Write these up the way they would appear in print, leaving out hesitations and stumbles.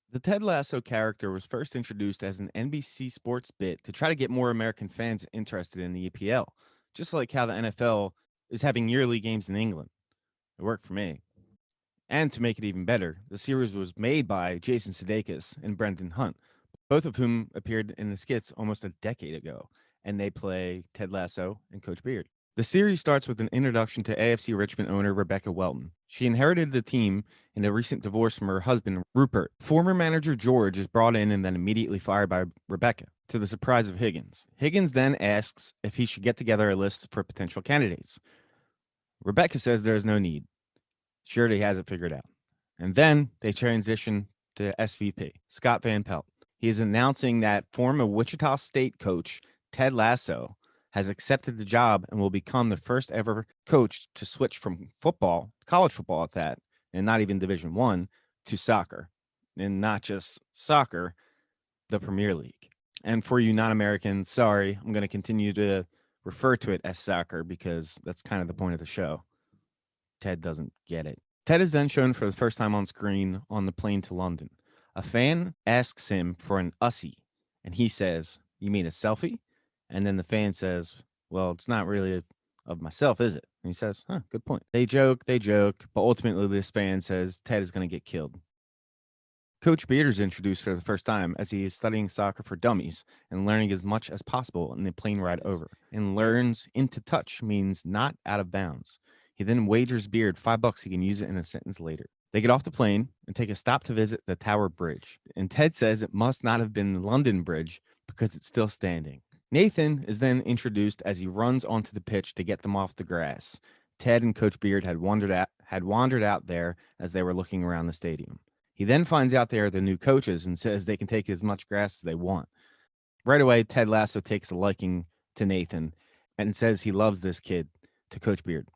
The Ted Lasso character was first introduced as an NBC Sports bit to try to get more American fans interested in the EPL, just like how the NFL is having yearly games in England. It worked for me. And to make it even better, the series was made by Jason Sudeikis and Brendan Hunt, both of whom appeared in the skits almost a decade ago, and they play Ted Lasso and Coach Beard. The series starts with an introduction to AFC Richmond owner Rebecca Welton. She inherited the team in a recent divorce from her husband, Rupert. Former manager George is brought in and then immediately fired by Rebecca, to the surprise of Higgins. Higgins then asks if he should get together a list for potential candidates. Rebecca says there is no need. She already has it figured out. And then they transition to SVP, Scott Van Pelt. He is announcing that former Wichita State coach Ted Lasso has accepted the job and will become the first ever coach to switch from football, college football at that, and not even Division One, to soccer. And not just soccer, the Premier League. And for you non-Americans, sorry, I'm going to continue to refer to it as soccer because that's kind of the point of the show. Ted doesn't get it. Ted is then shown for the first time on screen on the plane to London. A fan asks him for an Ussie, and he says, "You mean a selfie?" And then the fan says, "Well, it's not really of myself, is it?" And he says, "Huh, good point." They joke, but ultimately this fan says Ted is going to get killed. Coach Beard is introduced for the first time as he is studying soccer for dummies and learning as much as possible in the plane ride over. And learns into touch means not out of bounds. He then wagers Beard $5 he can use it in a sentence later. They get off the plane and take a stop to visit the Tower Bridge. And Ted says it must not have been the London Bridge because it's still standing. Nathan is then introduced as he runs onto the pitch to get them off the grass. Ted and Coach Beard had wandered out there as they were looking around the stadium. He then finds out they are the new coaches and says they can take as much grass as they want. Right away, Ted Lasso takes a liking to Nathan and says he loves this kid to Coach Beard.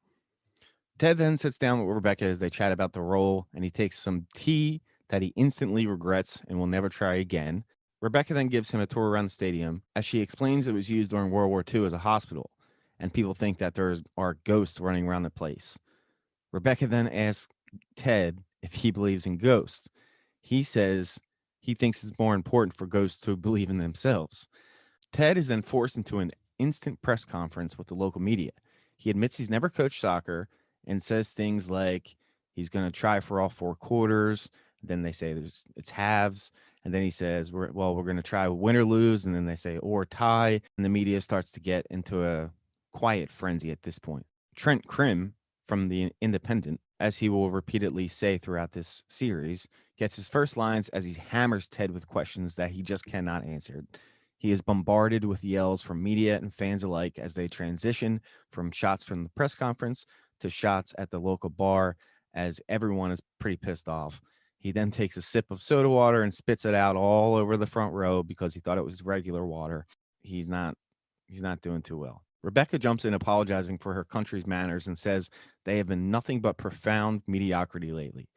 Ted then sits down with Rebecca as they chat about the role, and he takes some tea that he instantly regrets and will never try again. Rebecca then gives him a tour around the stadium as she explains it was used during World War II as a hospital, and people think that there are ghosts running around the place. Rebecca then asks Ted if he believes in ghosts. He says he thinks it's more important for ghosts to believe in themselves. Ted is then forced into an instant press conference with the local media. He admits he's never coached soccer and says things like he's going to try for all four quarters. Then they say it's halves. And then he says, we're going to try win or lose. And then they say, or tie. And the media starts to get into a quiet frenzy at this point. Trent Crimm from the Independent, as he will repeatedly say throughout this series, gets his first lines as he hammers Ted with questions that he just cannot answer. He is bombarded with yells from media and fans alike as they transition from shots from the press conference to shots at the local bar, as everyone is pretty pissed off. He then takes a sip of soda water and spits it out all over the front row because he thought it was regular water. He's not doing too well. Rebecca jumps in apologizing for her country's manners and says they have been nothing but profound mediocrity lately.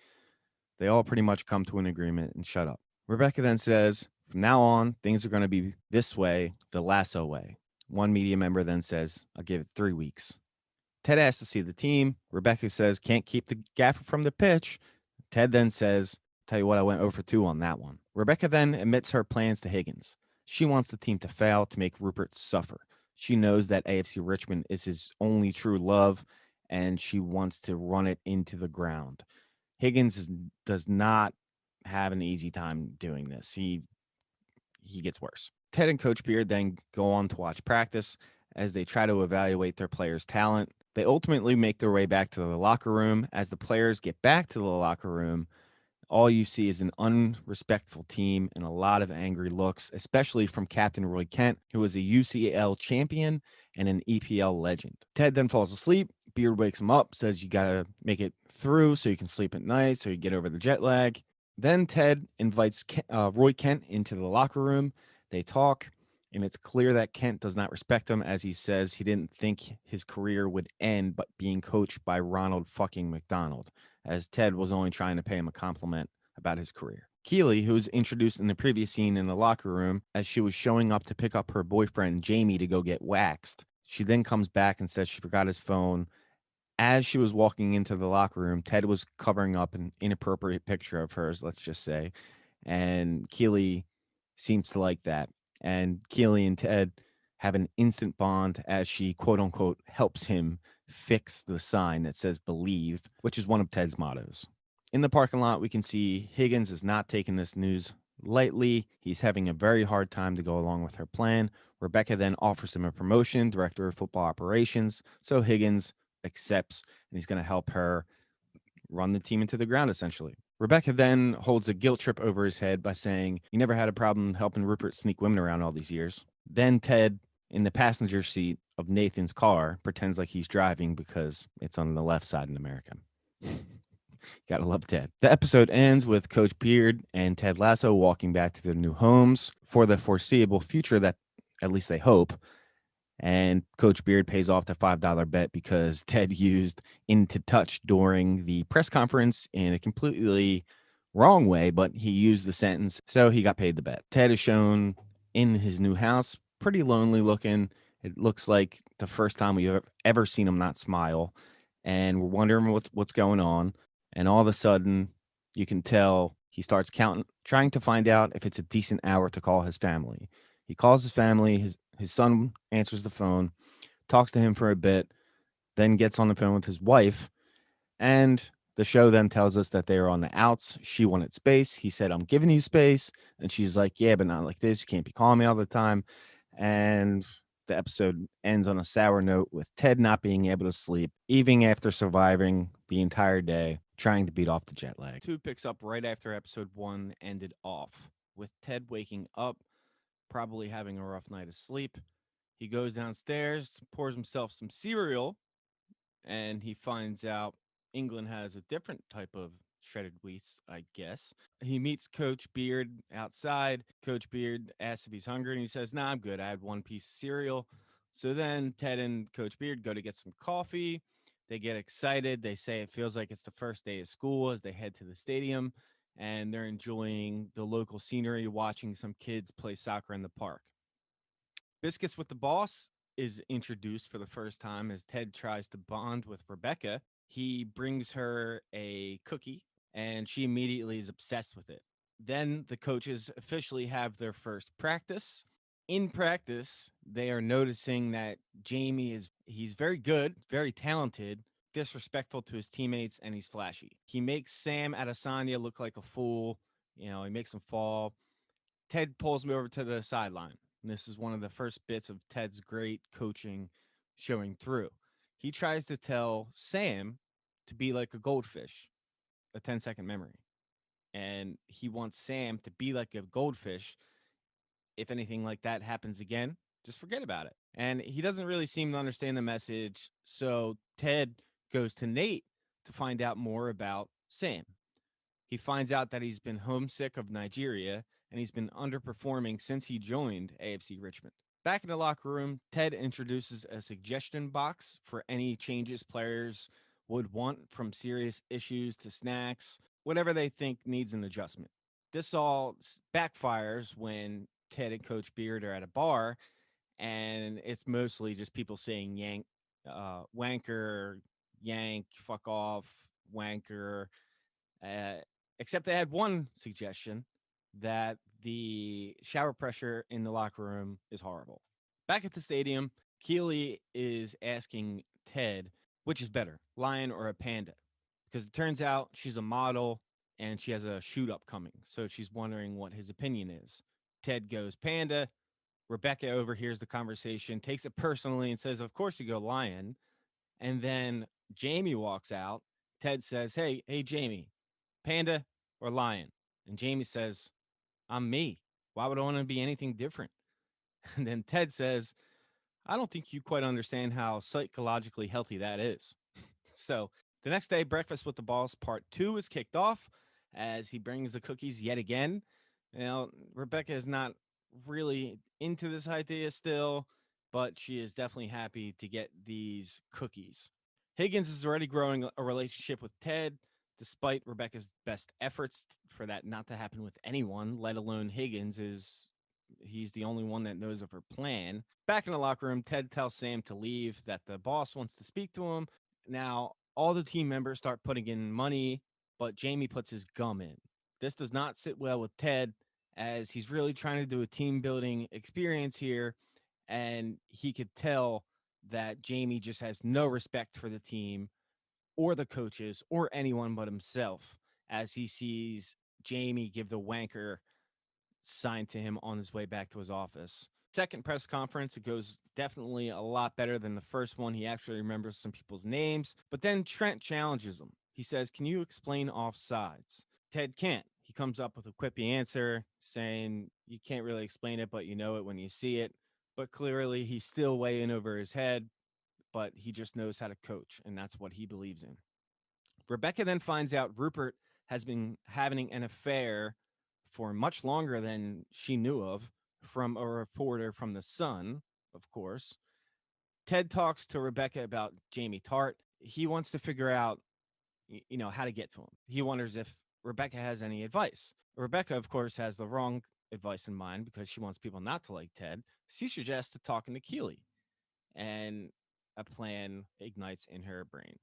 They all pretty much come to an agreement and shut up. Rebecca then says, from now on, things are going to be this way, the Lasso way. One media member then says, I'll give it 3 weeks. Ted asks to see the team. Rebecca says, can't keep the gaffer from the pitch. Ted then says, tell you what, I went over 2 on that one. Rebecca then admits her plans to Higgins. She wants the team to fail to make Rupert suffer. She knows that AFC Richmond is his only true love, and she wants to run it into the ground. Higgins does not have an easy time doing this. He gets worse. Ted and Coach Beard then go on to watch practice as they try to evaluate their players' talent. They ultimately make their way back to the locker room. As the players get back to the locker room, all you see is an unrespectful team and a lot of angry looks, especially from Captain Roy Kent, who is a UCL champion and an EPL legend. Ted then falls asleep. Beard wakes him up, says you got to make it through so you can sleep at night, so you get over the jet lag. Then Ted invites Roy Kent into the locker room. They talk, and it's clear that Kent does not respect him, as he says he didn't think his career would end but being coached by Ronald fucking McDonald, as Ted was only trying to pay him a compliment about his career. Keely, who was introduced in the previous scene in the locker room as she was showing up to pick up her boyfriend Jamie to go get waxed. She then comes back and says she forgot his phone. As she was walking into the locker room, Ted was covering up an inappropriate picture of hers, let's just say, And Keely seems to like that. And Keely and Ted have an instant bond as she, quote unquote, helps him fix the sign that says believe, which is one of Ted's mottos. In the parking lot, we can see Higgins is not taking this news lightly. He's having a very hard time to go along with her plan. Rebecca then offers him a promotion, director of football operations. So Higgins accepts, and he's going to help her run the team into the ground, essentially. Rebecca then holds a guilt trip over his head by saying, "You never had a problem helping Rupert sneak women around all these years." Then Ted, in the passenger seat of Nathan's car, pretends like he's driving because it's on the left side in America. Gotta love Ted. The episode ends with Coach Beard and Ted Lasso walking back to their new homes for the foreseeable future that at least they hope. And Coach Beard pays off the $5 bet because Ted used into touch during the press conference in a completely wrong way, but he used the sentence, so he got paid the bet. Ted is shown in his new house, pretty lonely looking. It looks like the first time we've ever seen him not smile, and we're wondering what's going on. And all of a sudden, you can tell he starts counting, trying to find out if it's a decent hour to call his family. He calls his family. His son answers the phone, talks to him for a bit, then gets on the phone with his wife. And the show then tells us that they are on the outs. She wanted space. He said, "I'm giving you space." And she's like, "Yeah, but not like this. You can't be calling me all the time." And the episode ends on a sour note with Ted not being able to sleep, even after surviving the entire day, trying to beat off the jet lag. Two picks up right after episode one ended off, with Ted waking up, probably having a rough night of sleep. He goes downstairs, pours himself some cereal, and he finds out England has a different type of shredded wheats, I guess. He meets Coach Beard outside. Coach Beard asks if he's hungry, and he says, "Nah, I'm good. I had one piece of cereal." So then Ted and Coach Beard go to get some coffee. They get excited. They say it feels like it's the first day of school as they head to the stadium, and they're enjoying the local scenery, watching some kids play soccer in the park. Biscuits with the Boss is introduced for the first time as Ted tries to bond with Rebecca. He brings her a cookie and she immediately is obsessed with it. Then the coaches officially have their first practice. In practice, they are noticing that Jamie he's very good, very talented, disrespectful to his teammates, and he's flashy. He makes Sam Adesanya look like a fool. He makes him fall. Ted pulls me over to the sideline. And this is one of the first bits of Ted's great coaching showing through. He tries to tell Sam to be like a goldfish, a 10-second memory. And he wants Sam to be like a goldfish. If anything like that happens again, just forget about it. And he doesn't really seem to understand the message. So Ted goes to Nate to find out more about Sam. He finds out that he's been homesick of Nigeria and he's been underperforming since he joined AFC Richmond. Back in the locker room, Ted introduces a suggestion box for any changes players would want, from serious issues to snacks, whatever they think needs an adjustment. This all backfires when Ted and Coach Beard are at a bar, and it's mostly just people saying yank, wanker, yank, fuck off, wanker, uh, except they had one suggestion that the shower pressure in the locker room is horrible. Back at the stadium, Keely is asking Ted, which is better, lion or a panda? Because it turns out she's a model and she has a shoot upcoming. So she's wondering what his opinion is. Ted goes panda. Rebecca overhears the conversation, takes it personally, and says, "Of course you go lion." And then Jamie walks out. Ted says, "Hey, Jamie, panda or lion?" And Jamie says, "I'm me. Why would I want to be anything different?" And then Ted says, "I don't think you quite understand how psychologically healthy that is." So the next day, Breakfast with the Boss Part 2 is kicked off as he brings the cookies yet again. Now, Rebecca is not really into this idea still, but she is definitely happy to get these cookies. Higgins is already growing a relationship with Ted, despite Rebecca's best efforts for that not to happen with anyone, let alone Higgins. He's the only one that knows of her plan. Back in the locker room, Ted tells Sam to leave, that the boss wants to speak to him. Now, all the team members start putting in money, but Jamie puts his gum in. This does not sit well with Ted, as he's really trying to do a team building experience here. And he could tell that Jamie just has no respect for the team or the coaches or anyone but himself, as he sees Jamie give the wanker sign to him on his way back to his office. Second press conference, it goes definitely a lot better than the first one. He actually remembers some people's names, but then Trent challenges him. He says, "Can you explain offsides?" Ted can't. He comes up with a quippy answer saying, "You can't really explain it, but you know it when you see it." But clearly, he's still way in over his head, but he just knows how to coach, and that's what he believes in. Rebecca then finds out Rupert has been having an affair for much longer than she knew of, from a reporter from The Sun, of course. Ted talks to Rebecca about Jamie Tart. He wants to figure out, how to get to him. He wonders if Rebecca has any advice. Rebecca, of course, has the wrong advice in mind because she wants people not to like Ted. She suggests talking to Keeley, and a plan ignites in her brain.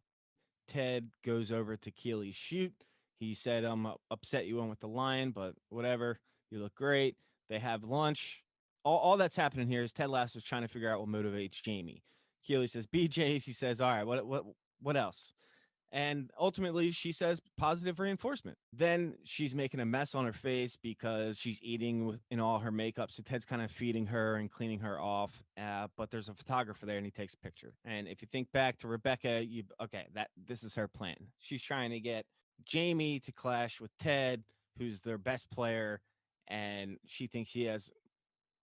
Ted goes over to Keely's shoot. He said, "I'm upset you went with the lion, but whatever. You look great." They have lunch. All that's happening here is Ted Lasso's trying to figure out what motivates Jamie. Keely says BJ's. He says, "All right, what else?" And ultimately, she says positive reinforcement. Then she's making a mess on her face because she's eating in all her makeup. So Ted's kind of feeding her and cleaning her off. But there's a photographer there and he takes a picture. And if you think back to Rebecca, that this is her plan. She's trying to get Jamie to clash with Ted, who's their best player. And she thinks he has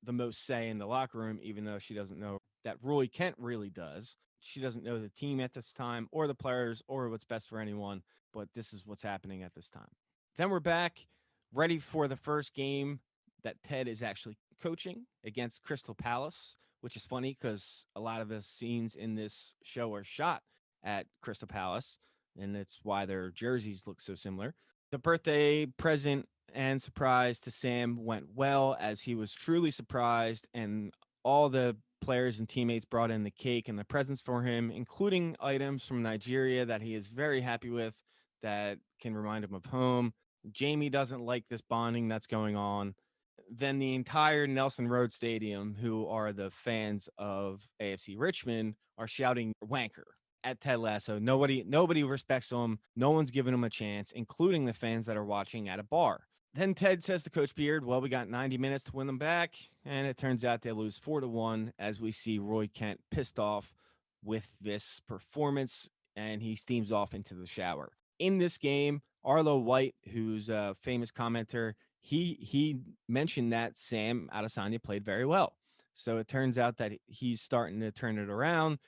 the most say in the locker room, even though she doesn't know that Roy Kent really does. She doesn't know the team at this time or the players or what's best for anyone, but this is what's happening at this time. Then we're back ready for the first game that Ted is actually coaching against Crystal Palace, which is funny because a lot of the scenes in this show are shot at Crystal Palace, and it's why their jerseys look so similar. The birthday present and surprise to Sam went well, as he was truly surprised, and all the players and teammates brought in the cake and the presents for him, including items from Nigeria that he is very happy with that can remind him of home. Jamie doesn't like this bonding that's going on. Then the entire Nelson Road Stadium, who are the fans of AFC Richmond, are shouting wanker at Ted Lasso. Nobody respects him. No one's giving him a chance, including the fans that are watching at a bar. Then Ted says to Coach Beard, "Well, we got 90 minutes to win them back." And it turns out they lose 4-1, as we see Roy Kent pissed off with this performance, and he steams off into the shower. In this game, Arlo White, who's a famous commenter, he mentioned that Sam Adesanya played very well. So it turns out that he's starting to turn it around.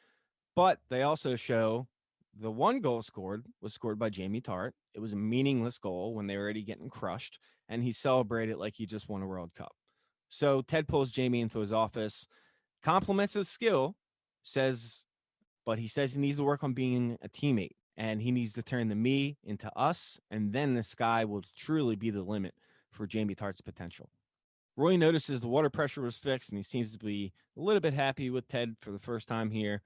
But they also show the one goal scored was scored by Jamie Tart. It was a meaningless goal when they were already getting crushed, and he celebrated like he just won a World Cup. So Ted pulls Jamie into his office, compliments his skill, but he says he needs to work on being a teammate, and he needs to turn the me into us, and then the sky will truly be the limit for Jamie Tart's potential. Roy notices the water pressure was fixed, and he seems to be a little bit happy with Ted for the first time here.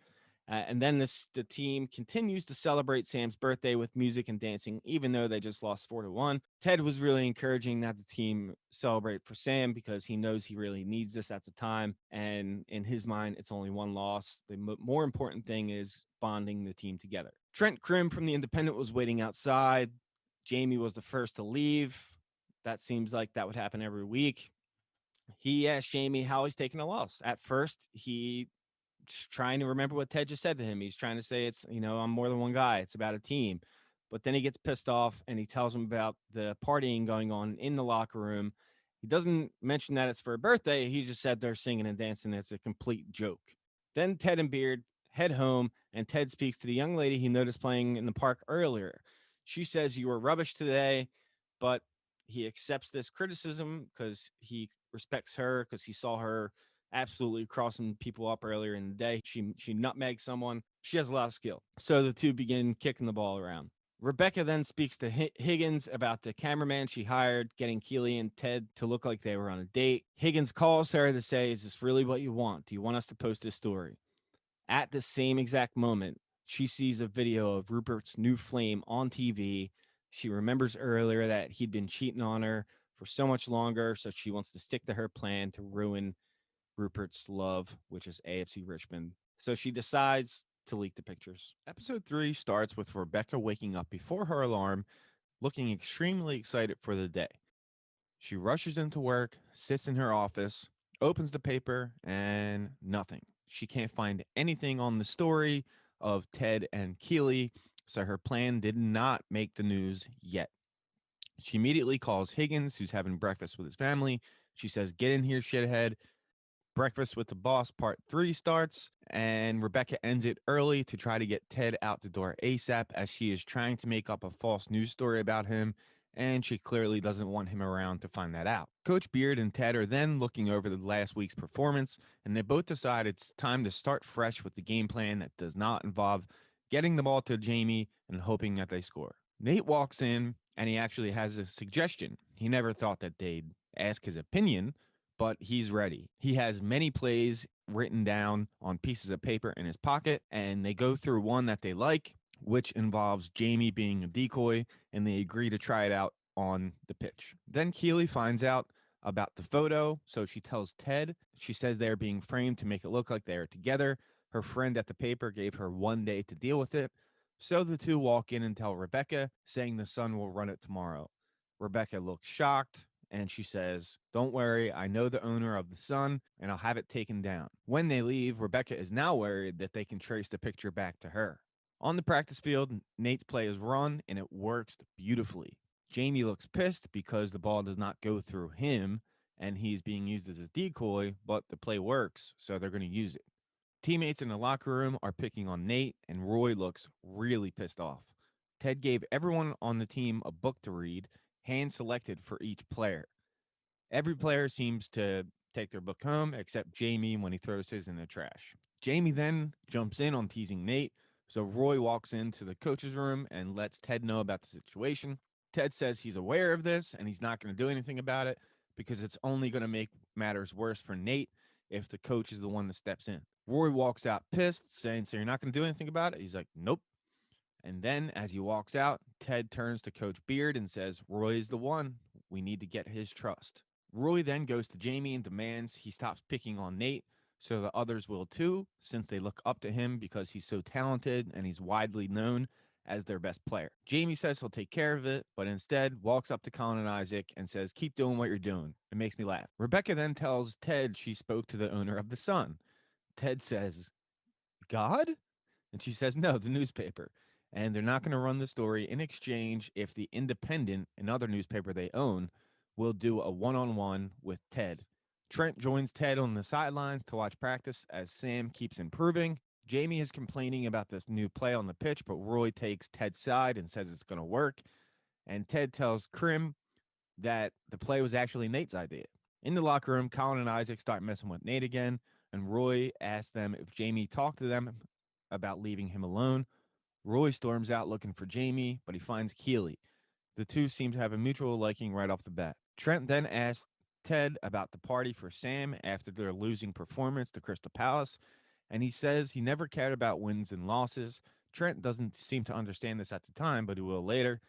And then the team continues to celebrate Sam's birthday with music and dancing, even though they just lost 4-1. Ted was really encouraging that the team celebrate for Sam because he knows he really needs this at the time. And in his mind, it's only one loss. The more important thing is bonding the team together. Trent Crimm from The Independent was waiting outside. Jamie was the first to leave. That seems like that would happen every week. He asked Jamie how he's taking a loss. At first, he trying to remember what Ted just said to him. He's trying to say it's, I'm more than one guy. It's about a team. But then he gets pissed off and he tells him about the partying going on in the locker room. He doesn't mention that it's for a birthday. He just said they're singing and dancing. It's a complete joke. Then Ted and Beard head home, and Ted speaks to the young lady he noticed playing in the park earlier. She says, "You were rubbish today," but he accepts this criticism because he respects her, because he saw her absolutely crossing people up earlier in the day. She nutmegs someone. She has a lot of skill. So the two begin kicking the ball around. Rebecca then speaks to Higgins about the cameraman she hired, getting Keely and Ted to look like they were on a date. Higgins calls her to say, "Is this really what you want? Do you want us to post this story?" At the same exact moment, she sees a video of Rupert's new flame on TV. She remembers earlier that he'd been cheating on her for so much longer, so she wants to stick to her plan to ruin Rupert's love, which is AFC Richmond. So she decides to leak the pictures. Episode 3 starts with Rebecca waking up before her alarm, looking extremely excited for the day. She rushes into work, sits in her office, opens the paper, and nothing. She can't find anything on the story of Ted and Keely, so her plan did not make the news yet. She immediately calls Higgins, who's having breakfast with his family. She says, "Get in here, shithead." Breakfast with the Boss Part 3 starts, and Rebecca ends it early to try to get Ted out the door ASAP as she is trying to make up a false news story about him, and she clearly doesn't want him around to find that out. Coach Beard and Ted are then looking over the last week's performance, and they both decide it's time to start fresh with the game plan that does not involve getting the ball to Jamie and hoping that they score. Nate walks in, and he actually has a suggestion. He never thought that they'd ask his opinion, but he's ready. He has many plays written down on pieces of paper in his pocket, and they go through one that they like, which involves Jamie being a decoy, and they agree to try it out on the pitch. Then Keely finds out about the photo, so she tells Ted. She says they're being framed to make it look like they are together. Her friend at the paper gave her 1 day to deal with it. So the two walk in and tell Rebecca, saying the Sun will run it tomorrow. Rebecca looks shocked, and she says, "Don't worry, I know the owner of the Sun, and I'll have it taken down." When they leave, Rebecca is now worried that they can trace the picture back to her. On the practice field, Nate's play is run, and it works beautifully. Jamie looks pissed because the ball does not go through him, and he's being used as a decoy, but the play works, so they're going to use it. Teammates in the locker room are picking on Nate, and Roy looks really pissed off. Ted gave everyone on the team a book to read, hand selected for each player. Every player seems to take their book home except Jamie when he throws his in the trash. Jamie then jumps in on teasing Nate, so Roy walks into the coach's room and lets Ted know about the situation. Ted says he's aware of this and he's not going to do anything about it because it's only going to make matters worse for Nate if the coach is the one that steps in. Roy walks out pissed, saying, "So you're not going to do anything about it?" He's like, "Nope." And then as he walks out, Ted turns to Coach Beard and says, "Roy is the one. We need to get his trust." Roy then goes to Jamie and demands he stops picking on Nate so the others will too, since they look up to him because he's so talented and he's widely known as their best player. Jamie says he'll take care of it, but instead walks up to Colin and Isaac and says, "Keep doing what you're doing." It makes me laugh. Rebecca then tells Ted she spoke to the owner of the Sun. Ted says, "God?" And she says, "No, the newspaper." And they're not going to run the story in exchange if the Independent, another newspaper they own, will do a one on one with Ted. Trent joins Ted on the sidelines to watch practice as Sam keeps improving. Jamie is complaining about this new play on the pitch, but Roy takes Ted's side and says it's going to work. And Ted tells Crimm that the play was actually Nate's idea. In the locker room, Colin and Isaac start messing with Nate again, and Roy asks them if Jamie talked to them about leaving him alone. Roy storms out looking for Jamie, but he finds Keely. The two seem to have a mutual liking right off the bat. Trent then asks Ted about the party for Sam after their losing performance to Crystal Palace, and he says he never cared about wins and losses. Trent doesn't seem to understand this at the time, but he will later,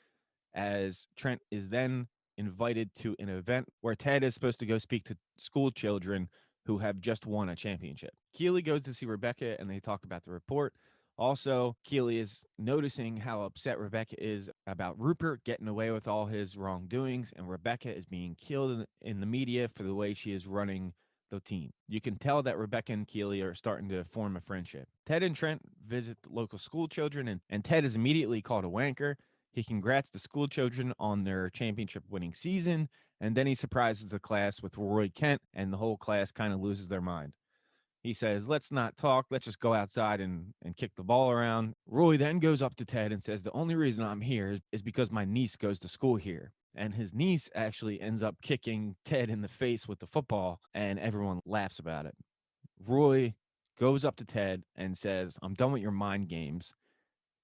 as Trent is then invited to an event where Ted is supposed to go speak to school children who have just won a championship. Keely goes to see Rebecca and they talk about the report. Also, Keely is noticing how upset Rebecca is about Rupert getting away with all his wrongdoings, and Rebecca is being killed in the media for the way she is running the team. You can tell that Rebecca and Keely are starting to form a friendship. Ted and Trent visit the local school children, and Ted is immediately called a wanker. He congrats the school children on their championship winning season, and then he surprises the class with Roy Kent, and the whole class kind of loses their mind. He says, "Let's not talk. Let's just go outside and kick the ball around." Roy then goes up to Ted and says, "The only reason I'm here is because my niece goes to school here." And his niece actually ends up kicking Ted in the face with the football, and everyone laughs about it. Roy goes up to Ted and says, "I'm done with your mind games."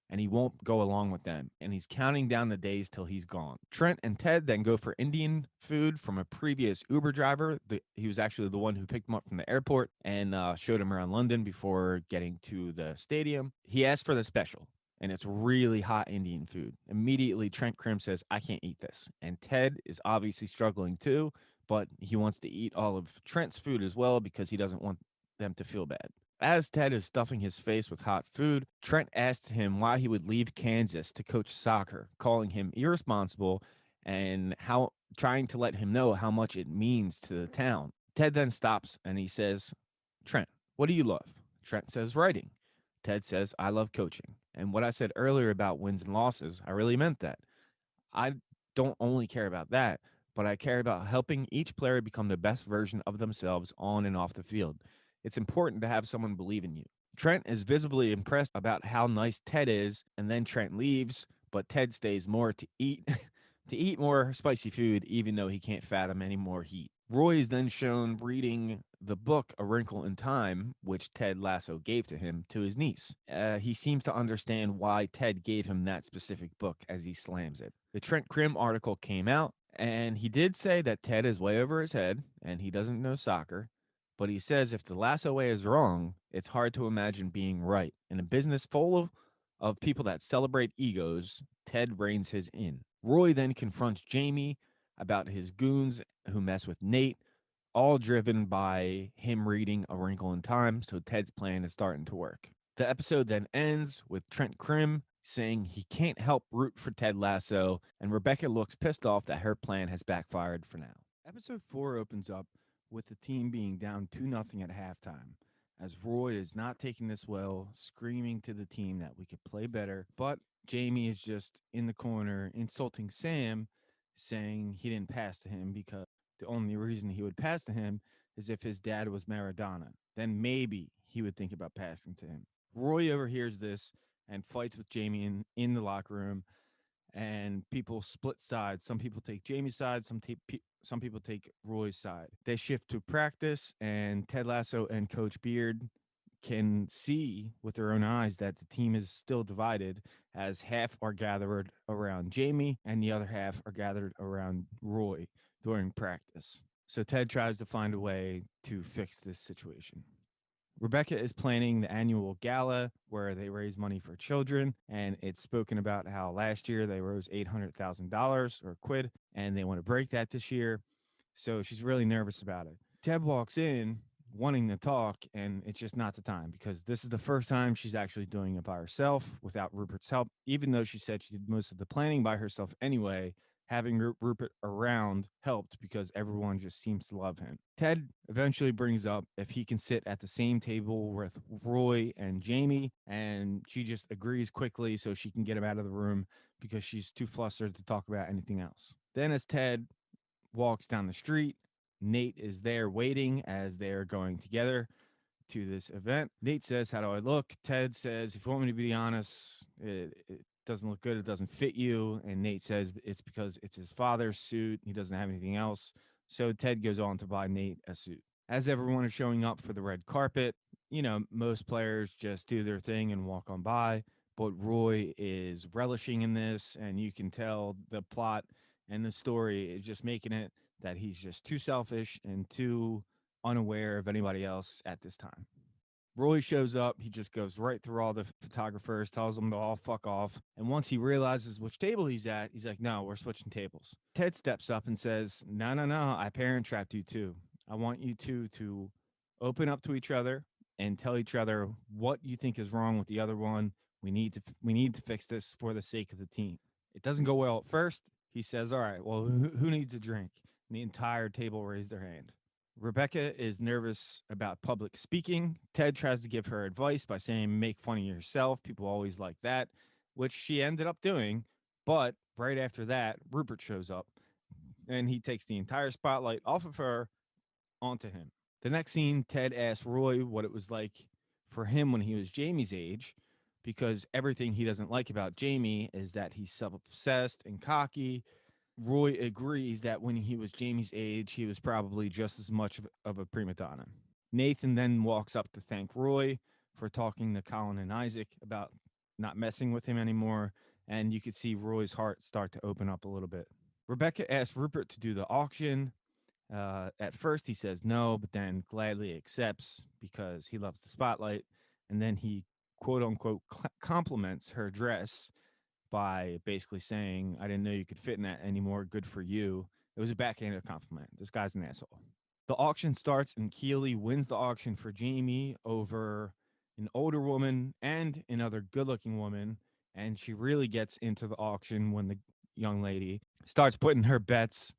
And he won't go along with them. And he's counting down the days till he's gone. Trent and Ted then go for Indian food from a previous Uber driver. He was actually the one who picked him up from the airport and showed him around London before getting to the stadium. He asked for the special, and it's really hot Indian food. Immediately, Trent Crimm says, I can't eat this. And Ted is obviously struggling too, but he wants to eat all of Trent's food as well because he doesn't want them to feel bad. As Ted is stuffing his face with hot food, Trent asked him why he would leave Kansas to coach soccer, calling him irresponsible and how trying to let him know how much it means to the town. Ted then stops and he says, Trent, what do you love? Trent says writing. Ted says, I love coaching. And what I said earlier about wins and losses, I really meant that. I don't only care about that, but I care about helping each player become the best version of themselves on and off the field. It's important to have someone believe in you. Trent is visibly impressed about how nice Ted is, and then Trent leaves, but Ted stays more to eat to eat more spicy food even though he can't fathom any more heat. Roy is then shown reading the book A Wrinkle in Time, which Ted Lasso gave to him, to his niece. He seems to understand why Ted gave him that specific book as he slams it. The Trent Crimm article came out, and he did say that Ted is way over his head and he doesn't know soccer. But he says if the Lasso way is wrong, it's hard to imagine being right. In a business full of people that celebrate egos, Ted reins his in. Roy then confronts Jamie about his goons who mess with Nate, all driven by him reading A Wrinkle in Time, so Ted's plan is starting to work. The episode then ends with Trent Crimm saying he can't help root for Ted Lasso, and Rebecca looks pissed off that her plan has backfired for now. Episode 4 opens up with the team being down 2-0 at halftime, as Roy is not taking this well, screaming to the team that we could play better, but Jamie is just in the corner insulting Sam, saying he didn't pass to him because the only reason he would pass to him is if his dad was Maradona. Then maybe he would think about passing to him. Roy overhears this and fights with Jamie in the locker room, and people split sides. Some people take Jamie's side, some people take Roy's side. They shift to practice, and Ted Lasso and Coach Beard can see with their own eyes that the team is still divided, as half are gathered around Jamie and the other half are gathered around Roy during practice. So Ted tries to find a way to fix this situation. Rebecca is planning the annual gala where they raise money for children, and it's spoken about how last year they rose $800,000 or quid, and they want to break that this year. So she's really nervous about it. Ted walks in wanting to talk, and it's just not the time because this is the first time she's actually doing it by herself without Rupert's help, even though she said she did most of the planning by herself anyway. Having Rupert around helped because everyone just seems to love him. Ted eventually brings up if he can sit at the same table with Roy and Jamie, and she just agrees quickly so she can get him out of the room because she's too flustered to talk about anything else. Then, as Ted walks down the street, Nate is there waiting as they're going together to this event. Nate says, how do I look? Ted says, if you want me to be honest, it doesn't look good. It doesn't fit you. And Nate says it's because it's his father's suit. He doesn't have anything else. So Ted goes on to buy Nate a suit. As everyone is showing up for the red carpet, most players just do their thing and walk on by. But Roy is relishing in this, and you can tell the plot and the story is just making it that he's just too selfish and too unaware of anybody else at this time. Roy shows up. He just goes right through all the photographers, tells them to all fuck off. And once he realizes which table he's at, he's like, no, we're switching tables. Ted steps up and says, no, no, no, I parent trapped you too. I want you two to open up to each other and tell each other what you think is wrong with the other one. We need to fix this for the sake of the team. It doesn't go well at first. He says, all right, well, who needs a drink? And the entire table raised their hand. Rebecca is nervous about public speaking. Ted tries to give her advice by saying, make fun of yourself. People always like that, which she ended up doing. But right after that, Rupert shows up and he takes the entire spotlight off of her onto him. The next scene, Ted asks Roy what it was like for him when he was Jamie's age, because everything he doesn't like about Jamie is that he's self obsessed and cocky. Roy agrees that when he was Jamie's age, he was probably just as much of a prima donna. Nathan then walks up to thank Roy for talking to Colin and Isaac about not messing with him anymore, and you could see Roy's heart start to open up a little bit. Rebecca asks Rupert to do the auction. At first, he says no, but then gladly accepts because he loves the spotlight. And then he quote unquote compliments her dress by basically saying, I didn't know you could fit in that anymore. Good for you. It was a backhanded compliment. This guy's an asshole. The auction starts, and Keeley wins the auction for Jamie over an older woman and another good looking woman. And she really gets into the auction when the young lady starts putting her bets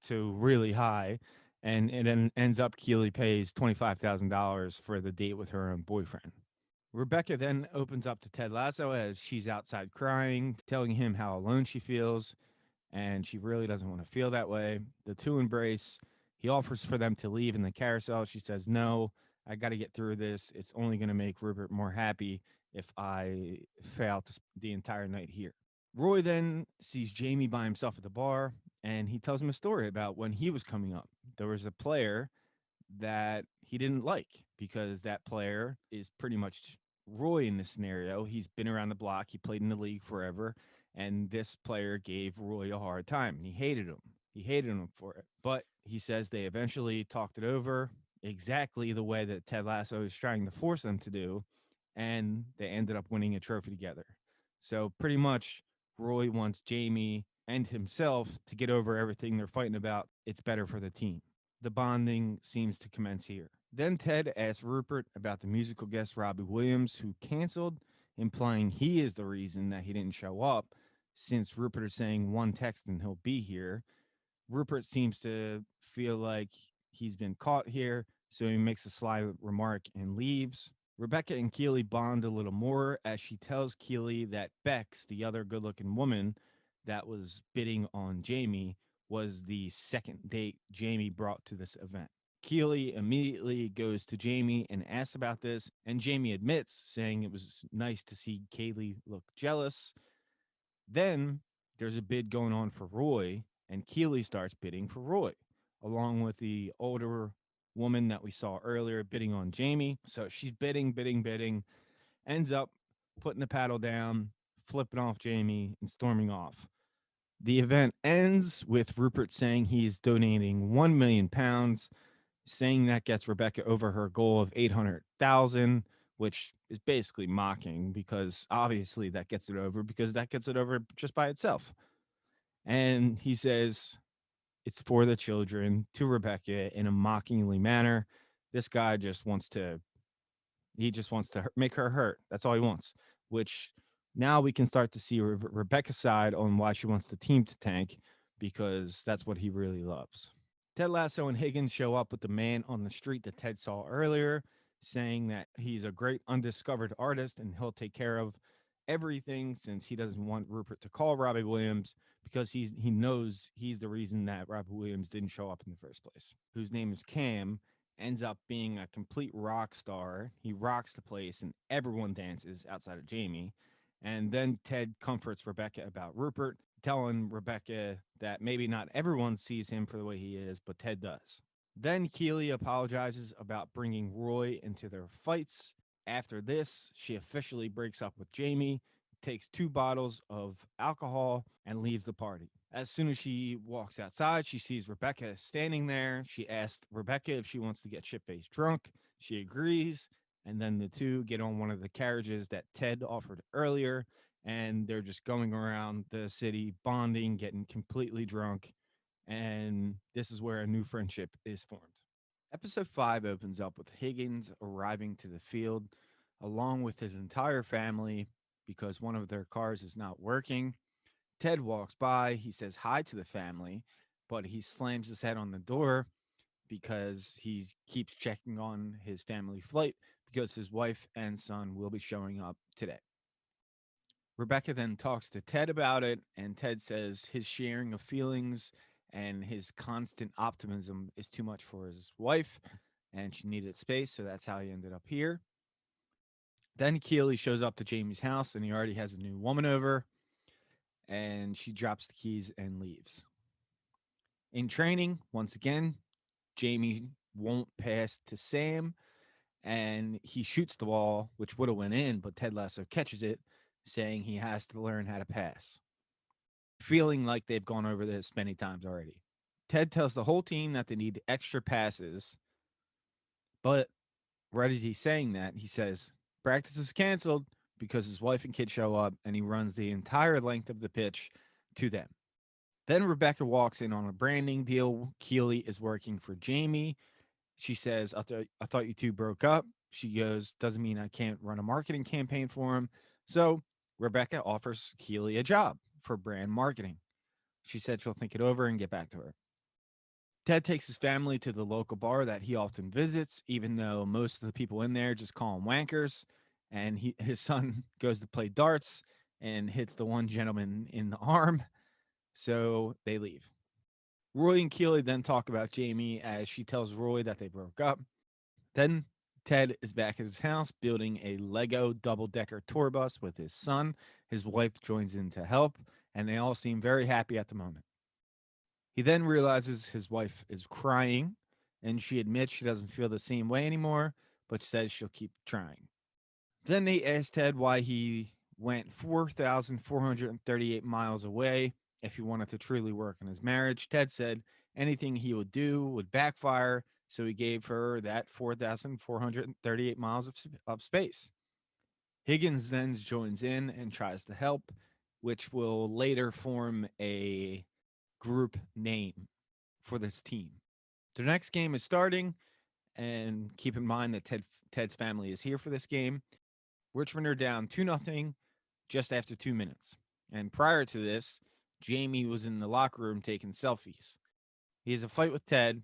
to really high. And it then ends up Keeley pays $25,000 for the date with her own boyfriend. Rebecca then opens up to Ted Lasso as she's outside crying, telling him how alone she feels, and she really doesn't want to feel that way. The two embrace. He offers for them to leave in the carousel. She says, no, I got to get through this. It's only going to make Rupert more happy if I fail to spend the entire night here. Roy then sees Jamie by himself at the bar, and he tells him a story about when he was coming up. There was a player that he didn't like because that player is pretty much Roy in this scenario. He's been around the block, he played in the league forever, and this player gave Roy a hard time, and he hated him. He hated him for it. But he says they eventually talked it over exactly the way that Ted Lasso is trying to force them to do, and they ended up winning a trophy together. So pretty much Roy wants Jamie and himself to get over everything they're fighting about. It's better for the team. The bonding seems to commence here. Then Ted asks Rupert about the musical guest Robbie Williams, who canceled, implying he is the reason that he didn't show up, since Rupert is saying one text and he'll be here. Rupert seems to feel like he's been caught here, so he makes a sly remark and leaves. Rebecca and Keeley bond a little more as she tells Keeley that Bex, the other good looking woman that was bidding on Jamie, was the second date Jamie brought to this event. Keeley immediately goes to Jamie and asks about this, and Jamie admits, saying it was nice to see Kaylee look jealous. Then there's a bid going on for Roy, and Keeley starts bidding for Roy, along with the older woman that we saw earlier bidding on Jamie. So she's bidding, bidding, bidding, ends up putting the paddle down, flipping off Jamie, and storming off. The event ends with Rupert saying he's donating £1 million, saying that gets Rebecca over her goal of 800,000, which is basically mocking because obviously that gets it over because that gets it over just by itself. And he says it's for the children to Rebecca in a mockingly manner. This guy just wants to make her hurt. That's all he wants, which now we can start to see Rebecca's side on why she wants the team to tank because that's what he really loves. Ted Lasso and Higgins show up with the man on the street that Ted saw earlier, saying that he's a great undiscovered artist and he'll take care of everything since he doesn't want Rupert to call Robbie Williams because he knows he's the reason that Robbie Williams didn't show up in the first place. Whose name is Cam, ends up being a complete rock star. He rocks the place and everyone dances outside of Jamie. And then Ted comforts Rebecca about Rupert, telling Rebecca that maybe not everyone sees him for the way he is, but Ted does. Then Keeley apologizes about bringing Roy into their fights. After this, she officially breaks up with Jamie, takes 2 bottles of alcohol, and leaves the party. As soon as she walks outside, she sees Rebecca standing there. She asks Rebecca if she wants to get shit faced drunk. She agrees, and then the two get on one of the carriages that Ted offered earlier, and they're just going around the city, bonding, getting completely drunk, and this is where a new friendship is formed. Episode 5 opens up with Higgins arriving to the field along with his entire family because one of their cars is not working. Ted walks by, he says hi to the family, but he slams his head on the door because he keeps checking on his family flight because his wife and son will be showing up today. Rebecca then talks to Ted about it, and Ted says his sharing of feelings and his constant optimism is too much for his wife, and she needed space, so that's how he ended up here. Then Keeley shows up to Jamie's house, and he already has a new woman over, and she drops the keys and leaves. In training, once again, Jamie won't pass to Sam, and he shoots the ball, which would have went in, but Ted Lasso catches it, saying he has to learn how to pass. Feeling like they've gone over this many times already. Ted tells the whole team that they need extra passes, but right as he's saying that, he says, Practice is canceled because his wife and kid show up and he runs the entire length of the pitch to them. Then Rebecca walks in on a branding deal. Keely is working for Jamie. She says, I thought you two broke up. She goes, doesn't mean I can't run a marketing campaign for him. So Rebecca offers Keely a job for brand marketing. She said she'll think it over and get back to her. Ted takes his family to the local bar that he often visits, even though most of the people in there just call him wankers. And his son goes to play darts and hits the one gentleman in the arm. So they leave. Roy and Keely then talk about Jamie as she tells Roy that they broke up. Then Ted is back at his house building a Lego double decker tour bus with his son. His wife joins in to help, and they all seem very happy at the moment. He then realizes his wife is crying, and she admits she doesn't feel the same way anymore, but says she'll keep trying. Then they ask Ted why he went 4,438 miles away if he wanted to truly work on his marriage. Ted said anything he would do would backfire, so he gave her that 4,438 miles of space. Higgins then joins in and tries to help, which will later form a group name for this team. The next game is starting, and keep in mind that Ted's family is here for this game. Richmond are down 2-0 just after 2 minutes. And prior to this, Jamie was in the locker room taking selfies. He has a fight with Ted,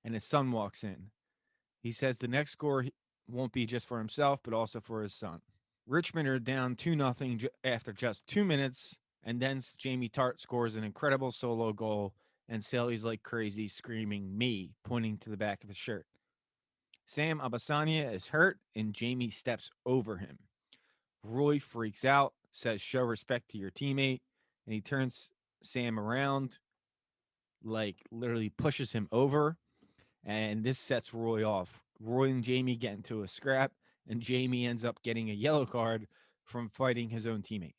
and his son walks in. He says the next score won't be just for himself, but also for his son. Richmond are down 2-0 after just 2 minutes, and then Jamie Tart scores an incredible solo goal, and Sally's like crazy, screaming, "Me," pointing to the back of his shirt. Sam Abasanya is hurt, and Jamie steps over him. Roy freaks out, says, "Show respect to your teammate," and he turns Sam around, like literally pushes him over, and this sets Roy off. Roy and Jamie get into a scrap, and Jamie ends up getting a yellow card from fighting his own teammate.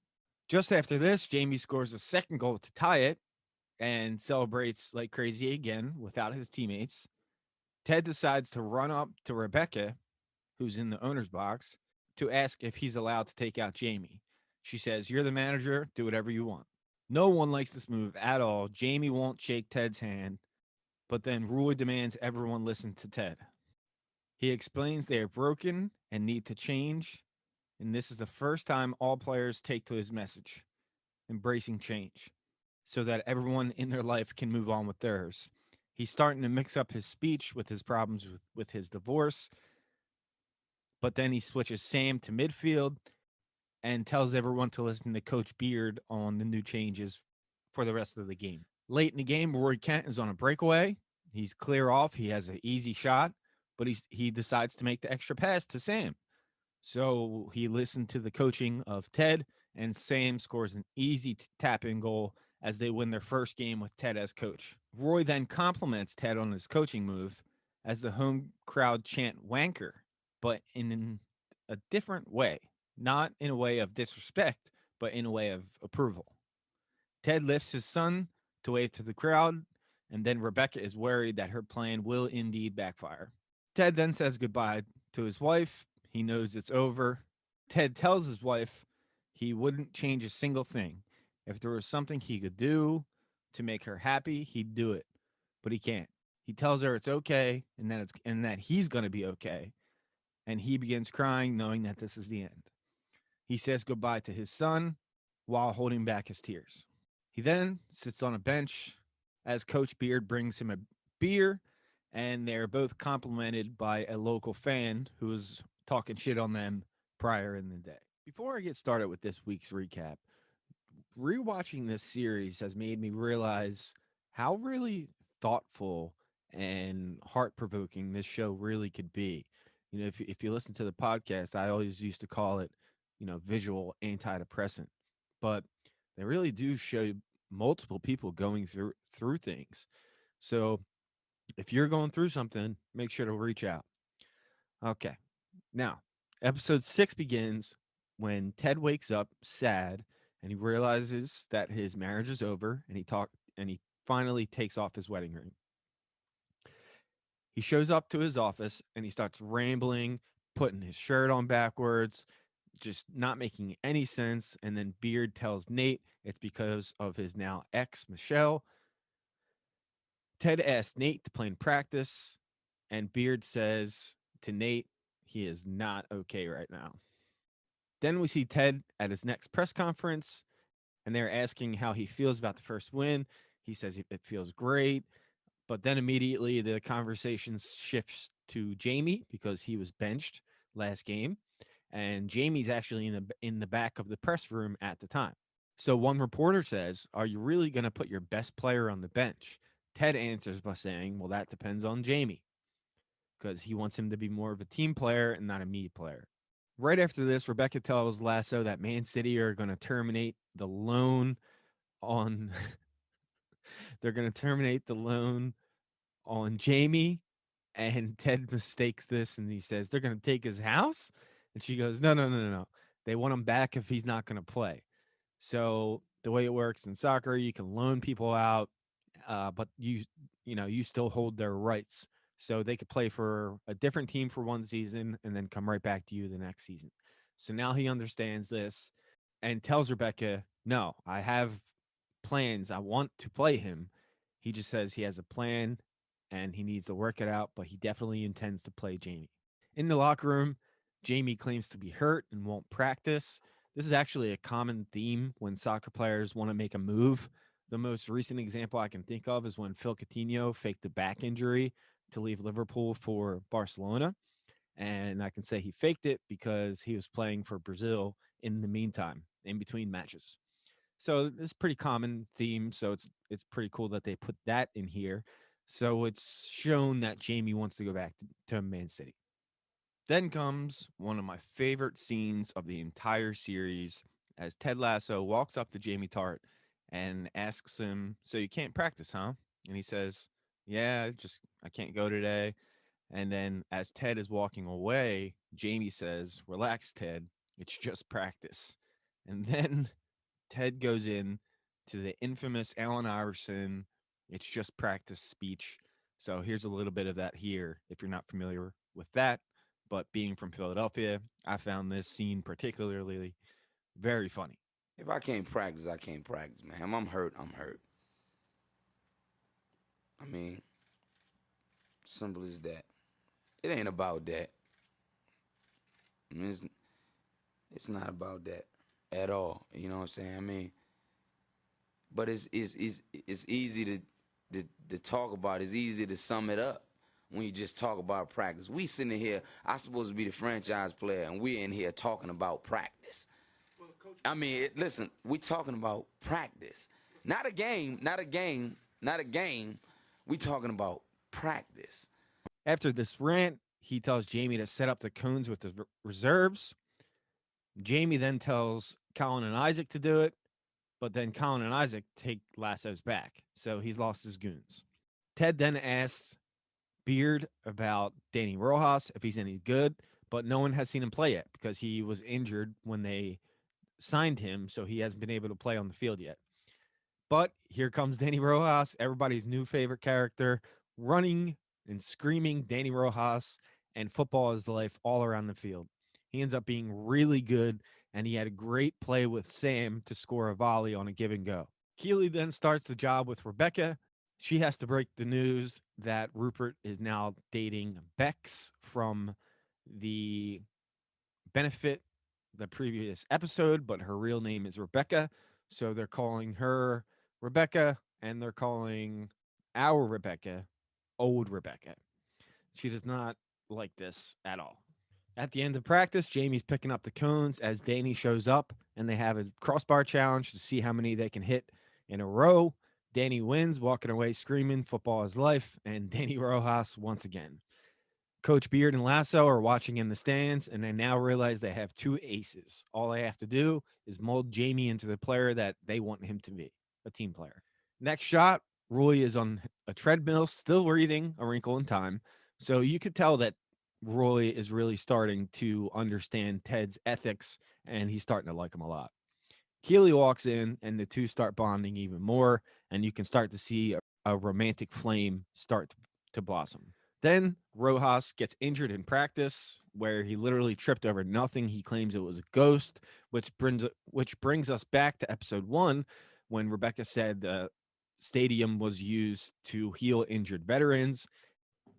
Just after this, Jamie scores a second goal to tie it and celebrates like crazy again without his teammates. Ted decides to run up to Rebecca, who's in the owner's box, to ask if he's allowed to take out Jamie. She says, "You're the manager, do whatever you want." No one likes this move at all. Jamie won't shake Ted's hand, but then Roy demands everyone listen to Ted. He explains they are broken and need to change, and this is the first time all players take to his message, embracing change, so that everyone in their life can move on with theirs. He's starting to mix up his speech with his problems with his divorce, but then he switches Sam to midfield and tells everyone to listen to Coach Beard on the new changes for the rest of the game. Late in the game, Roy Kent is on a breakaway. He's clear off. He has an easy shot, but he decides to make the extra pass to Sam. So he listened to the coaching of Ted, and Sam scores an easy tap in goal as they win their first game with Ted as coach. Roy then compliments Ted on his coaching move as the home crowd chant "wanker," but in a different way, not in a way of disrespect, but in a way of approval. Ted lifts his son to wave to the crowd, and then Rebecca is worried that her plan will indeed backfire. Ted then says goodbye to his wife. He knows it's over. Ted tells his wife he wouldn't change a single thing. If there was something he could do to make her happy, he'd do it, but he can't. He tells her it's okay and that he's going to be okay, and he begins crying knowing that this is the end. He says goodbye to his son while holding back his tears. He then sits on a bench as Coach Beard brings him a beer, and they're both complimented by a local fan who was talking shit on them prior in the day. Before I get started with this week's recap, rewatching this series has made me realize how really thoughtful and heart provoking this show really could be. You know, if you listen to the podcast, I always used to call it, visual antidepressant, but they really do show multiple people going through things. So if you're going through something, make sure to reach out. Okay. Now, episode 6 begins when Ted wakes up sad and he realizes that his marriage is over, and he finally takes off his wedding ring. He shows up to his office and he starts rambling putting his shirt on backwards, just not making any sense. And then Beard tells Nate it's because of his now ex, Michelle. Ted asks Nate to play in practice, and Beard says to Nate he is not okay right now. Then we see Ted at his next press conference, and they're asking how he feels about the first win. He says it feels great, but then immediately the conversation shifts to Jamie because he was benched last game, and Jamie's actually in the back of the press room at the time. So one reporter says, "Are you really going to put your best player on the bench?" Ted answers by saying, "Well, that depends on Jamie because he wants him to be more of a team player and not a me player." Right after this, Rebecca tells Lasso that Man City are going to terminate the loan on they're going to terminate the loan on Jamie, and Ted mistakes this and he says they're going to take his house, and she goes, "No, no, no, no, no. They want him back if he's not going to play." So the way it works in soccer, you can loan people out, but you still hold their rights. So they could play for a different team for one season and then come right back to you the next season. So now he understands this and tells Rebecca, "No, I have plans. I want to play him." He just says he has a plan and he needs to work it out, but he definitely intends to play Jamie. In the locker room, Jamie claims to be hurt and won't practice. This is actually a common theme when soccer players want to make a move. The most recent example I can think of is when Phil Coutinho faked a back injury to leave Liverpool for Barcelona. And I can say he faked it because he was playing for Brazil in the meantime, in between matches. So it's a pretty common theme. So it's pretty cool that they put that in here. So it's shown that Jamie wants to go back to Man City. Then comes one of my favorite scenes of the entire series as Ted Lasso walks up to Jamie Tart and asks him, "So you can't practice, huh?" And he says, "Yeah, just I can't go today." And then as Ted is walking away, Jamie says, "Relax, Ted. It's just practice." And then Ted goes in to the infamous Allen Iverson, "It's just practice" speech. So here's a little bit of that here if you're not familiar with that. But being from Philadelphia, I found this scene particularly very funny. If I can't practice, I can't practice, man. I'm hurt. I'm hurt. I mean, simple as that. It ain't about that. I mean, it's not about that at all. You know what I'm saying? I mean, but it's easy to talk about. It's easy to sum it up when you just talk about practice. We sitting here. I supposed to be the franchise player, and we're in here talking about practice. I mean, listen, we talking about practice, not a game, not a game, not a game. We talking about practice. After this rant, he tells Jamie to set up the cones with the reserves. Jamie then tells Colin and Isaac to do it, but then Colin and Isaac take Lasso's back, so he's lost his goons. Ted then asks Beard about Danny Rojas if he's any good, but no one has seen him play yet because he was injured when they signed him, so he hasn't been able to play on the field yet. But here comes Danny Rojas, everybody's new favorite character, running and screaming Danny Rojas, and football is life all around the field. He ends up being really good, and he had a great play with Sam to score a volley on a give and go. Keely then starts the job with Rebecca. She has to break the news that Rupert is now dating Bex from the benefit the previous episode, but her real name is Rebecca. So they're calling her Rebecca and they're calling our Rebecca old Rebecca. She does not like this at all. At the end of practice, Jamie's picking up the cones as Danny shows up and they have a crossbar challenge to see how many they can hit in a row. Danny wins, walking away screaming, "Football is life," and Danny Rojas once again. Coach Beard and Lasso are watching in the stands, and they now realize they have two aces. All they have to do is mold Jamie into the player that they want him to be, a team player. Next shot, Roy is on a treadmill, still reading A Wrinkle in Time. So you could tell that Roy is really starting to understand Ted's ethics, and he's starting to like him a lot. Keely walks in, and the two start bonding even more, and you can start to see a romantic flame start to blossom. Then Rojas gets injured in practice, where he literally tripped over nothing. He claims it was a ghost, which brings us back to episode 1 when Rebecca said the stadium was used to heal injured veterans,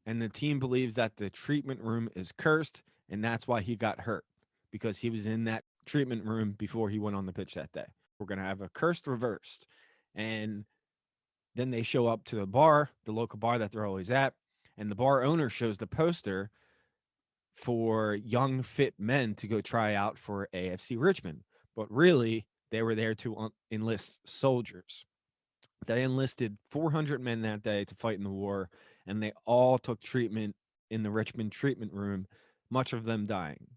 and the team believes that the treatment room is cursed, and that's why he got hurt, because he was in that treatment room before he went on the pitch that day. We're going to have a cursed reversed. And then they show up to the bar, the local bar that they're always at, and the bar owner shows the poster for young, fit men to go try out for AFC Richmond. But really, they were there to enlist soldiers. They enlisted 400 men that day to fight in the war, and they all took treatment in the Richmond treatment room, much of them dying.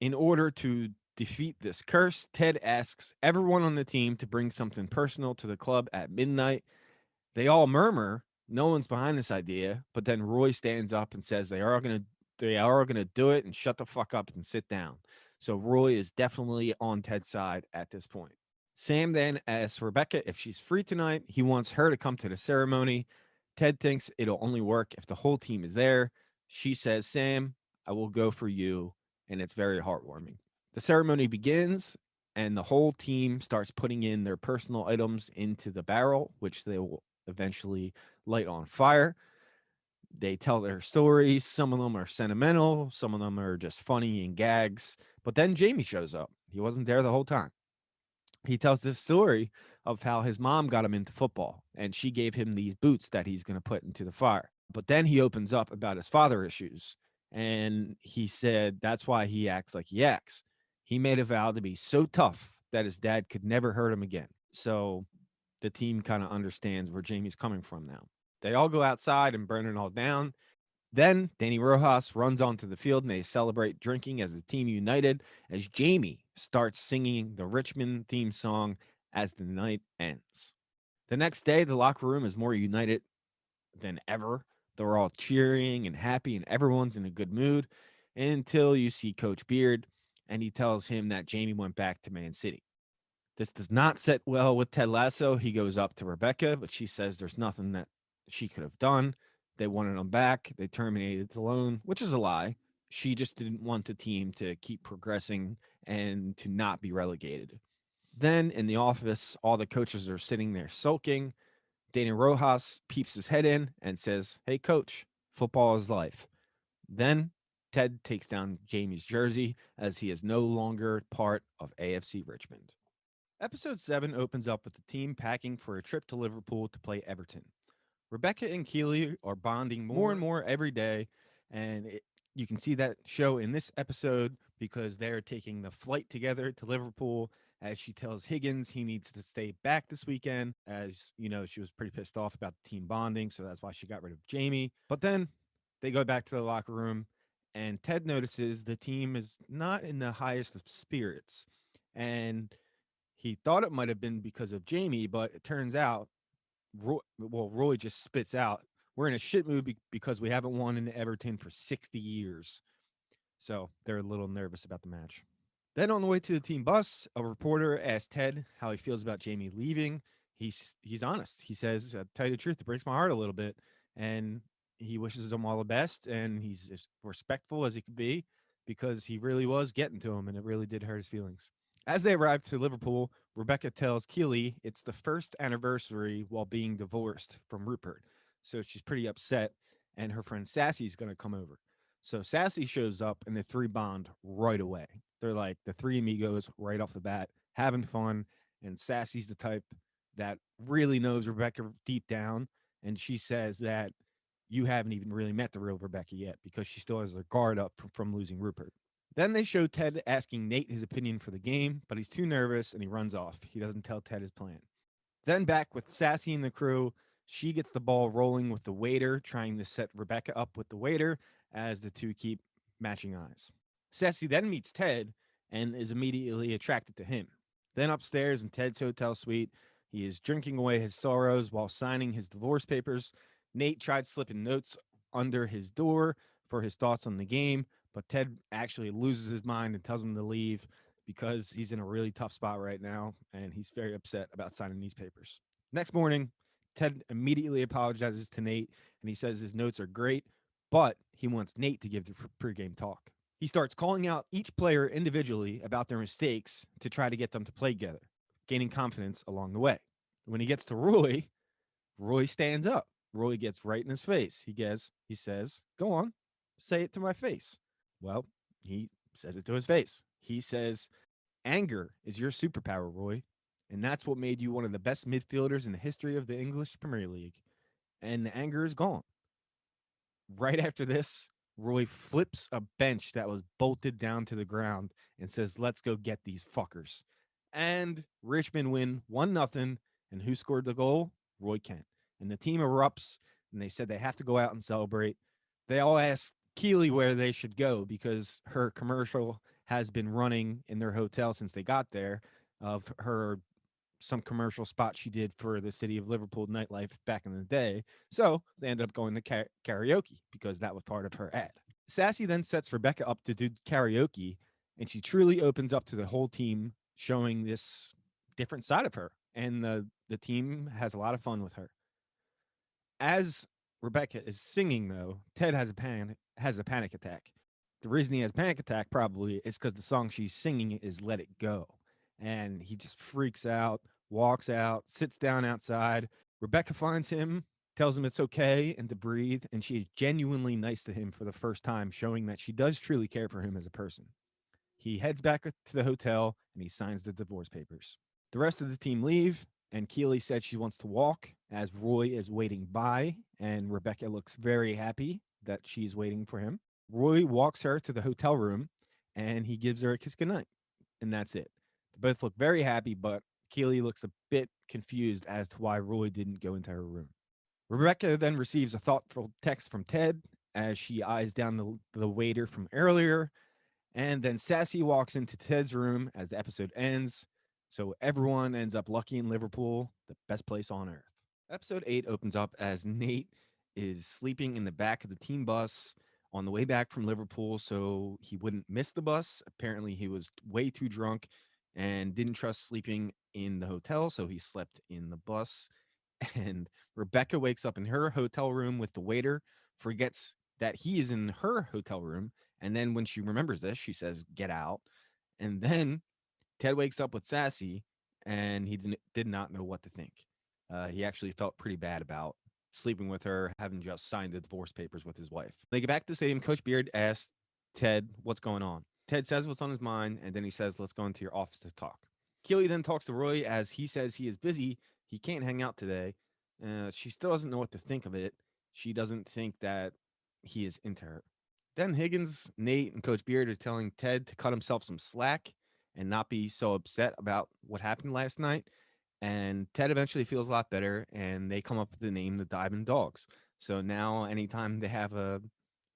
In order to defeat this curse, Ted asks everyone on the team to bring something personal to the club at midnight. They all murmur, no one's behind this idea, but then Roy stands up and says they are gonna do it and shut the fuck up and sit down. So Roy is definitely on Ted's side at this point. Sam then asks Rebecca if she's free tonight. He wants her to come to the ceremony. Ted thinks it'll only work if the whole team is there. She says, Sam, I will go for you. And it's very heartwarming. The ceremony begins, and the whole team starts putting in their personal items into the barrel, which they will eventually light on fire. They tell their stories. Some of them are sentimental, some of them are just funny and gags. But then Jamie shows up. He wasn't there the whole time. He tells this story of how his mom got him into football and she gave him these boots that he's going to put into the fire. But then he opens up about his father issues, and he said that's why he acts like he acts. He made a vow to be so tough that his dad could never hurt him again. So the team kind of understands where Jamie's coming from now. They all go outside and burn it all down. Then Danny Rojas runs onto the field and they celebrate drinking as a team united as Jamie starts singing the Richmond theme song as the night ends. The next day, the locker room is more united than ever. They're all cheering and happy, and everyone's in a good mood until you see Coach Beard and he tells him that Jamie went back to Man City. This does not sit well with Ted Lasso. He goes up to Rebecca, but she says there's nothing that she could have done. They wanted him back. They terminated the loan, which is a lie. She just didn't want the team to keep progressing and to not be relegated. Then in the office, all the coaches are sitting there sulking. Dana Rojas peeps his head in and says, Hey, coach, football is life. Then Ted takes down Jamie's jersey as he is no longer part of AFC Richmond. Episode 7 opens up with the team packing for a trip to Liverpool to play Everton. Rebecca and Keely are bonding more and more every day, and you can see that show in this episode because they're taking the flight together to Liverpool as she tells Higgins he needs to stay back this weekend, as you know, she was pretty pissed off about the team bonding, so that's why she got rid of Jamie. But then they go back to the locker room, and Ted notices the team is not in the highest of spirits. And he thought it might have been because of Jamie, but it turns out Roy just spits out, we're in a shit mood because we haven't won in Everton for 60 years. So they're a little nervous about the match. Then on the way to the team bus, a reporter asked Ted how he feels about Jamie leaving. He's honest. He says, tell you the truth, it breaks my heart a little bit. And he wishes him all the best. And he's as respectful as he could be because he really was getting to him and it really did hurt his feelings. As they arrive to Liverpool, Rebecca tells Keely it's the first anniversary while being divorced from Rupert. So she's pretty upset, and her friend Sassy's going to come over. So Sassy shows up, and the three bond right away. They're like the three amigos right off the bat, having fun. And Sassy's the type that really knows Rebecca deep down. And she says that you haven't even really met the real Rebecca yet because she still has her guard up from losing Rupert. Then they show Ted asking Nate his opinion for the game, but he's too nervous and he runs off. He doesn't tell Ted his plan. Then back with Sassy and the crew, she gets the ball rolling with the waiter, trying to set Rebecca up with the waiter as the two keep matching eyes. Sassy then meets Ted and is immediately attracted to him. Then upstairs in Ted's hotel suite, he is drinking away his sorrows while signing his divorce papers. Nate tried slipping notes under his door for his thoughts on the game, but Ted actually loses his mind and tells him to leave because he's in a really tough spot right now and he's very upset about signing these papers. Next morning, Ted immediately apologizes to Nate and he says his notes are great, but he wants Nate to give the pregame talk. He starts calling out each player individually about their mistakes to try to get them to play together, gaining confidence along the way. When he gets to Roy, Roy stands up. Roy gets right in his face. He says, "Go on, say it to my face." Well, he says it to his face. He says, "Anger is your superpower, Roy, and that's what made you one of the best midfielders in the history of the English Premier League." And the anger is gone. Right after this, Roy flips a bench that was bolted down to the ground and says, "Let's go get these fuckers." And Richmond win 1-0. And who scored the goal? Roy Kent. And the team erupts and they said they have to go out and celebrate. They all asked Keeley where they should go because her commercial has been running in their hotel since they got there of her some commercial spot she did for the city of Liverpool nightlife back in the day. So they ended up going to karaoke because that was part of her ad. Sassy then sets Rebecca up to do karaoke, and she truly opens up to the whole team, showing this different side of her. And the team has a lot of fun with her. As Rebecca is singing, though, Ted has a panic attack. The reason he has panic attack probably is because the song she's singing is "Let It Go," and he just freaks out, walks out, sits down outside. Rebecca finds him, tells him it's okay and to breathe, and she is genuinely nice to him for the first time, showing that she does truly care for him as a person. He heads back to the hotel and he signs the divorce papers. The rest of the team leave, and Keely said she wants to walk as Roy is waiting by, and Rebecca looks very happy that she's waiting for him. Roy walks her to the hotel room and he gives her a kiss goodnight, and that's it. They both look very happy, but Keely looks a bit confused as to why Roy didn't go into her room. Rebecca then receives a thoughtful text from Ted as she eyes down the waiter from earlier, and then Sassy walks into Ted's room as the episode ends. So everyone ends up lucky in Liverpool, the best place on earth. Episode 8 opens up as Nate is sleeping in the back of the team bus on the way back from Liverpool so he wouldn't miss the bus. Apparently, he was way too drunk and didn't trust sleeping in the hotel, so he slept in the bus. And Rebecca wakes up in her hotel room with the waiter, forgets that he is in her hotel room. And then when she remembers this, she says, "Get out." And then Ted wakes up with Sassy, and he did not know what to think. He actually felt pretty bad about sleeping with her, having just signed the divorce papers with his wife. When they get back to the stadium, Coach Beard asks Ted what's going on. Ted says what's on his mind, and then he says, "Let's go into your office to talk." Keely then talks to Roy as he says he is busy. He can't hang out today. She still doesn't know what to think of it. She doesn't think that he is into her. Then Higgins, Nate, and Coach Beard are telling Ted to cut himself some slack and not be so upset about what happened last night. And Ted eventually feels a lot better, and they come up with the name the Diamond Dogs. So now, anytime they have a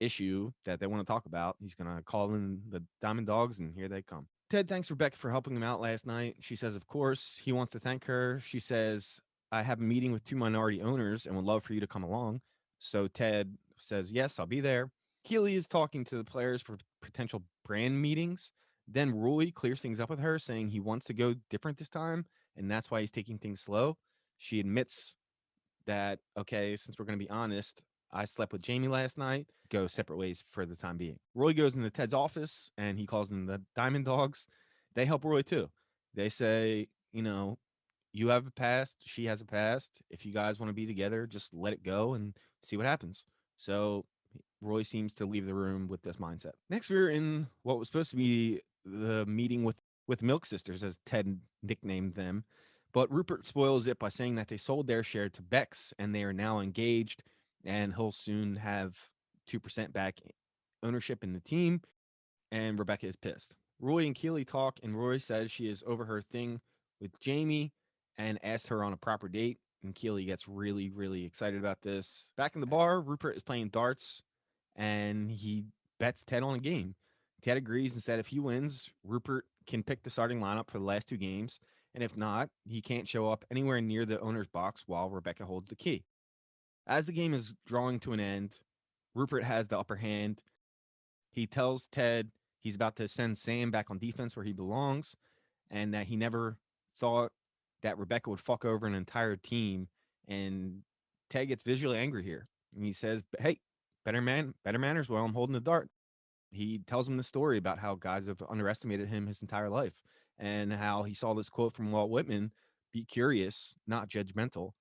issue that they want to talk about, he's gonna call in the Diamond Dogs, and here they come. Ted thanks Rebecca for helping him out last night. She says, of course, he wants to thank her. She says, "I have a meeting with two minority owners and would love for you to come along." So Ted says, "Yes, I'll be there." Keely is talking to the players for potential brand meetings. Then Roy clears things up with her, saying he wants to go different this time, and that's why he's taking things slow. She admits that, okay, since we're going to be honest, I slept with Jamie last night, go separate ways for the time being. Roy goes into Ted's office and he calls them the Diamond Dogs. They help Roy too. They say, you have a past, she has a past. If you guys want to be together, just let it go and see what happens. So Roy seems to leave the room with this mindset. Next, we're in what was supposed to be the meeting with Milk Sisters, as Ted nicknamed them. But Rupert spoils it by saying that they sold their share to Bex and they are now engaged, and he'll soon have 2% back ownership in the team. And Rebecca is pissed. Roy and Keely talk, and Roy says she is over her thing with Jamie and asks her on a proper date. And Keely gets really, really excited about this. Back in the bar, Rupert is playing darts and he bets Ted on a game. Ted agrees and said if he wins, Rupert can pick the starting lineup for the last two games. And if not, he can't show up anywhere near the owner's box while Rebecca holds the key. As the game is drawing to an end, Rupert has the upper hand. He tells Ted he's about to send Sam back on defense where he belongs and that he never thought that Rebecca would fuck over an entire team. And Ted gets visually angry here. And he says, "Hey, better manners while I'm holding the dart." He tells him the story about how guys have underestimated him his entire life and how he saw this quote from Walt Whitman, be curious, not judgmental.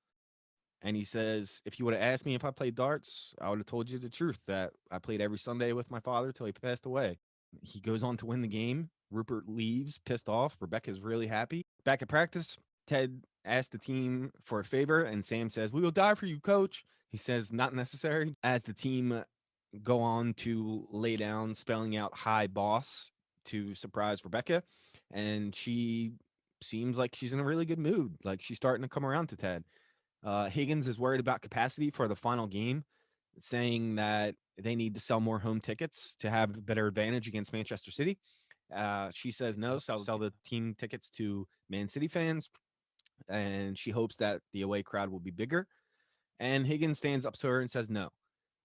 And he says, if you would have asked me if I played darts, I would have told you the truth that I played every Sunday with my father till he passed away. He goes on to win the game. Rupert leaves, pissed off. Rebecca's really happy. Back at practice, Ted asks the team for a favor, and Sam says, "We will die for you, coach." He says, "Not necessary." As the team go on to lay down, spelling out "Hi, boss" to surprise Rebecca, and she seems like she's in a really good mood. Like she's starting to come around to Ted. Higgins is worried about capacity for the final game, saying that they need to sell more home tickets to have a better advantage against Manchester City. She says no, sell the team tickets to Man City fans, and she hopes that the away crowd will be bigger. And Higgins stands up to her and says no,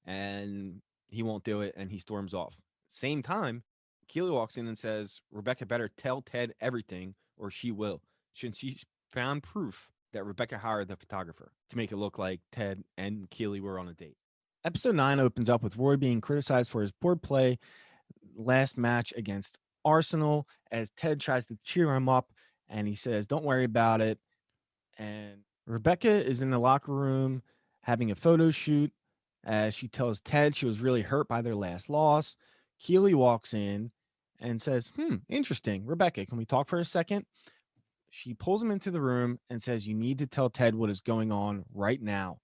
and he won't do it, and he storms off. Same time, Keely walks in and says, Rebecca better tell Ted everything or she will. Since she found proof that Rebecca hired the photographer to make it look like Ted and Keely were on a date. Episode 9 opens up with Roy being criticized for his poor play last match against Arsenal as Ted tries to cheer him up and he says, "Don't worry about it." And Rebecca is in the locker room having a photo shoot as she tells Ted she was really hurt by their last loss. Keely walks in and says, interesting. Rebecca, can we talk for a second? She pulls him into the room and says, "You need to tell Ted what is going on right now."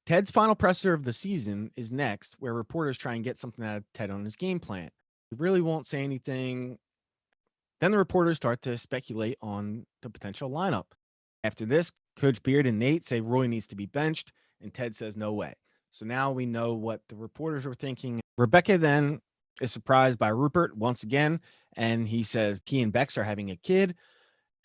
Ted's final presser of the season is next, where reporters try and get something out of Ted on his game plan. He really won't say anything. Then the reporters start to speculate on the potential lineup. After this, Coach Beard and Nate say Roy needs to be benched, and Ted says no way. So now we know what the reporters were thinking. Rebecca then is surprised by Rupert once again, and he says he and Bex are having a kid,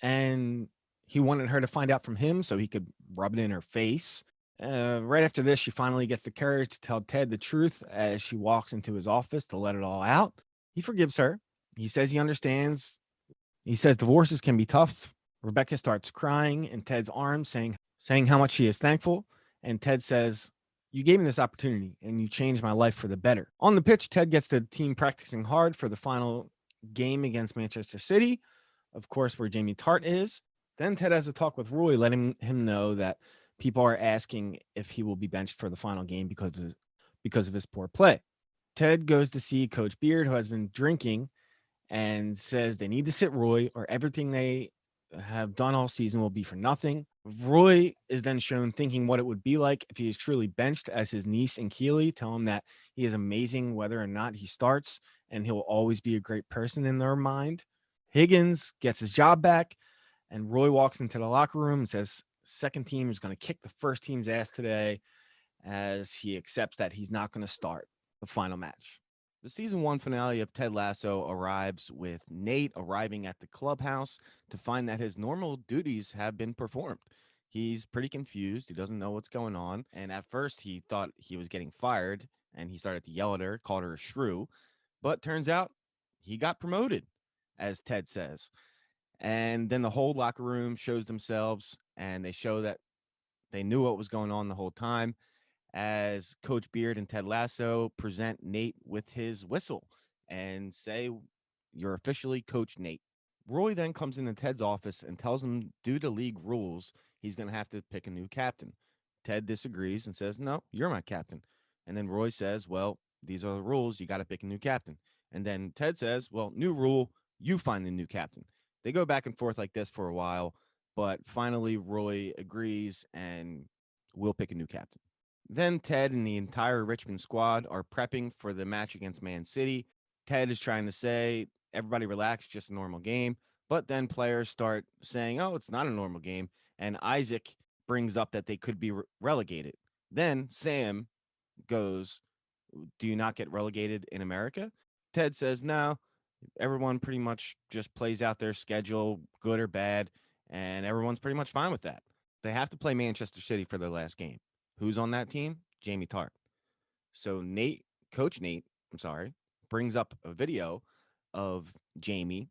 and he wanted her to find out from him so he could rub it in her face. Right after this, she finally gets the courage to tell Ted the truth as she walks into his office to let it all out. He forgives her. He says he understands. He says divorces can be tough. Rebecca starts crying in Ted's arms, saying how much she is thankful. And Ted says, "You gave me this opportunity and you changed my life for the better." On the pitch, Ted gets the team practicing hard for the final game against Manchester City, of course, where Jamie Tart is. Then Ted has a talk with Roy, letting him know that people are asking if he will be benched for the final game because of his poor play. Ted goes to see Coach Beard, who has been drinking, and says they need to sit Roy or everything they have done all season will be for nothing. Roy is then shown thinking what it would be like if he is truly benched, as his niece and Keely tell him that he is amazing whether or not he starts and he'll always be a great person in their mind. Higgins gets his job back, and Roy walks into the locker room and says second team is going to kick the first team's ass today, as he accepts that he's not going to start the final match. The season 1 finale of Ted Lasso arrives with Nate arriving at the clubhouse to find that his normal duties have been performed. He's pretty confused. He doesn't know what's going on. And at first, he thought he was getting fired and he started to yell at her, called her a shrew. But turns out he got promoted, as Ted says. And then the whole locker room shows themselves and they show that they knew what was going on the whole time, as Coach Beard and Ted Lasso present Nate with his whistle and say, "You're officially Coach Nate." Roy then comes into Ted's office and tells him, due to league rules, he's going to have to pick a new captain. Ted disagrees and says, "No, you're my captain." And then Roy says, "Well, these are the rules. You got to pick a new captain." And then Ted says, "Well, new rule, you find the new captain." They go back and forth like this for a while, but finally Roy agrees and will pick a new captain. Then Ted and the entire Richmond squad are prepping for the match against Man City. Ted is trying to say, everybody relax, just a normal game. But then players start saying, oh, it's not a normal game. And Isaac brings up that they could be relegated. Then Sam goes, "Do you not get relegated in America?" Ted says, "No, everyone pretty much just plays out their schedule, good or bad. And everyone's pretty much fine with that." They have to play Manchester City for their last game. Who's on that team? Jamie Tart. So Coach Nate, I'm sorry, brings up a video of Jamie,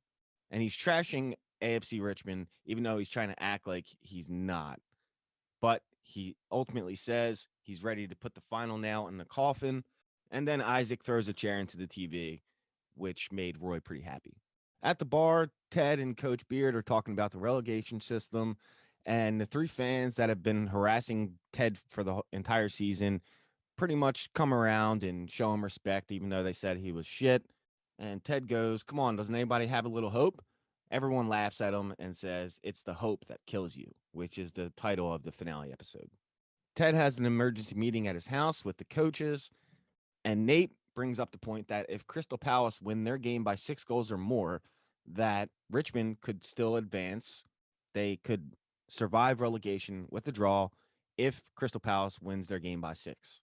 and he's trashing AFC Richmond, even though he's trying to act like he's not. But he ultimately says he's ready to put the final nail in the coffin. And then Isaac throws a chair into the TV, which made Roy pretty happy. At the bar, Ted and Coach Beard are talking about the relegation system, and the three fans that have been harassing Ted for the entire season pretty much come around and show him respect, even though they said he was shit. And Ted goes, "Come on, doesn't anybody have a little hope?" Everyone laughs at him and says, "It's the hope that kills you," which is the title of the finale episode. Ted has an emergency meeting at his house with the coaches, and Nate brings up the point that if Crystal Palace win their game by 6 goals or more, that Richmond could still advance. They could survive relegation with a draw if Crystal Palace wins their game by 6.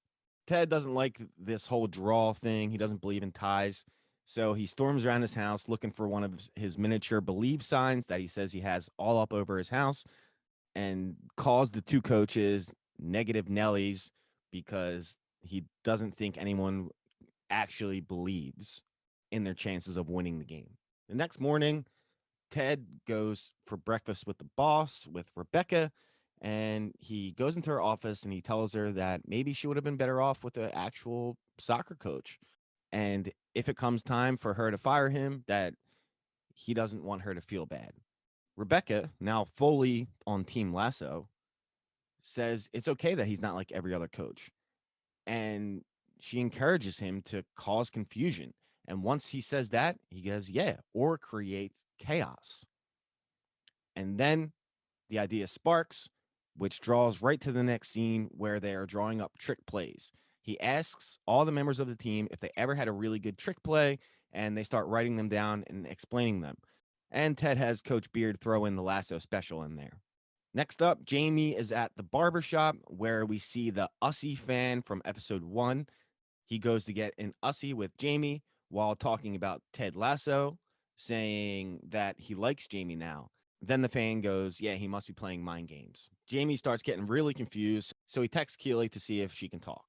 Ted doesn't like this whole draw thing. He doesn't believe in ties. So he storms around his house looking for one of his miniature believe signs that he says he has all up over his house, and calls the two coaches negative Nellies because he doesn't think anyone actually believes in their chances of winning the game. The next morning, Ted goes for breakfast with the boss, with Rebecca, and he goes into her office and he tells her that maybe she would have been better off with an actual soccer coach. And if it comes time for her to fire him, that he doesn't want her to feel bad. Rebecca, now fully on Team Lasso, says it's okay that he's not like every other coach. And she encourages him to cause confusion. And once he says that, he goes, yeah, or create chaos. And then the idea sparks, which draws right to the next scene where they are drawing up trick plays. He asks all the members of the team if they ever had a really good trick play, and they start writing them down and explaining them. And Ted has Coach Beard throw in the Lasso special in there. Next up, Jamie is at the barbershop where we see the Ussie fan from episode 1. He goes to get an Ussie with Jamie while talking about Ted Lasso, saying that he likes Jamie now. Then the fan goes, yeah, he must be playing mind games. Jamie starts getting really confused, so he texts Keely to see if she can talk.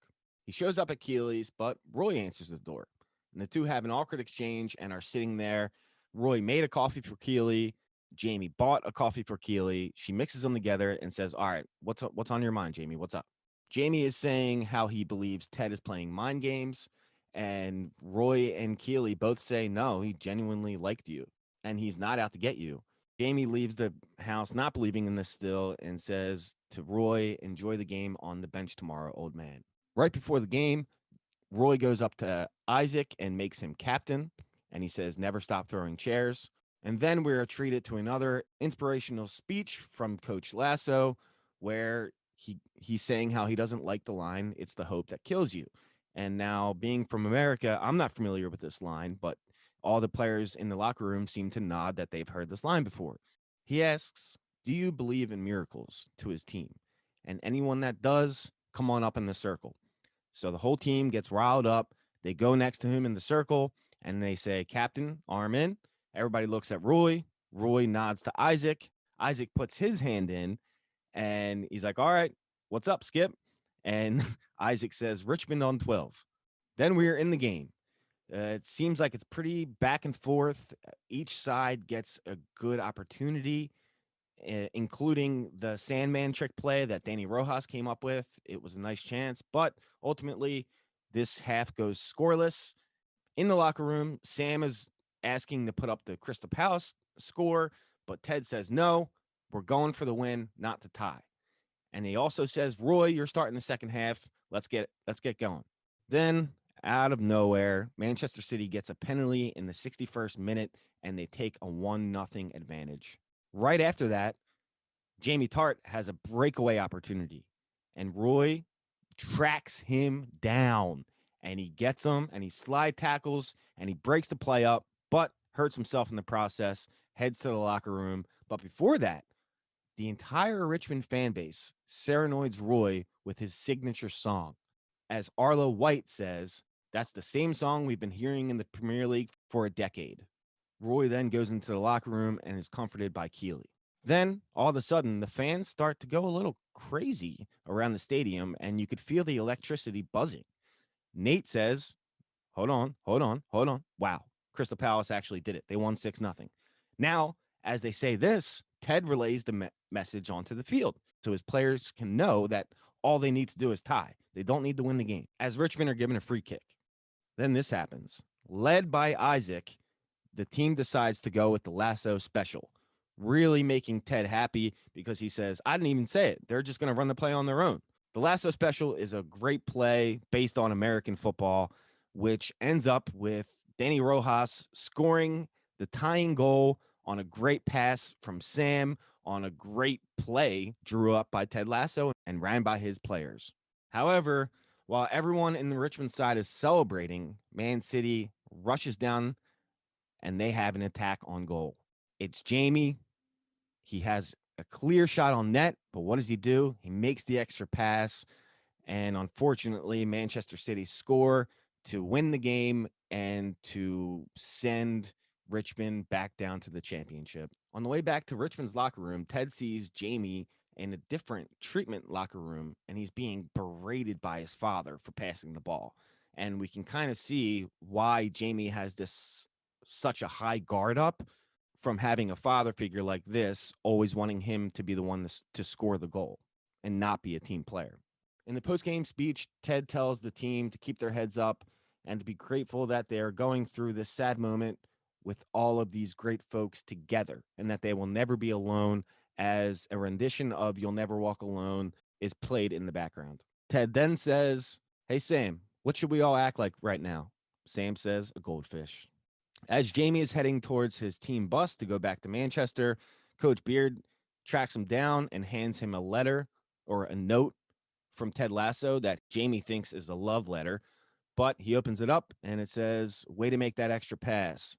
He shows up at Keely's, but Roy answers the door. And the two have an awkward exchange and are sitting there. Roy made a coffee for Keely. Jamie bought a coffee for Keely. She mixes them together and says, all right, what's on your mind, Jamie? What's up? Jamie is saying how he believes Ted is playing mind games. And Roy and Keely both say, no, he genuinely liked you and he's not out to get you. Jamie leaves the house not believing in this still and says to Roy, enjoy the game on the bench tomorrow, old man. Right before the game, Roy goes up to Isaac and makes him captain. And he says, never stop throwing chairs. And then we're treated to another inspirational speech from Coach Lasso, where he's saying how he doesn't like the line, it's the hope that kills you. And now, being from America, I'm not familiar with this line, but all the players in the locker room seem to nod that they've heard this line before. He asks, do you believe in miracles to his team? And anyone that does, come on up in the circle. So the whole team gets riled up. They go next to him in the circle and they say, Captain, arm in. Everybody looks at Roy. Roy nods to Isaac. Isaac puts his hand in and he's like, all right, what's up, Skip? And Isaac says, Richmond on 12. Then we're in the game. It seems like it's pretty back and forth. Each side gets a good opportunity, including the Sandman trick play that Danny Rojas came up with. It was a nice chance, but ultimately, this half goes scoreless. In the locker room, Sam is asking to put up the Crystal Palace score, but Ted says no. We're going for the win, not to tie. And he also says, Roy, you're starting the second half. Let's get going. Then out of nowhere, Manchester City gets a penalty in the 61st minute and they take a 1-0 advantage. Right after that, Jamie Tart has a breakaway opportunity and Roy tracks him down and he gets him and he slide tackles and he breaks the play up, but hurts himself in the process, heads to the locker room. But before that, the entire Richmond fan base serenades Roy with his signature song. As Arlo White says, that's the same song we've been hearing in the Premier League for a decade. Roy then goes into the locker room and is comforted by Keely. Then, all of a sudden, the fans start to go a little crazy around the stadium, and you could feel the electricity buzzing. Nate says, hold on, hold on, hold on. Wow, Crystal Palace actually did it. They won 6-0. Now, as they say this, Ted relays the message onto the field so his players can know that all they need to do is tie. They don't need to win the game, as Richmond are given a free kick. Then this happens. Led by Isaac, the team decides to go with the Lasso special, really making Ted happy because he says, I didn't even say it. They're just going to run the play on their own. The Lasso special is a great play based on American football, which ends up with Danny Rojas scoring the tying goal on a great pass from Sam on a great play drew up by Ted Lasso and ran by his players. However, while everyone in the Richmond side is celebrating, Man City rushes down and they have an attack on goal. It's Jamie. He has a clear shot on net, but what does he do? He makes the extra pass, and unfortunately, Manchester City score to win the game and to send Richmond back down to the championship. On the way back to Richmond's locker room, Ted sees Jamie in a different treatment locker room, and he's being berated by his father for passing the ball. And we can kind of see why Jamie has this such a high guard up from having a father figure like this, always wanting him to be the one to score the goal and not be a team player. In the post-game speech, Ted tells the team to keep their heads up and to be grateful that they are going through this sad moment with all of these great folks together and that they will never be alone, as a rendition of You'll Never Walk Alone is played in the background. Ted then says, hey, Sam, what should we all act like right now? Sam says, a goldfish. As Jamie is heading towards his team bus to go back to Manchester, Coach Beard tracks him down and hands him a letter or a note from Ted Lasso that Jamie thinks is a love letter, but he opens it up and it says, way to make that extra pass,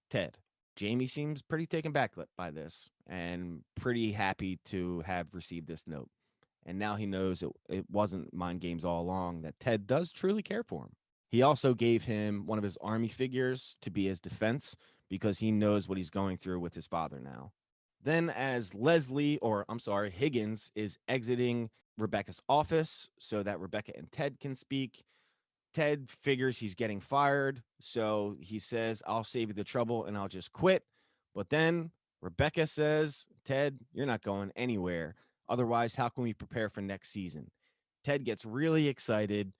Ted. Jamie seems pretty taken back by this and pretty happy to have received this note. And now he knows it wasn't mind games all along, that Ted does truly care for him. He also gave him one of his army figures to be his defense because he knows what he's going through with his father now. Then as Higgins is exiting Rebecca's office so that Rebecca and Ted can speak, Ted figures he's getting fired, so he says, I'll save you the trouble and I'll just quit. But then Rebecca says, Ted, you're not going anywhere. Otherwise, how can we prepare for next season? Ted gets really excited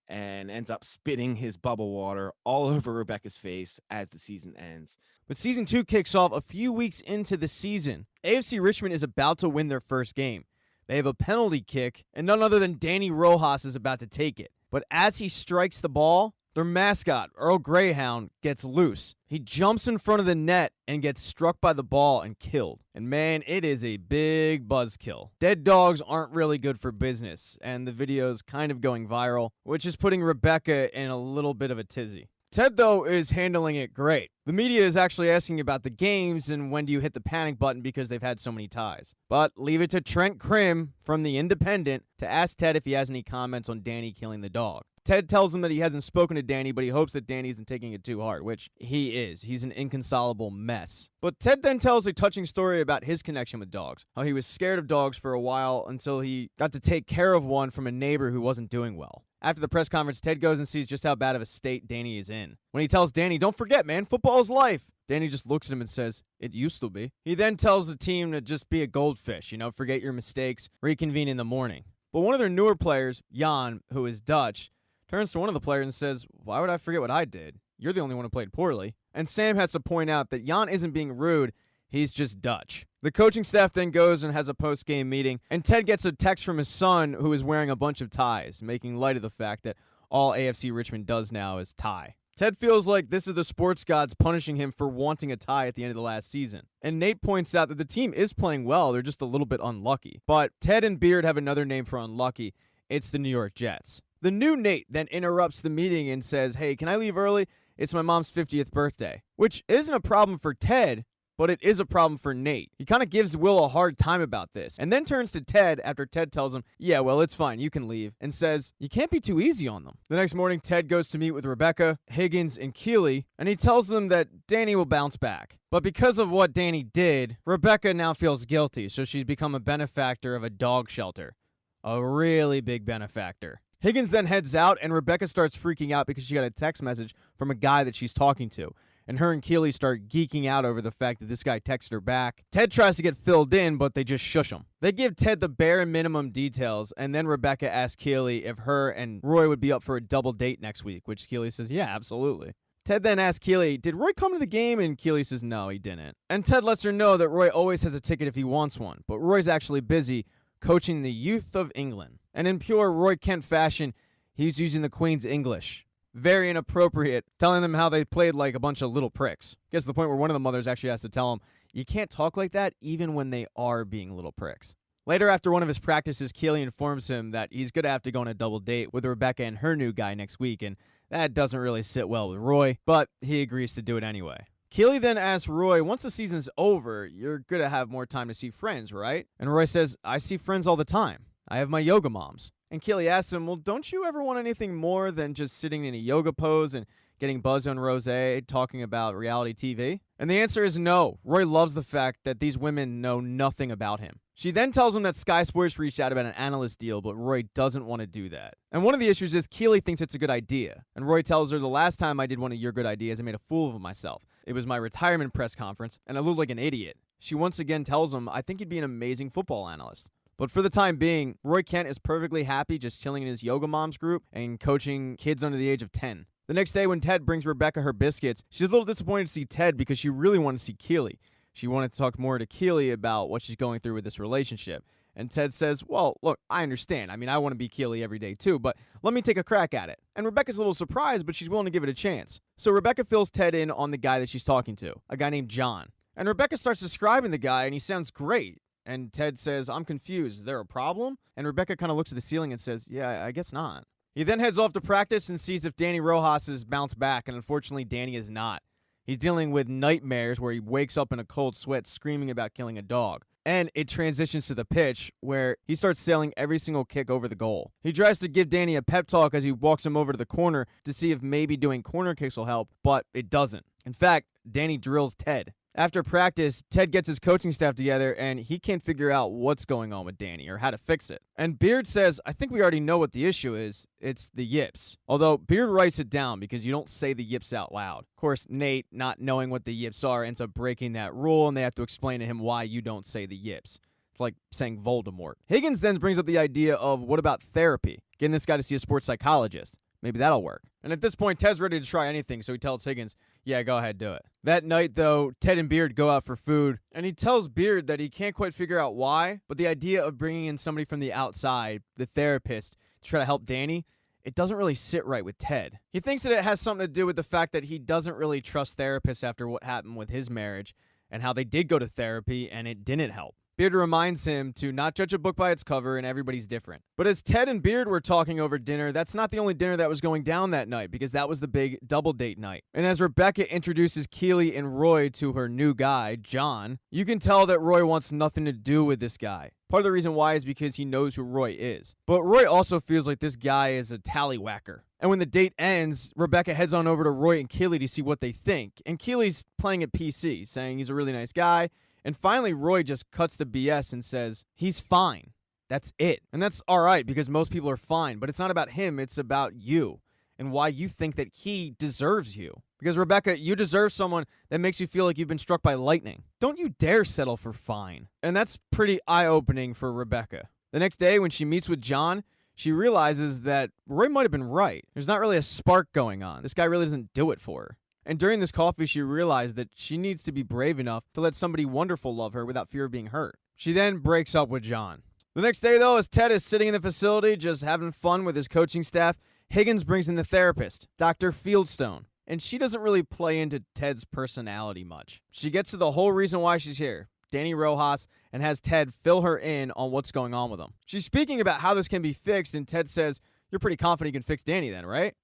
and ends up spitting his bubble water all over Rebecca's face as the season ends. But Season 2 kicks off a few weeks into the season. AFC Richmond is about to win their first game. They have a penalty kick, and none other than Danny Rojas is about to take it. But as he strikes the ball, their mascot, Earl Greyhound, gets loose. He jumps in front of the net and gets struck by the ball and killed. And man, it is a big buzzkill. Dead dogs aren't really good for business, and the video's kind of going viral, which is putting Rebecca in a little bit of a tizzy. Ted, though, is handling it great. The media is actually asking about the games and when do you hit the panic button because they've had so many ties. But leave it to Trent Crimm from The Independent to ask Ted if he has any comments on Danny killing the dog. Ted tells him that he hasn't spoken to Danny, but he hopes that Danny isn't taking it too hard, which he is. He's an inconsolable mess. But Ted then tells a touching story about his connection with dogs, how he was scared of dogs for a while until he got to take care of one from a neighbor who wasn't doing well. After the press conference, Ted goes and sees just how bad of a state Danny is in. When he tells Danny, don't forget, man, football is life. Danny just looks at him and says, it used to be. He then tells the team to just be a goldfish, forget your mistakes, reconvene in the morning. But one of their newer players, Jan, who is Dutch, turns to one of the players and says, why would I forget what I did? You're the only one who played poorly. And Sam has to point out that Jan isn't being rude, he's just Dutch. The coaching staff then goes and has a post-game meeting, and Ted gets a text from his son who is wearing a bunch of ties, making light of the fact that all AFC Richmond does now is tie. Ted feels like this is the sports gods punishing him for wanting a tie at the end of the last season. And Nate points out that the team is playing well, they're just a little bit unlucky. But Ted and Beard have another name for unlucky, it's the New York Jets. The new Nate then interrupts the meeting and says, hey, can I leave early? It's my mom's 50th birthday. Which isn't a problem for Ted, but it is a problem for Nate. He kind of gives Will a hard time about this, and then turns to Ted after Ted tells him, yeah, well, it's fine, you can leave, and says, you can't be too easy on them. The next morning, Ted goes to meet with Rebecca, Higgins, and Keeley, and he tells them that Danny will bounce back. But because of what Danny did, Rebecca now feels guilty, so she's become a benefactor of a dog shelter. A really big benefactor. Higgins then heads out, and Rebecca starts freaking out because she got a text message from a guy that she's talking to. and her and Keely start geeking out over the fact that this guy texted her back. Ted tries to get filled in, but they just shush him. They give Ted the bare minimum details, and then Rebecca asks Keely if her and Roy would be up for a double date next week, which Keely says, yeah, absolutely. Ted then asks Keely, did Roy come to the game? And Keely says, no, he didn't. And Ted lets her know that Roy always has a ticket if he wants one, but Roy's actually busy coaching the youth of England. And in pure Roy Kent fashion, he's using the Queen's English. Very inappropriate, telling them how they played like a bunch of little pricks. Gets to the point where one of the mothers actually has to tell him, you can't talk like that even when they are being little pricks. Later, after one of his practices, Keely informs him that he's going to have to go on a double date with Rebecca and her new guy next week, and that doesn't really sit well with Roy, but he agrees to do it anyway. Keely then asks Roy, once the season's over, you're going to have more time to see friends, right? And Roy says, I see friends all the time. I have my yoga moms. And Keely asks him, well, don't you ever want anything more than just sitting in a yoga pose and getting buzzed on rosé, talking about reality TV? And the answer is no. Roy loves the fact that these women know nothing about him. She then tells him that Sky Sports reached out about an analyst deal, but Roy doesn't want to do that. And one of the issues is Keely thinks it's a good idea. And Roy tells her, the last time I did one of your good ideas, I made a fool of myself. It was my retirement press conference, and I looked like an idiot. She once again tells him, I think you'd be an amazing football analyst. But for the time being, Roy Kent is perfectly happy just chilling in his yoga moms group and coaching kids under the age of 10. The next day when Ted brings Rebecca her biscuits, she's a little disappointed to see Ted because she really wanted to see Keely. She wanted to talk more to Keely about what she's going through with this relationship. And Ted says, well, look, I understand. I mean, I want to be Keely every day too, but let me take a crack at it. And Rebecca's a little surprised, but she's willing to give it a chance. So Rebecca fills Ted in on the guy that she's talking to, a guy named John. And Rebecca starts describing the guy, and he sounds great. And Ted says, I'm confused. Is there a problem? And Rebecca kind of looks at the ceiling and says, yeah, I guess not. He then heads off to practice and sees if Danny Rojas is bounced back, and unfortunately, Danny is not. He's dealing with nightmares where he wakes up in a cold sweat screaming about killing a dog. And it transitions to the pitch where he starts sailing every single kick over the goal. He tries to give Danny a pep talk as he walks him over to the corner to see if maybe doing corner kicks will help, but it doesn't. In fact, Danny drills Ted. After practice, Ted gets his coaching staff together, and he can't figure out what's going on with Danny or how to fix it. And Beard says, I think we already know what the issue is. It's the yips. Although Beard writes it down because you don't say the yips out loud. Of course, Nate, not knowing what the yips are, ends up breaking that rule, and they have to explain to him why you don't say the yips. It's like saying Voldemort. Higgins then brings up the idea of what about therapy? Getting this guy to see a sports psychologist. Maybe that'll work. And at this point, Ted's ready to try anything, so he tells Higgins, yeah, go ahead, do it. That night, though, Ted and Beard go out for food, and he tells Beard that he can't quite figure out why, but the idea of bringing in somebody from the outside, the therapist, to try to help Danny, it doesn't really sit right with Ted. He thinks that it has something to do with the fact that he doesn't really trust therapists after what happened with his marriage, and how they did go to therapy, and it didn't help. Beard reminds him to not judge a book by its cover, and everybody's different. But as Ted and Beard were talking over dinner, that's not the only dinner that was going down that night, because that was the big double date night. And as Rebecca introduces Keely and Roy to her new guy, John, you can tell that Roy wants nothing to do with this guy. Part of the reason why is because he knows who Roy is. But Roy also feels like this guy is a tallywhacker. And when the date ends, Rebecca heads on over to Roy and Keely to see what they think. And Keely's playing it PC, saying he's a really nice guy. And finally, Roy just cuts the BS and says, he's fine. That's it. And that's all right because most people are fine. But it's not about him. It's about you and why you think that he deserves you. Because, Rebecca, you deserve someone that makes you feel like you've been struck by lightning. Don't you dare settle for fine. And that's pretty eye-opening for Rebecca. The next day, when she meets with John, she realizes that Roy might have been right. There's not really a spark going on. This guy really doesn't do it for her. And during this coffee, she realized that she needs to be brave enough to let somebody wonderful love her without fear of being hurt. She then breaks up with John. The next day, though, as Ted is sitting in the facility just having fun with his coaching staff, Higgins brings in the therapist, Dr. Fieldstone. And she doesn't really play into Ted's personality much. She gets to the whole reason why she's here, Danny Rojas, and has Ted fill her in on what's going on with him. She's speaking about how this can be fixed, and Ted says, you're pretty confident you can fix Danny then, right?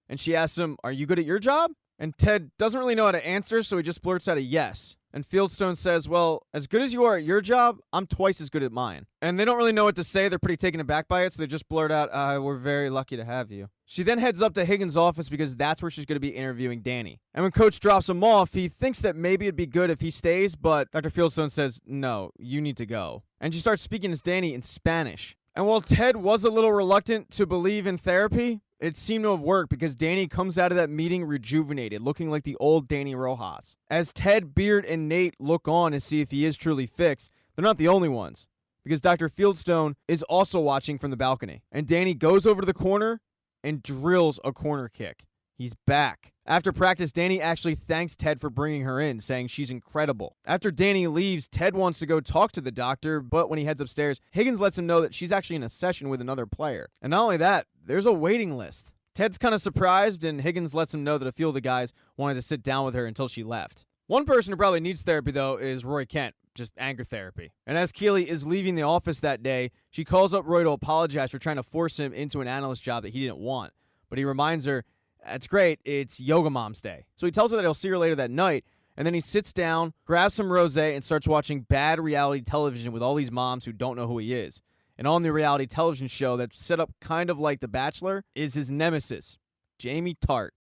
And she asks him, are you good at your job? And Ted doesn't really know how to answer, so he just blurts out a yes. And Fieldstone says, well, as good as you are at your job, I'm twice as good at mine. And they don't really know what to say. They're pretty taken aback by it, so they just blurt out, we're very lucky to have you. She then heads up to Higgins' office because that's where she's going to be interviewing Danny. And when Coach drops him off, he thinks that maybe it'd be good if he stays, but Dr. Fieldstone says, no, you need to go. And she starts speaking to Danny in Spanish. And while Ted was a little reluctant to believe in therapy, It seemed to have worked because Danny comes out of that meeting rejuvenated, looking like the old Danny Rojas. As Ted, Beard, and Nate look on and see if he is truly fixed, they're not the only ones, because Dr. Fieldstone is also watching from the balcony. And Danny goes over to the corner and drills a corner kick. He's back. After practice, Danny actually thanks Ted for bringing her in, saying she's incredible. After Danny leaves, Ted wants to go talk to the doctor, but when he heads upstairs, Higgins lets him know that she's actually in a session with another player. And not only that, there's a waiting list. Ted's kind of surprised, and Higgins lets him know that a few of the guys wanted to sit down with her until she left. One person who probably needs therapy, though, is Roy Kent, just anger therapy. And as Keely is leaving the office that day, she calls up Roy to apologize for trying to force him into an analyst job that he didn't want. But he reminds her, that's great, it's Yoga Mom's Day. So he tells her that he'll see her later that night, and then he sits down, grabs some rosé, and starts watching bad reality television with all these moms who don't know who he is. And on the reality television show that's set up kind of like The Bachelor is his nemesis, Jamie Tart.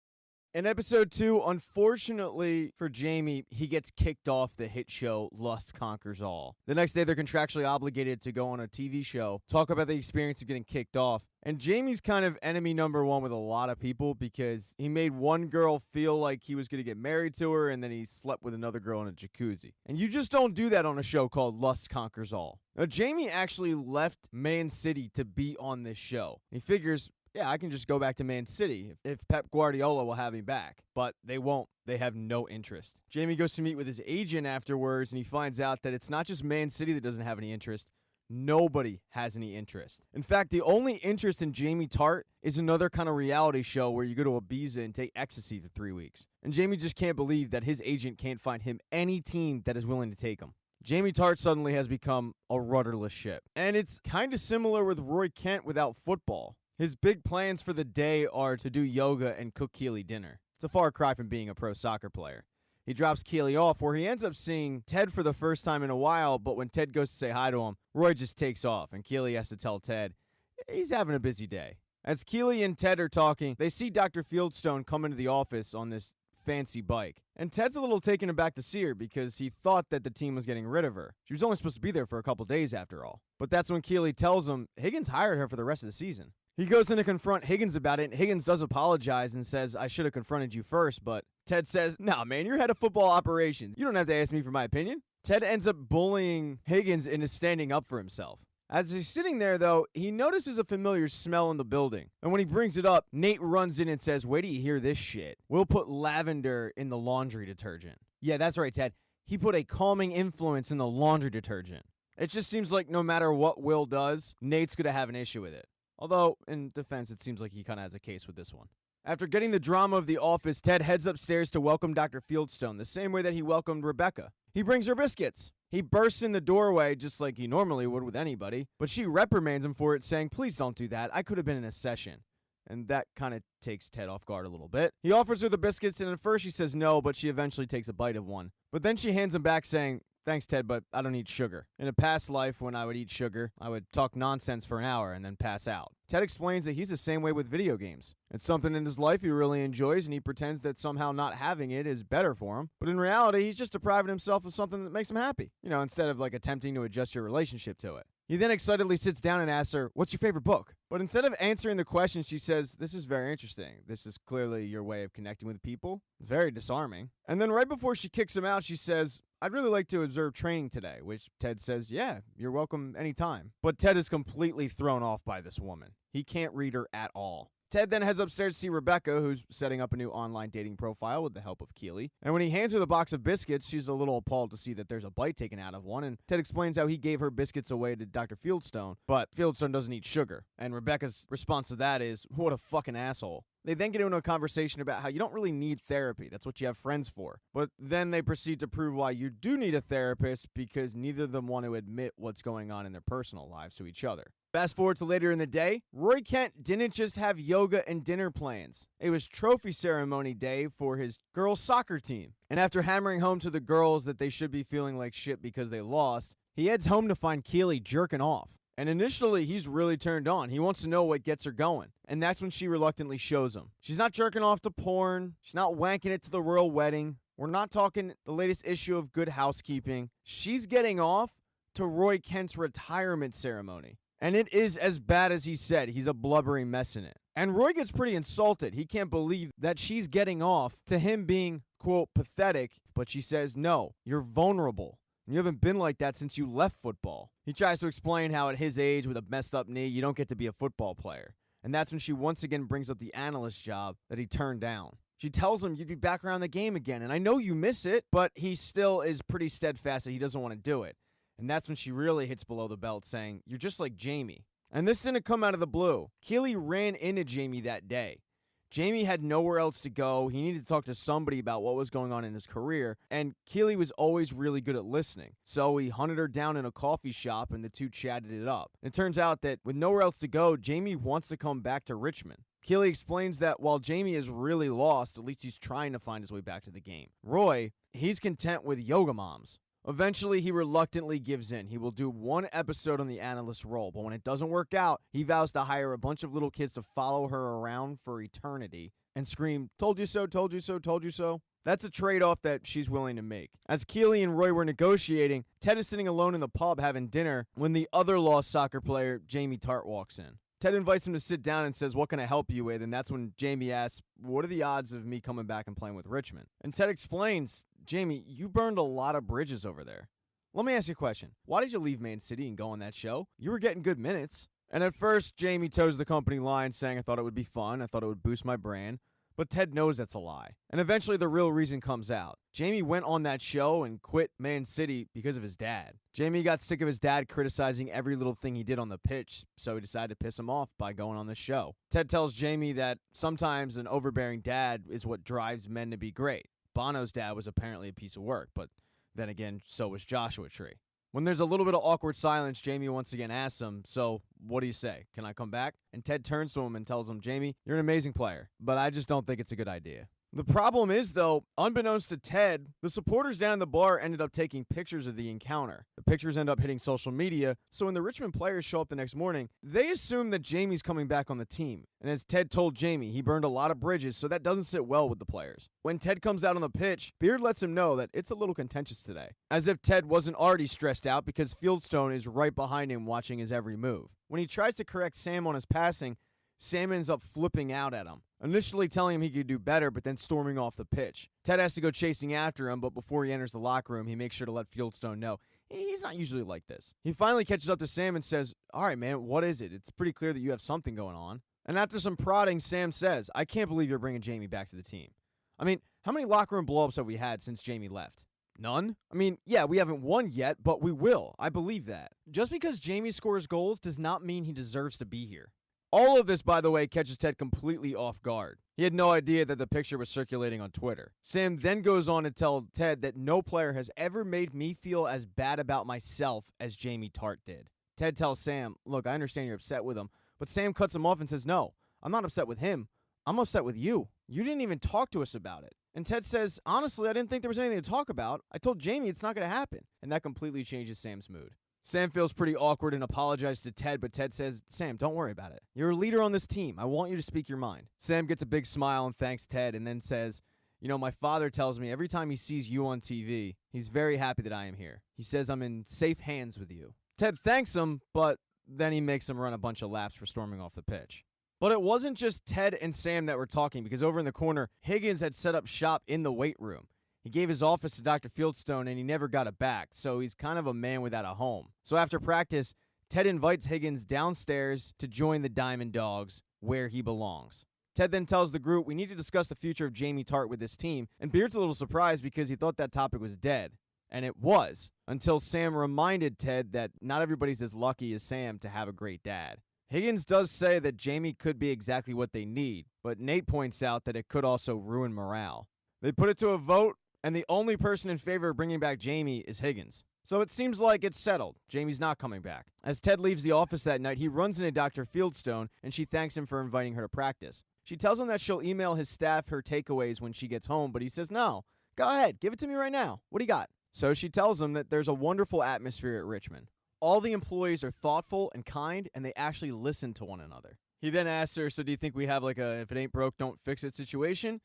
In episode 2, unfortunately for Jamie, he gets kicked off the hit show Lust Conquers All. The next day, they're contractually obligated to go on a TV show, talk about the experience of getting kicked off. And Jamie's kind of enemy number one with a lot of people because he made one girl feel like he was going to get married to her, and then he slept with another girl in a jacuzzi. And you just don't do that on a show called Lust Conquers All. Now, Jamie actually left Man City to be on this show. He figures, yeah, I can just go back to Man City if Pep Guardiola will have me back. But they won't. They have no interest. Jamie goes to meet with his agent afterwards, and he finds out that it's not just Man City that doesn't have any interest. Nobody has any interest. In fact, the only interest in Jamie Tart is another kind of reality show where you go to Ibiza and take ecstasy for 3 weeks. And Jamie just can't believe that his agent can't find him any team that is willing to take him. Jamie Tart suddenly has become a rudderless ship. And it's kind of similar with Roy Kent without football. His big plans for the day are to do yoga and cook Keely dinner. It's a far cry from being a pro soccer player. He drops Keely off where he ends up seeing Ted for the first time in a while, but when Ted goes to say hi to him, Roy just takes off, and Keely has to tell Ted he's having a busy day. As Keely and Ted are talking, they see Dr. Fieldstone come into the office on this fancy bike. And Ted's a little taken aback to see her because he thought that the team was getting rid of her. She was only supposed to be there for a couple days after all. But that's when Keely tells him Higgins hired her for the rest of the season. He goes in to confront Higgins about it, and Higgins does apologize and says, I should have confronted you first, but Ted says, nah, man, you're head of football operations. You don't have to ask me for my opinion. Ted ends up bullying Higgins into standing up for himself. As he's sitting there, though, he notices a familiar smell in the building. And when he brings it up, Nate runs in and says, wait till you hear this shit. We'll put lavender in the laundry detergent. Yeah, that's right, Ted. He put a calming influence in the laundry detergent. It just seems like no matter what Will does, Nate's going to have an issue with it. Although, in defense, it seems like he kind of has a case with this one. After getting the drama of the office, Ted heads upstairs to welcome Dr. Fieldstone, the same way that he welcomed Rebecca. He brings her biscuits. He bursts in the doorway just like he normally would with anybody, but she reprimands him for it, saying, please don't do that. I could have been in a session. And that kind of takes Ted off guard a little bit. He offers her the biscuits, and at first she says no, but she eventually takes a bite of one. But then she hands him back, saying, thanks, Ted, but I don't eat sugar. In a past life, when I would eat sugar, I would talk nonsense for an hour and then pass out. Ted explains that he's the same way with video games. It's something in his life he really enjoys, and he pretends that somehow not having it is better for him. But in reality, he's just depriving himself of something that makes him happy. You know, instead of like attempting to adjust your relationship to it. He then excitedly sits down and asks her, what's your favorite book? But instead of answering the question, she says, this is very interesting. This is clearly your way of connecting with people. It's very disarming. And then right before she kicks him out, she says, I'd really like to observe training today, which Ted says, yeah, you're welcome anytime. But Ted is completely thrown off by this woman. He can't read her at all. Ted then heads upstairs to see Rebecca, who's setting up a new online dating profile with the help of Keely. And when he hands her the box of biscuits, she's a little appalled to see that there's a bite taken out of one. And Ted explains how he gave her biscuits away to Dr. Fieldstone, but Fieldstone doesn't eat sugar. And Rebecca's response to that is, what a fucking asshole. They then get into a conversation about how you don't really need therapy. That's what you have friends for. But then they proceed to prove why you do need a therapist because neither of them want to admit what's going on in their personal lives to each other. Fast forward to later in the day, Roy Kent didn't just have yoga and dinner plans. It was trophy ceremony day for his girls' soccer team. And after hammering home to the girls that they should be feeling like shit because they lost, he heads home to find Keely jerking off. And initially, he's really turned on. He wants to know what gets her going. And that's when she reluctantly shows him. She's not jerking off to porn. She's not wanking it to the royal wedding. We're not talking the latest issue of Good Housekeeping. She's getting off to Roy Kent's retirement ceremony. And it is as bad as he said. He's a blubbering mess in it. And Roy gets pretty insulted. He can't believe that she's getting off to him being, quote, pathetic, but she says, no, you're vulnerable. You haven't been like that since you left football. He tries to explain how at his age, with a messed up knee, you don't get to be a football player. And that's when she once again brings up the analyst job that he turned down. She tells him you'd be back around the game again, and I know you miss it, but he still is pretty steadfast that he doesn't want to do it. And that's when she really hits below the belt, saying, you're just like Jamie. And this didn't come out of the blue. Keely ran into Jamie that day. Jamie had nowhere else to go. He needed to talk to somebody about what was going on in his career, and Keely was always really good at listening. So he hunted her down in a coffee shop, and the two chatted it up. And it turns out that with nowhere else to go, Jamie wants to come back to Richmond. Keely explains that while Jamie is really lost, at least he's trying to find his way back to the game. Roy, he's content with yoga moms. Eventually, he reluctantly gives in. He will do one episode on the analyst role, but when it doesn't work out, he vows to hire a bunch of little kids to follow her around for eternity and scream, told you so, told you so, told you so. That's a trade-off that she's willing to make. As Keely and Roy were negotiating, Ted is sitting alone in the pub having dinner when the other lost soccer player, Jamie Tart, walks in. Ted invites him to sit down and says, what can I help you with? And that's when Jamie asks, what are the odds of me coming back and playing with Richmond? And Ted explains, Jamie, you burned a lot of bridges over there. Let me ask you a question. Why did you leave Man City and go on that show? You were getting good minutes. And at first, Jamie toes the company line, saying, I thought it would be fun. I thought it would boost my brand. But Ted knows that's a lie. And eventually the real reason comes out. Jamie went on that show and quit Man City because of his dad. Jamie got sick of his dad criticizing every little thing he did on the pitch, so he decided to piss him off by going on the show. Ted tells Jamie that sometimes an overbearing dad is what drives men to be great. Bono's dad was apparently a piece of work, but then again, so was Joshua Tree. When there's a little bit of awkward silence, Jamie once again asks him, so what do you say? Can I come back? And Ted turns to him and tells him, Jamie, you're an amazing player, but I just don't think it's a good idea. The problem is, though, unbeknownst to Ted, the supporters down in the bar ended up taking pictures of the encounter. The pictures end up hitting social media, so when the Richmond players show up the next morning, they assume that Jamie's coming back on the team. And as Ted told Jamie, he burned a lot of bridges, so that doesn't sit well with the players. When Ted comes out on the pitch, Beard lets him know that it's a little contentious today. As if Ted wasn't already stressed out because Fieldstone is right behind him watching his every move. When he tries to correct Sam on his passing, Sam ends up flipping out at him, initially telling him he could do better, but then storming off the pitch. Ted has to go chasing after him, but before he enters the locker room, he makes sure to let Fieldstone know he's not usually like this. He finally catches up to Sam and says, all right, man, what is it? It's pretty clear that you have something going on. And after some prodding, Sam says, I can't believe you're bringing Jamie back to the team. I mean, how many locker room blowups have we had since Jamie left? None? I mean, yeah, we haven't won yet, but we will. I believe that. Just because Jamie scores goals does not mean he deserves to be here. All of this, by the way, catches Ted completely off guard. He had no idea that the picture was circulating on Twitter. Sam then goes on to tell Ted that no player has ever made me feel as bad about myself as Jamie Tart did. Ted tells Sam, look, I understand you're upset with him, but Sam cuts him off and says, no, I'm not upset with him. I'm upset with you. You didn't even talk to us about it. And Ted says, honestly, I didn't think there was anything to talk about. I told Jamie it's not going to happen. And that completely changes Sam's mood. Sam feels pretty awkward and apologizes to Ted, but Ted says, Sam, don't worry about it. You're a leader on this team. I want you to speak your mind. Sam gets a big smile and thanks Ted and then says, you know, my father tells me every time he sees you on TV, he's very happy that I am here. He says I'm in safe hands with you. Ted thanks him, but then he makes him run a bunch of laps for storming off the pitch. But it wasn't just Ted and Sam that were talking, because over in the corner, Higgins had set up shop in the weight room. He gave his office to Dr. Fieldstone, and he never got it back, so he's kind of a man without a home. So after practice, Ted invites Higgins downstairs to join the Diamond Dogs, where he belongs. Ted then tells the group, we need to discuss the future of Jamie Tart with this team, and Beard's a little surprised because he thought that topic was dead. And it was, until Sam reminded Ted that not everybody's as lucky as Sam to have a great dad. Higgins does say that Jamie could be exactly what they need, but Nate points out that it could also ruin morale. They put it to a vote, and the only person in favor of bringing back Jamie is Higgins. So it seems like it's settled. Jamie's not coming back. As Ted leaves the office that night, he runs into Dr. Fieldstone, and she thanks him for inviting her to practice. She tells him that she'll email his staff her takeaways when she gets home, but he says, no, go ahead, give it to me right now. What do you got? So she tells him that there's a wonderful atmosphere at Richmond. All the employees are thoughtful and kind, and they actually listen to one another. He then asks her, so do you think we have like a if it ain't broke, don't fix it situation?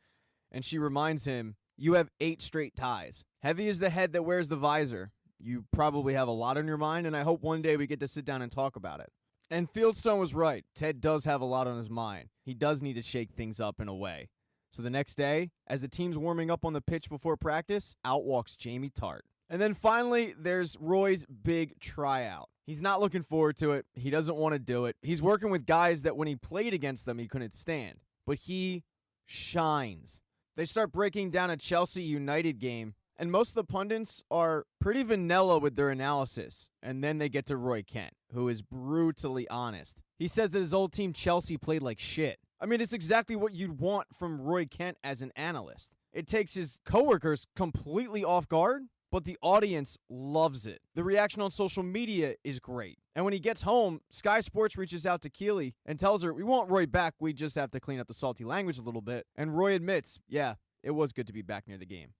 And she reminds him, you have 8 straight ties. Heavy is the head that wears the visor. You probably have a lot on your mind, and I hope one day we get to sit down and talk about it. And Fieldstone was right. Ted does have a lot on his mind. He does need to shake things up in a way. So the next day, as the team's warming up on the pitch before practice, out walks Jamie Tart. And then finally, there's Roy's big tryout. He's not looking forward to it. He doesn't want to do it. He's working with guys that when he played against them, he couldn't stand. But he shines. They start breaking down a Chelsea United game, and most of the pundits are pretty vanilla with their analysis. And then they get to Roy Kent, who is brutally honest. He says that his old team Chelsea played like shit. I mean, it's exactly what you'd want from Roy Kent as an analyst. It takes his coworkers completely off guard, but the audience loves it. The reaction on social media is great. And when he gets home, Sky Sports reaches out to Keely and tells her, we want Roy back, we just have to clean up the salty language a little bit. And Roy admits, yeah, it was good to be back near the game.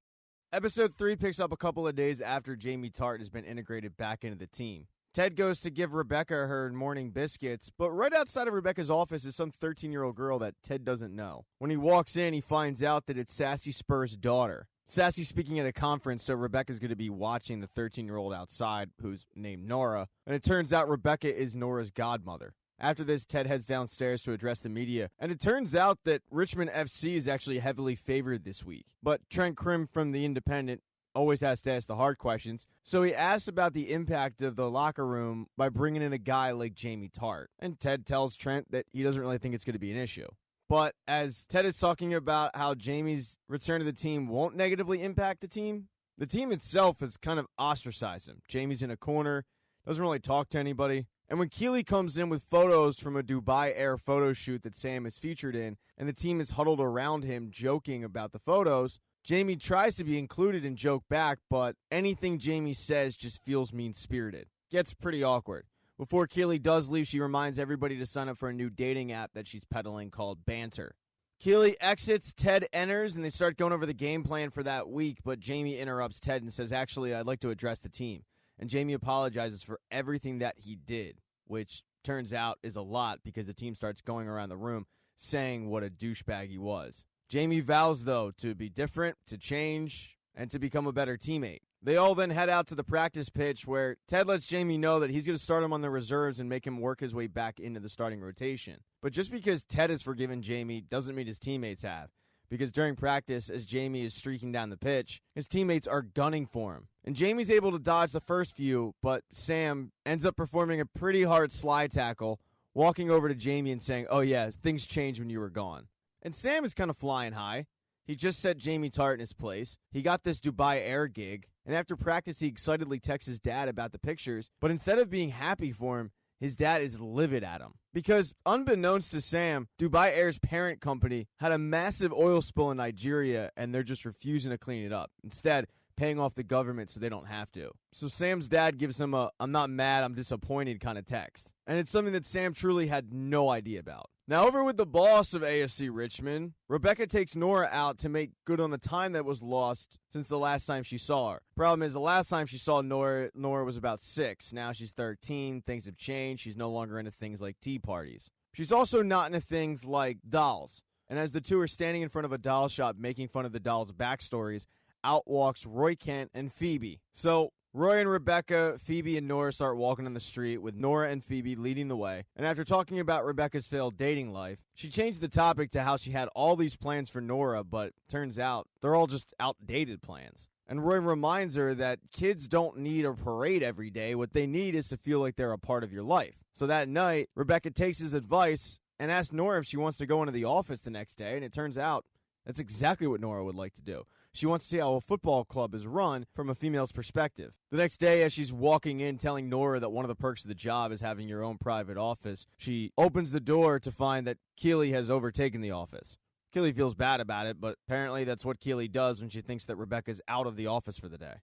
Episode 3 picks up a couple of days after Jamie Tart has been integrated back into the team. Ted goes to give Rebecca her morning biscuits, but right outside of Rebecca's office is some 13-year-old girl that Ted doesn't know. When he walks in, he finds out that it's Sassy Spur's daughter. Sassy's speaking at a conference, so Rebecca's going to be watching the 13-year-old outside, who's named Nora, and it turns out Rebecca is Nora's godmother. After this, Ted heads downstairs to address the media, and it turns out that Richmond FC is actually heavily favored this week. But Trent Crimm from The Independent always has to ask the hard questions, so he asks about the impact of the locker room by bringing in a guy like Jamie Tart. And Ted tells Trent that he doesn't really think it's going to be an issue. But as Ted is talking about how Jamie's return to the team won't negatively impact the team itself has kind of ostracized him. Jamie's in a corner, doesn't really talk to anybody. And when Keely comes in with photos from a Dubai Air photo shoot that Sam is featured in, and the team is huddled around him joking about the photos, Jamie tries to be included and joke back, but anything Jamie says just feels mean-spirited. Gets pretty awkward. Before Keely does leave, she reminds everybody to sign up for a new dating app that she's peddling called Banter. Keely exits, Ted enters, and they start going over the game plan for that week, but Jamie interrupts Ted and says, actually, I'd like to address the team. And Jamie apologizes for everything that he did, which turns out is a lot because the team starts going around the room saying what a douchebag he was. Jamie vows, though, to be different, to change, and to become a better teammate. They all then head out to the practice pitch where Ted lets Jamie know that he's going to start him on the reserves and make him work his way back into the starting rotation. But just because Ted has forgiven Jamie doesn't mean his teammates have. Because during practice, as Jamie is streaking down the pitch, his teammates are gunning for him. And Jamie's able to dodge the first few, but Sam ends up performing a pretty hard slide tackle, walking over to Jamie and saying, oh yeah, things changed when you were gone. And Sam is kind of flying high. He just set Jamie Tart in his place. He got this Dubai Air gig, and after practice he excitedly texts his dad about the pictures, but instead of being happy for him, his dad is livid at him. Because unbeknownst to Sam, Dubai Air's parent company had a massive oil spill in Nigeria, and they're just refusing to clean it up. Instead, paying off the government so they don't have to. So Sam's dad gives him a, I'm not mad, I'm disappointed kind of text. And it's something that Sam truly had no idea about. Now over with the boss of AFC Richmond, Rebecca takes Nora out to make good on the time that was lost since the last time she saw her. Problem is, the last time she saw Nora was about 6. Now she's 13, things have changed, she's no longer into things like tea parties. She's also not into things like dolls. And as the two are standing in front of a doll shop making fun of the dolls' backstories, out walks Roy Kent and Phoebe. So Roy and Rebecca, Phoebe and Nora start walking on the street with Nora and Phoebe leading the way. And after talking about Rebecca's failed dating life, she changed the topic to how she had all these plans for Nora, but turns out they're all just outdated plans. And Roy reminds her that kids don't need a parade every day. What they need is to feel like they're a part of your life. So that night, Rebecca takes his advice and asks Nora if she wants to go into the office the next day. And it turns out that's exactly what Nora would like to do. She wants to see how a football club is run from a female's perspective. The next day, as she's walking in telling Nora that one of the perks of the job is having your own private office, she opens the door to find that Keely has overtaken the office. Keely feels bad about it, but apparently that's what Keely does when she thinks that Rebecca's out of the office for the day.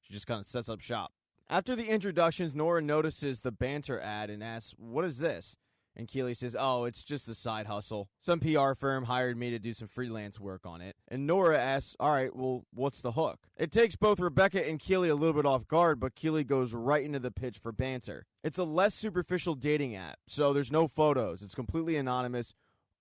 She just kind of sets up shop. After the introductions, Nora notices the Banter ad and asks, "What is this?" And Keely says, "Oh, it's just a side hustle. Some PR firm hired me to do some freelance work on it." And Nora asks, "All right, well, what's the hook?" It takes both Rebecca and Keely a little bit off guard, but Keely goes right into the pitch for Banter. It's a less superficial dating app, so there's no photos. It's completely anonymous.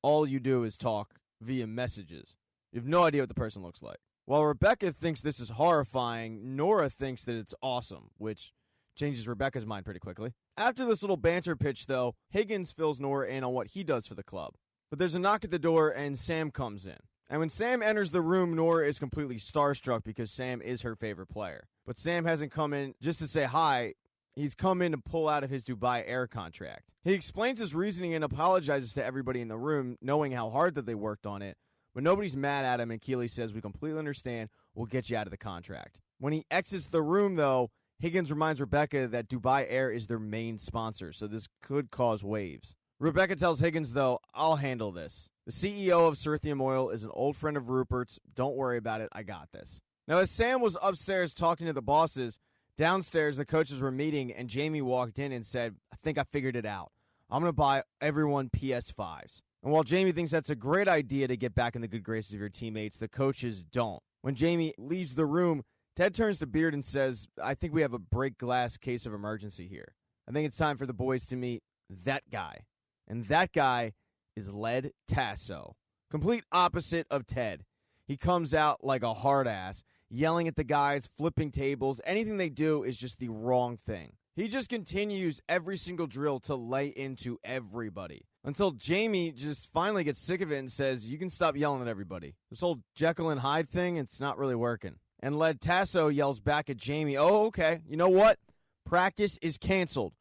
All you do is talk via messages. You have no idea what the person looks like. While Rebecca thinks this is horrifying, Nora thinks that it's awesome, which changes Rebecca's mind pretty quickly. After this little banter pitch, though, Higgins fills Nora in on what he does for the club. But there's a knock at the door, and Sam comes in. And when Sam enters the room, Nora is completely starstruck because Sam is her favorite player. But Sam hasn't come in just to say hi. He's come in to pull out of his Dubai Air contract. He explains his reasoning and apologizes to everybody in the room, knowing how hard that they worked on it. But nobody's mad at him, and Keeley says, we completely understand. We'll get you out of the contract. When he exits the room, though, Higgins reminds Rebecca that Dubai Air is their main sponsor, so this could cause waves. Rebecca tells Higgins, though, I'll handle this. The CEO of Cerithium Oil is an old friend of Rupert's. Don't worry about it. I got this. Now, as Sam was upstairs talking to the bosses, downstairs the coaches were meeting, and Jamie walked in and said, I think I figured it out. I'm going to buy everyone PS5s. And while Jamie thinks that's a great idea to get back in the good graces of your teammates, the coaches don't. When Jamie leaves the room, Ted turns to Beard and says, I think we have a break glass case of emergency here. I think it's time for the boys to meet that guy. And that guy is Ted Lasso. Complete opposite of Ted. He comes out like a hard ass, yelling at the guys, flipping tables. Anything they do is just the wrong thing. He just continues every single drill to lay into everybody. Until Jamie just finally gets sick of it and says, you can stop yelling at everybody. This whole Jekyll and Hyde thing, it's not really working. And Ted Lasso yells back at Jamie, oh, okay, you know what? Practice is canceled,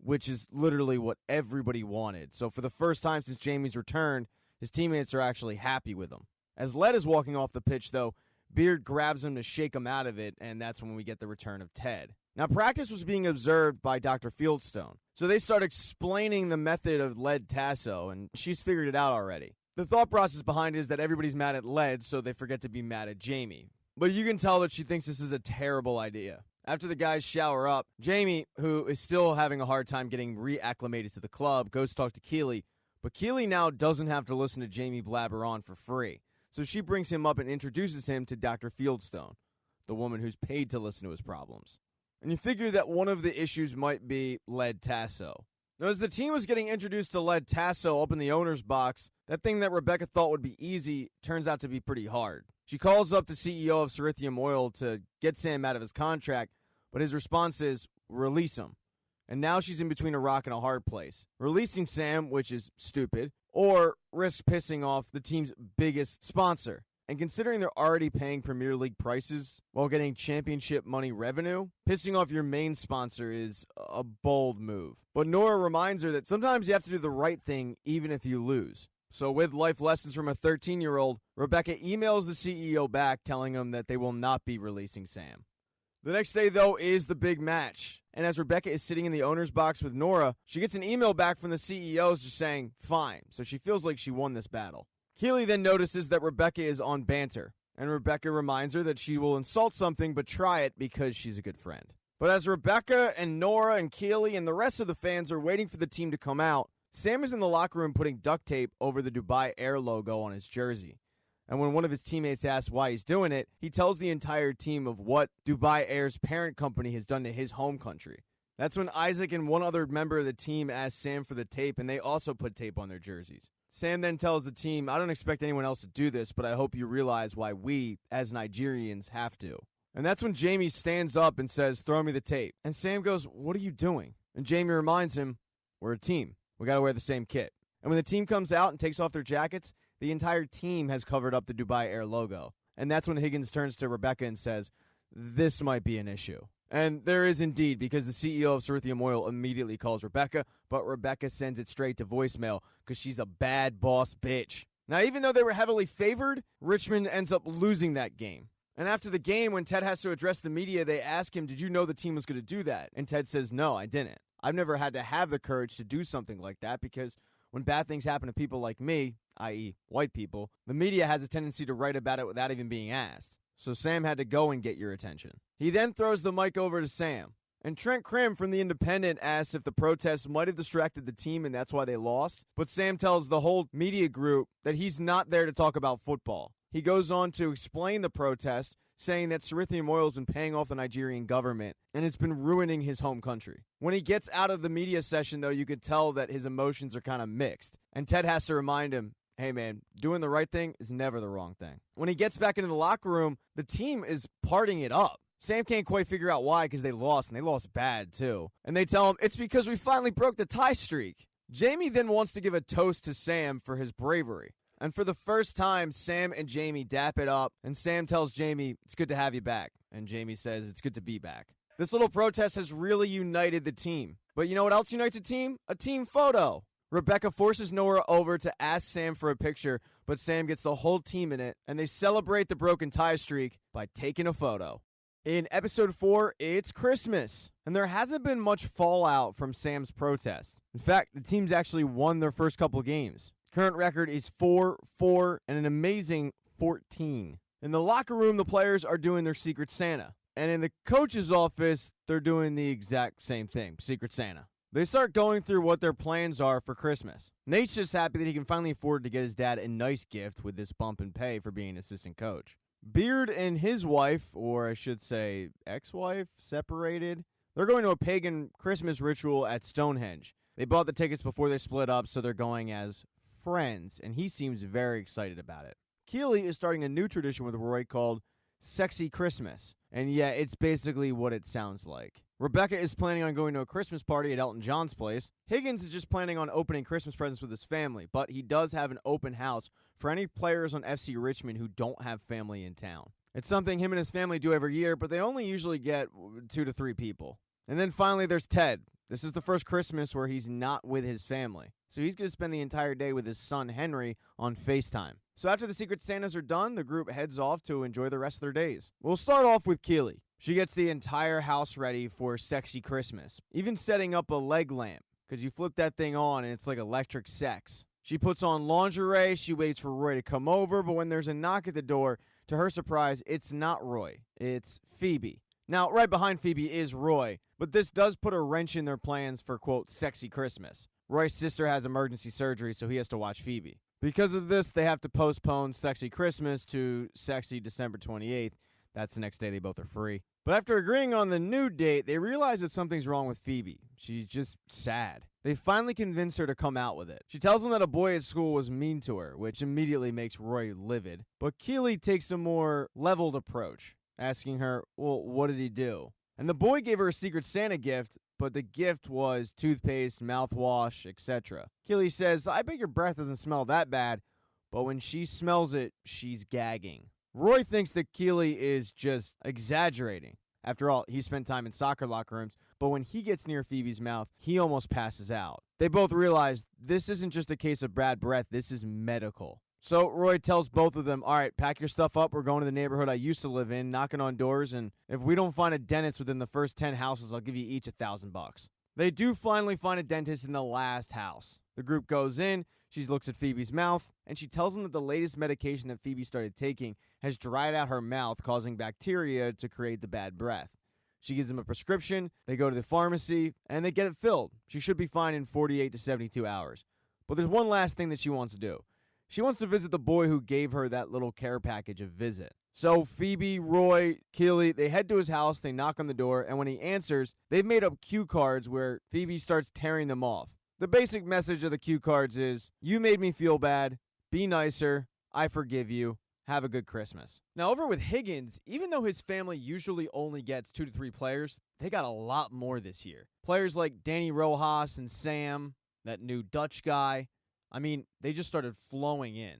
which is literally what everybody wanted. So for the first time since Jamie's return, his teammates are actually happy with him. As Led is walking off the pitch, though, Beard grabs him to shake him out of it, and that's when we get the return of Ted. Now, practice was being observed by Dr. Fieldstone, so they start explaining the method of Ted Lasso, and she's figured it out already. The thought process behind it is that everybody's mad at Led, so they forget to be mad at Jamie. But you can tell that she thinks this is a terrible idea. After the guys shower up, Jamie, who is still having a hard time getting reacclimated to the club, goes to talk to Keeley, but Keeley now doesn't have to listen to Jamie blabber on for free. So she brings him up and introduces him to Dr. Fieldstone, the woman who's paid to listen to his problems. And you figure that one of the issues might be Ted Lasso. Now, as the team was getting introduced to Ted Lasso up in the owner's box, that thing that Rebecca thought would be easy turns out to be pretty hard. She calls up the CEO of Cerithium Oil to get Sam out of his contract, but his response is, release him. And now she's in between a rock and a hard place. Releasing Sam, which is stupid, or risk pissing off the team's biggest sponsor. And considering they're already paying Premier League prices while getting championship money revenue, pissing off your main sponsor is a bold move. But Nora reminds her that sometimes you have to do the right thing even if you lose. So with life lessons from a 13-year-old, Rebecca emails the CEO back telling him that they will not be releasing Sam. The next day, though, is the big match. And as Rebecca is sitting in the owner's box with Nora, she gets an email back from the CEO just saying, fine. So she feels like she won this battle. Keeley then notices that Rebecca is on banter, and Rebecca reminds her that she will insult something but try it because she's a good friend. But as Rebecca and Nora and Keeley and the rest of the fans are waiting for the team to come out, Sam is in the locker room putting duct tape over the Dubai Air logo on his jersey. And when one of his teammates asks why he's doing it, he tells the entire team of what Dubai Air's parent company has done to his home country. That's when Isaac and one other member of the team ask Sam for the tape, and they also put tape on their jerseys. Sam then tells the team, I don't expect anyone else to do this, but I hope you realize why we, as Nigerians, have to. And that's when Jamie stands up and says, throw me the tape. And Sam goes, what are you doing? And Jamie reminds him, we're a team. We got to wear the same kit. And when the team comes out and takes off their jackets, the entire team has covered up the Dubai Air logo. And that's when Higgins turns to Rebecca and says, this might be an issue. And there is indeed, because the CEO of Cerithium Oil immediately calls Rebecca, but Rebecca sends it straight to voicemail because she's a bad boss bitch. Now, even though they were heavily favored, Richmond ends up losing that game. And after the game, when Ted has to address the media, they ask him, did you know the team was going to do that? And Ted says, no, I didn't. I've never had to have the courage to do something like that because when bad things happen to people like me, i.e. white people, the media has a tendency to write about it without even being asked. So Sam had to go and get your attention. He then throws the mic over to Sam. And Trent Crimm from The Independent asks if the protests might have distracted the team and that's why they lost. But Sam tells the whole media group that he's not there to talk about football. He goes on to explain the protest, saying that Cerithium Oil has been paying off the Nigerian government and it's been ruining his home country. When he gets out of the media session, though, you could tell that his emotions are kind of mixed. And Ted has to remind him, hey, man, doing the right thing is never the wrong thing. When he gets back into the locker room, the team is partying it up. Sam can't quite figure out why because they lost, and they lost bad too. And they tell him it's because we finally broke the tie streak. Jamie then wants to give a toast to Sam for his bravery. And for the first time, Sam and Jamie dap it up, and Sam tells Jamie, it's good to have you back. And Jamie says, it's good to be back. This little protest has really united the team. But you know what else unites a team? A team photo. Rebecca forces Nora over to ask Sam for a picture, but Sam gets the whole team in it, and they celebrate the broken tie streak by taking a photo. In episode 4, it's Christmas, and there hasn't been much fallout from Sam's protest. In fact, the team's actually won their first couple games. Current record is 4-4 and an amazing 14. In the locker room, the players are doing their Secret Santa. And in the coach's office, they're doing the exact same thing, Secret Santa. They start going through what their plans are for Christmas. Nate's just happy that he can finally afford to get his dad a nice gift with this bump in pay for being an assistant coach. Beard and his wife, or I should say ex-wife, separated. They're going to a pagan Christmas ritual at Stonehenge. They bought the tickets before they split up, so they're going as friends, and he seems very excited about it. Keely is starting a new tradition with Roy called Sexy Christmas. And yeah, it's basically what it sounds like. Rebecca is planning on going to a Christmas party at Elton John's place. Higgins is just planning on opening Christmas presents with his family, but he does have an open house for any players on FC Richmond who don't have family in town. It's something him and his family do every year, but they only usually get 2 to 3 people. And then finally there's Ted. This is the first Christmas where he's not with his family. So he's going to spend the entire day with his son Henry on FaceTime. So after the Secret Santas are done, the group heads off to enjoy the rest of their days. We'll start off with Keely. She gets the entire house ready for Sexy Christmas, even setting up a leg lamp, because you flip that thing on and it's like electric sex. She puts on lingerie, she waits for Roy to come over, but when there's a knock at the door, to her surprise, it's not Roy, it's Phoebe. Now, right behind Phoebe is Roy, but this does put a wrench in their plans for, quote, Sexy Christmas. Roy's sister has emergency surgery, so he has to watch Phoebe. Because of this, they have to postpone Sexy Christmas to Sexy December 28th. That's the next day they both are free. But after agreeing on the new date, they realize that something's wrong with Phoebe. She's just sad. They finally convince her to come out with it. She tells them that a boy at school was mean to her, which immediately makes Roy livid. But Keely takes a more leveled approach, asking her, well, what did he do? And the boy gave her a Secret Santa gift, but the gift was toothpaste, mouthwash, etc. Keely says, I bet your breath doesn't smell that bad, but when she smells it, she's gagging. Roy thinks that Keely is just exaggerating. After all, he spent time in soccer locker rooms, but when he gets near Phoebe's mouth, he almost passes out. They both realize this isn't just a case of bad breath, this is medical. So Roy tells both of them, all right, pack your stuff up. We're going to the neighborhood I used to live in, knocking on doors, and if we don't find a dentist within the first 10 houses, I'll give you each $1,000. They do finally find a dentist in the last house. The group goes in, she looks at Phoebe's mouth, and she tells them that the latest medication that Phoebe started taking has dried out her mouth, causing bacteria to create the bad breath. She gives them a prescription, they go to the pharmacy, and they get it filled. She should be fine in 48 to 72 hours. But there's one last thing that she wants to do. She wants to visit the boy who gave her that little care package a visit. So Phoebe, Roy, Keely, they head to his house, they knock on the door, and when he answers, they've made up cue cards where Phoebe starts tearing them off. The basic message of the cue cards is, you made me feel bad, be nicer, I forgive you, have a good Christmas. Now over with Higgins, even though his family usually only gets 2 to 3 players, they got a lot more this year. Players like Danny Rojas and Sam, that new Dutch guy. I mean, they just started flowing in.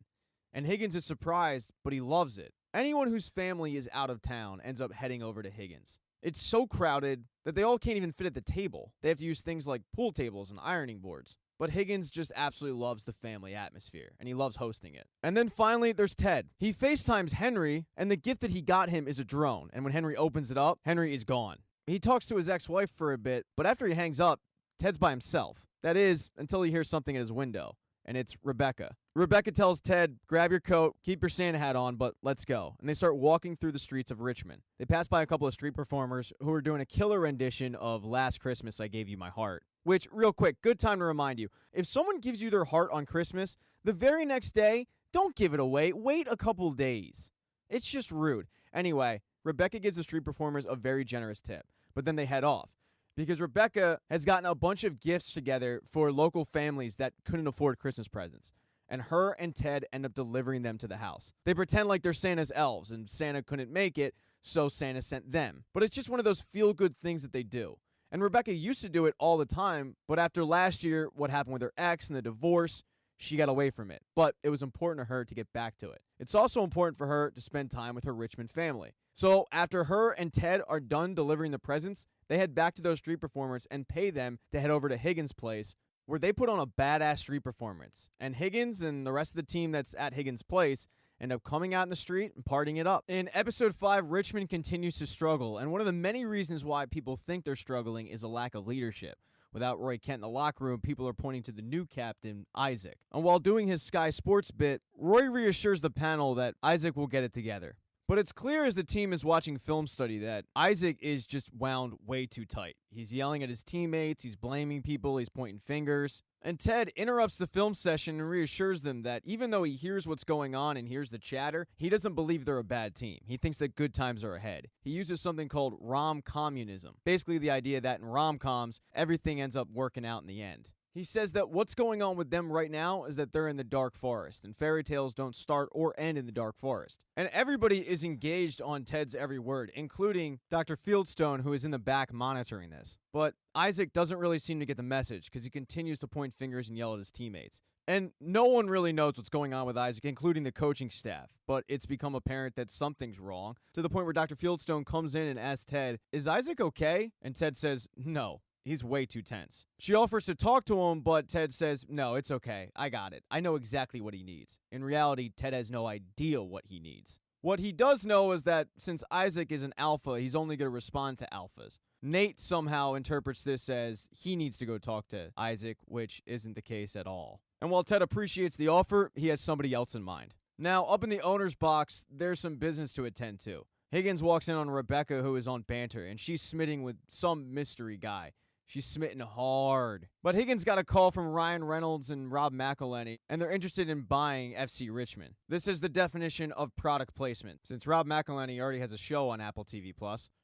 And Higgins is surprised, but he loves it. Anyone whose family is out of town ends up heading over to Higgins. It's so crowded that they all can't even fit at the table. They have to use things like pool tables and ironing boards. But Higgins just absolutely loves the family atmosphere, and he loves hosting it. And then finally, there's Ted. He FaceTimes Henry, and the gift that he got him is a drone. And when Henry opens it up, Henry is gone. He talks to his ex-wife for a bit, but after he hangs up, Ted's by himself. That is, until he hears something at his window. And it's Rebecca. Rebecca tells Ted, grab your coat, keep your Santa hat on, but let's go. And they start walking through the streets of Richmond. They pass by a couple of street performers who are doing a killer rendition of Last Christmas I Gave You My Heart. Which, real quick, good time to remind you, if someone gives you their heart on Christmas, the very next day, don't give it away. Wait a couple days. It's just rude. Anyway, Rebecca gives the street performers a very generous tip, but then they head off. Because Rebecca has gotten a bunch of gifts together for local families that couldn't afford Christmas presents. And her and Ted end up delivering them to the house. They pretend like they're Santa's elves, and Santa couldn't make it, so Santa sent them. But it's just one of those feel-good things that they do. And Rebecca used to do it all the time, but after last year, what happened with her ex and the divorce, she got away from it. But it was important to her to get back to it. It's also important for her to spend time with her Richmond family. So after her and Ted are done delivering the presents, they head back to those street performers and pay them to head over to Higgins' place, where they put on a badass street performance. And Higgins and the rest of the team that's at Higgins' place end up coming out in the street and partying it up. In episode 5, Richmond continues to struggle, and one of the many reasons why people think they're struggling is a lack of leadership. Without Roy Kent in the locker room, people are pointing to the new captain, Isaac. And while doing his Sky Sports bit, Roy reassures the panel that Isaac will get it together. But it's clear as the team is watching film study that Isaac is just wound way too tight. He's yelling at his teammates, he's blaming people, he's pointing fingers. And Ted interrupts the film session and reassures them that even though he hears what's going on and hears the chatter, he doesn't believe they're a bad team. He thinks that good times are ahead. He uses something called rom-communism, basically the idea that in rom-coms, everything ends up working out in the end. He says that what's going on with them right now is that they're in the dark forest, and fairy tales don't start or end in the dark forest. And everybody is engaged on Ted's every word, including Dr. Fieldstone, who is in the back monitoring this. But Isaac doesn't really seem to get the message, because he continues to point fingers and yell at his teammates. And no one really knows what's going on with Isaac, including the coaching staff. But it's become apparent that something's wrong, to the point where Dr. Fieldstone comes in and asks Ted, "Is Isaac okay?" And Ted says, "No. He's way too tense." She offers to talk to him, but Ted says, "No, it's okay. I got it. I know exactly what he needs." In reality, Ted has no idea what he needs. What he does know is that since Isaac is an alpha, he's only going to respond to alphas. Nate somehow interprets this as he needs to go talk to Isaac, which isn't the case at all. And while Ted appreciates the offer, he has somebody else in mind. Now, up in the owner's box, there's some business to attend to. Higgins walks in on Rebecca, who is on banter, and she's smitten with some mystery guy. She's smitten hard. But Higgins got a call from Ryan Reynolds and Rob McElhenney, and they're interested in buying FC Richmond. This is the definition of product placement, since Rob McElhenney already has a show on Apple TV+,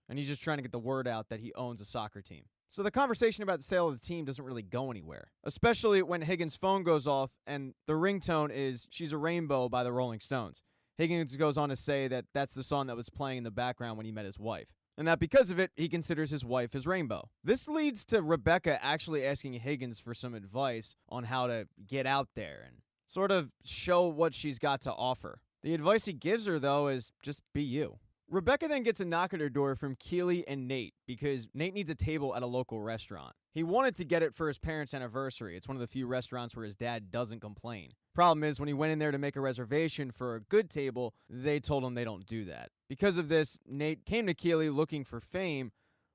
and he's just trying to get the word out that he owns a soccer team. So the conversation about the sale of the team doesn't really go anywhere, especially when Higgins' phone goes off and the ringtone is "She's a Rainbow" by the Rolling Stones. Higgins goes on to say that that's the song that was playing in the background when he met his wife, and that because of it, he considers his wife his rainbow. This leads to Rebecca actually asking Higgins for some advice on how to get out there and sort of show what she's got to offer. The advice he gives her, though, is just be you. Rebecca then gets a knock at her door from Keely and Nate because Nate needs a table at a local restaurant. He wanted to get it for his parents' anniversary. It's one of the few restaurants where his dad doesn't complain. Problem is, when he went in there to make a reservation for a good table, they told him they don't do that. Because of this, Nate came to Keely looking for fame,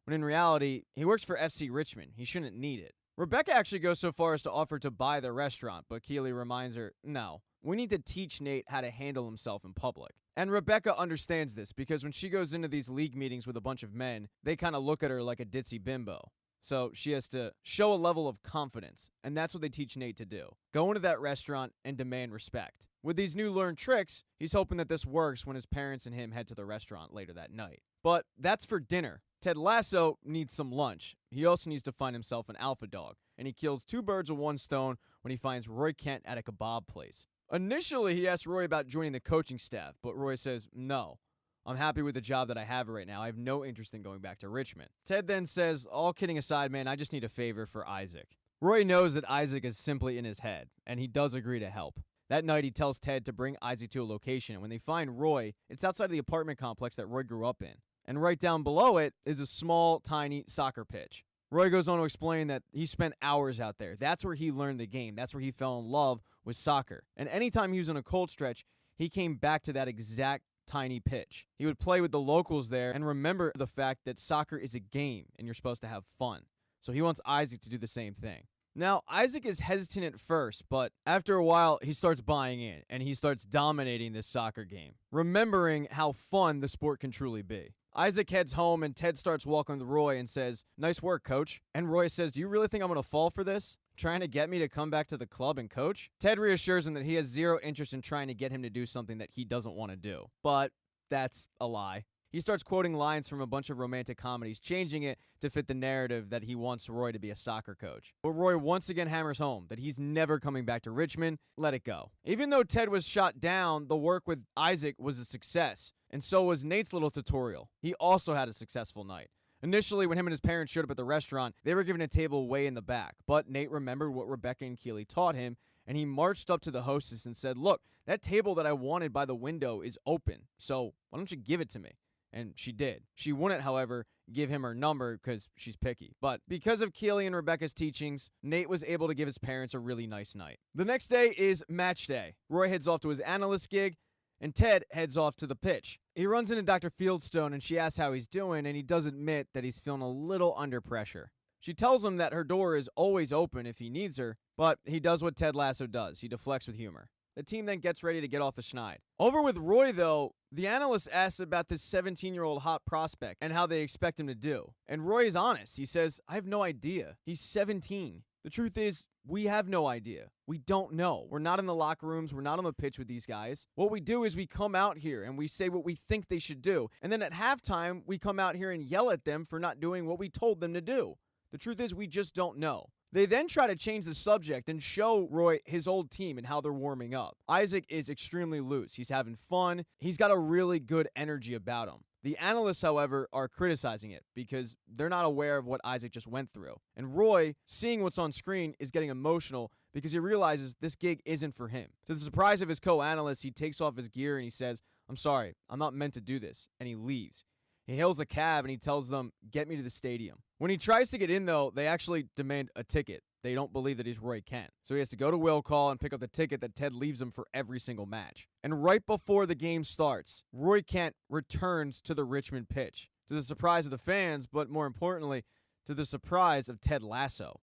when in reality, he works for FC Richmond. He shouldn't need it. Rebecca actually goes so far as to offer to buy the restaurant, but Keely reminds her, no, we need to teach Nate how to handle himself in public. And Rebecca understands this because when she goes into these league meetings with a bunch of men, they kind of look at her like a ditzy bimbo. So she has to show a level of confidence, and that's what they teach Nate to do. Go into that restaurant and demand respect. With these new learned tricks, he's hoping that this works when his parents and him head to the restaurant later that night. But that's for dinner. Ted Lasso needs some lunch. He also needs to find himself an alpha dog, and he kills 2 birds with 1 stone when he finds Roy Kent at a kebab place. Initially, he asks Roy about joining the coaching staff, but Roy says, no. I'm happy with the job that I have right now. I have no interest in going back to Richmond. Ted then says, all kidding aside, man, I just need a favor for Isaac. Roy knows that Isaac is simply in his head, and he does agree to help. That night, he tells Ted to bring Isaac to a location, and when they find Roy, it's outside of the apartment complex that Roy grew up in. And right down below it is a small, tiny soccer pitch. Roy goes on to explain that he spent hours out there. That's where he learned the game. That's where he fell in love with soccer. And anytime he was on a cold stretch, he came back to that exact tiny pitch. He would play with the locals there and remember the fact that soccer is a game and you're supposed to have fun. So he wants Isaac to do the same thing. Now, Isaac is hesitant at first, but after a while, he starts buying in and he starts dominating this soccer game, remembering how fun the sport can truly be. Isaac heads home and Ted starts walking with Roy and says, nice work, coach. And Roy says, do you really think I'm going to fall for this? Trying to get me to come back to the club and coach? Ted reassures him that he has zero interest in trying to get him to do something that he doesn't want to do. But that's a lie. He starts quoting lines from a bunch of romantic comedies, changing it to fit the narrative that he wants Roy to be a soccer coach. But Roy once again hammers home that he's never coming back to Richmond. Let it go. Even though Ted was shot down, the work with Isaac was a success. And so was Nate's little tutorial. He also had a successful night. Initially, when him and his parents showed up at the restaurant, they were given a table way in the back. But Nate remembered what Rebecca and Keely taught him, and he marched up to the hostess and said, "Look, that table that I wanted by the window is open, so why don't you give it to me?" And she did. She wouldn't, however, give him her number because she's picky. But because of Keely and Rebecca's teachings, Nate was able to give his parents a really nice night. The next day is match day. Roy heads off to his analyst gig, and Ted heads off to the pitch. He runs into Dr. Fieldstone, and she asks how he's doing, and he does admit that he's feeling a little under pressure. She tells him that her door is always open if he needs her, but he does what Ted Lasso does. He deflects with humor. The team then gets ready to get off the schneid. Over with Roy, though, the analyst asks about this 17-year-old hot prospect and how they expect him to do. And Roy is honest. He says, "I have no idea. He's 17. The truth is, we have no idea. We don't know. We're not in the locker rooms. We're not on the pitch with these guys. What we do is we come out here and we say what we think they should do. And then at halftime, we come out here and yell at them for not doing what we told them to do. The truth is, we just don't know." They then try to change the subject and show Roy his old team and how they're warming up. Isaac is extremely loose. He's having fun. He's got a really good energy about him. The analysts, however, are criticizing it because they're not aware of what Isaac just went through. And Roy, seeing what's on screen, is getting emotional because he realizes this gig isn't for him. To the surprise of his co-analysts, he takes off his gear and he says, "I'm sorry, I'm not meant to do this," and he leaves. He hails a cab and he tells them, "Get me to the stadium." When he tries to get in, though, they actually demand a ticket. They don't believe that he's Roy Kent. So he has to go to will call and pick up the ticket that Ted leaves him for every single match. And right before the game starts, Roy Kent returns to the Richmond pitch, to the surprise of the fans, but more importantly, to the surprise of Ted Lasso.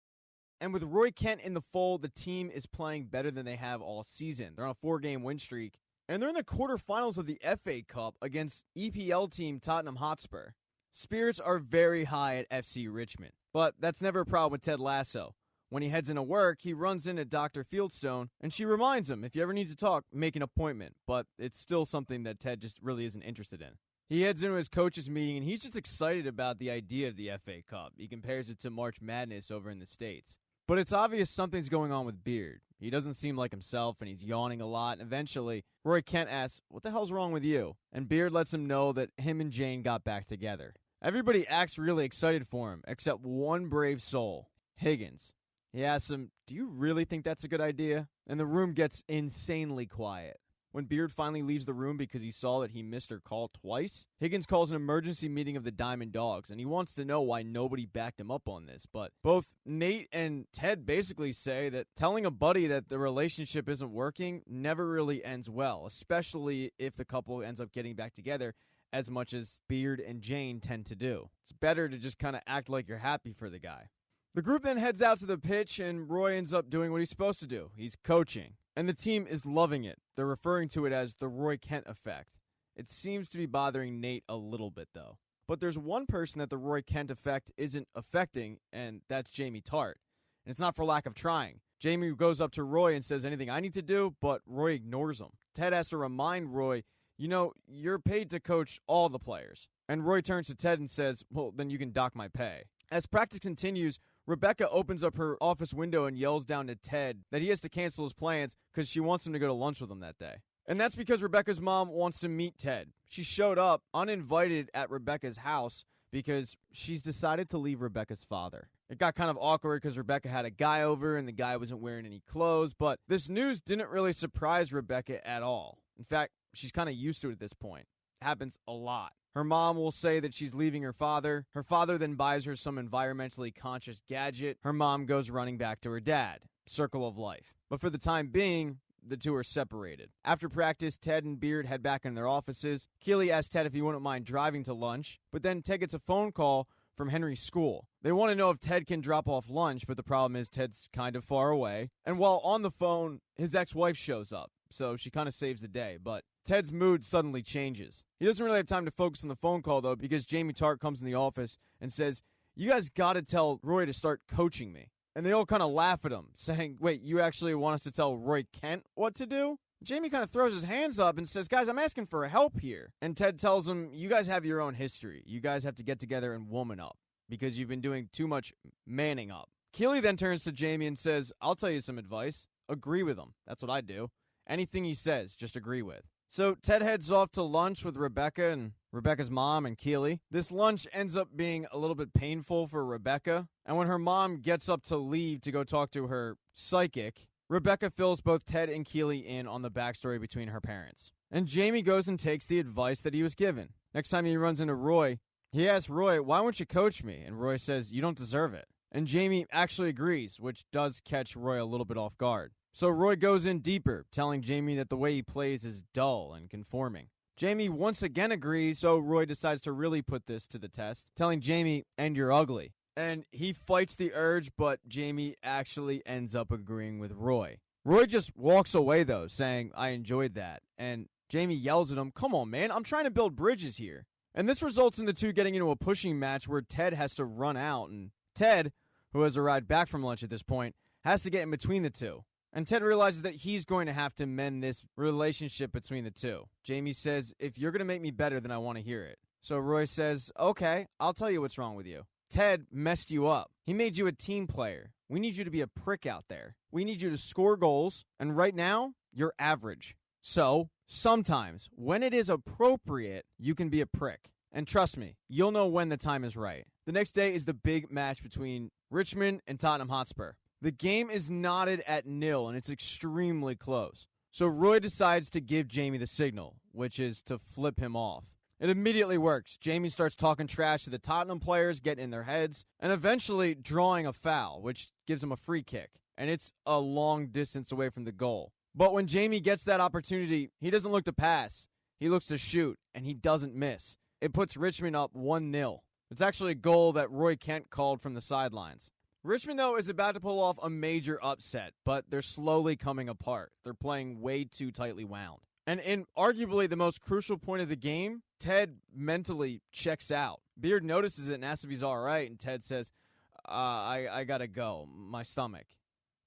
And with Roy Kent in the fold, the team is playing better than they have all season. They're on a 4-game win streak. And they're in the quarterfinals of the FA Cup against EPL team Tottenham Hotspur. Spirits are very high at FC Richmond, but that's never a problem with Ted Lasso. When he heads into work, he runs into Dr. Fieldstone, and she reminds him, if you ever need to talk, make an appointment, but it's still something that Ted just really isn't interested in. He heads into his coaches meeting, and he's just excited about the idea of the FA Cup. He compares it to March Madness over in the States. But it's obvious something's going on with Beard. He doesn't seem like himself, and he's yawning a lot, and eventually, Roy Kent asks, "What the hell's wrong with you?" And Beard lets him know that him and Jane got back together. Everybody acts really excited for him, except one brave soul, Higgins. He asks him, "Do you really think that's a good idea?" And the room gets insanely quiet. When Beard finally leaves the room because he saw that he missed her call twice, Higgins calls an emergency meeting of the Diamond Dogs, and he wants to know why nobody backed him up on this. But both Nate and Ted basically say that telling a buddy that the relationship isn't working never really ends well, especially if the couple ends up getting back together, as much as Beard and Jane tend to do. It's better to just kind of act like you're happy for the guy. The group then heads out to the pitch, and Roy ends up doing what he's supposed to do. He's coaching. And the team is loving it. They're referring to it as the Roy Kent effect. It seems to be bothering Nate a little bit, though. But there's one person that the Roy Kent effect isn't affecting, and that's Jamie Tart. And it's not for lack of trying. Jamie goes up to Roy and says anything I need to do, but Roy ignores him. Ted has to remind Roy, you're paid to coach all the players. And Roy turns to Ted and says, "Well, then you can dock my pay." As practice continues, Rebecca opens up her office window and yells down to Ted that he has to cancel his plans because she wants him to go to lunch with him that day. And that's because Rebecca's mom wants to meet Ted. She showed up uninvited at Rebecca's house because she's decided to leave Rebecca's father. It got kind of awkward because Rebecca had a guy over and the guy wasn't wearing any clothes, but this news didn't really surprise Rebecca at all. In fact, she's kind of used to it at this point. It happens a lot. Her mom will say that she's leaving her father. Her father then buys her some environmentally conscious gadget. Her mom goes running back to her dad. Circle of life. But for the time being, the two are separated. After practice, Ted and Beard head back in their offices. Keely asks Ted if he wouldn't mind driving to lunch, but then Ted gets a phone call from Henry's school. They want to know if Ted can drop off lunch, but the problem is Ted's kind of far away. And while on the phone, his ex-wife shows up, so she kind of saves the day, but Ted's mood suddenly changes. He doesn't really have time to focus on the phone call, though, because Jamie Tart comes in the office and says, "You guys got to tell Roy to start coaching me." And they all kind of laugh at him, saying, "Wait, you actually want us to tell Roy Kent what to do?" Jamie kind of throws his hands up and says, "Guys, I'm asking for help here." And Ted tells him, "You guys have your own history. You guys have to get together and woman up because you've been doing too much manning up." Keely then turns to Jamie and says, "I'll tell you some advice. Agree with him. That's what I do. Anything he says, just agree with." So Ted heads off to lunch with Rebecca and Rebecca's mom and Keely. This lunch ends up being a little bit painful for Rebecca, and when her mom gets up to leave to go talk to her psychic, Rebecca fills both Ted and Keely in on the backstory between her parents. And Jamie goes and takes the advice that he was given. Next time he runs into Roy, he asks Roy, "Why won't you coach me?" And Roy says, "You don't deserve it." And Jamie actually agrees, which does catch Roy a little bit off guard. So Roy goes in deeper, telling Jamie that the way he plays is dull and conforming. Jamie once again agrees, so Roy decides to really put this to the test, telling Jamie, "And you're ugly." And he fights the urge, but Jamie actually ends up agreeing with Roy. Roy just walks away, though, saying, "I enjoyed that." And Jamie yells at him, "Come on, man, I'm trying to build bridges here." And this results in the two getting into a pushing match where Ted has to run out. And Ted, who has a ride back from lunch at this point, has to get in between the two. And Ted realizes that he's going to have to mend this relationship between the two. Jamie says, "If you're going to make me better, then I want to hear it." So Roy says, "Okay, I'll tell you what's wrong with you. Ted messed you up. He made you a team player. We need you to be a prick out there. We need you to score goals, and right now, you're average. So, sometimes, when it is appropriate, you can be a prick. And trust me, you'll know when the time is right." The next day is the big match between Richmond and Tottenham Hotspur. The game is knotted at 0, and it's extremely close. So Roy decides to give Jamie the signal, which is to flip him off. It immediately works. Jamie starts talking trash to the Tottenham players, getting in their heads, and eventually drawing a foul, which gives him a free kick. And it's a long distance away from the goal. But when Jamie gets that opportunity, he doesn't look to pass. He looks to shoot, and he doesn't miss. It puts Richmond up 1-0. It's actually a goal that Roy Kent called from the sidelines. Richmond, though, is about to pull off a major upset, but they're slowly coming apart. They're playing way too tightly wound. And in arguably the most crucial point of the game, Ted mentally checks out. Beard notices it and asks if he's all right, and Ted says, I gotta go, my stomach,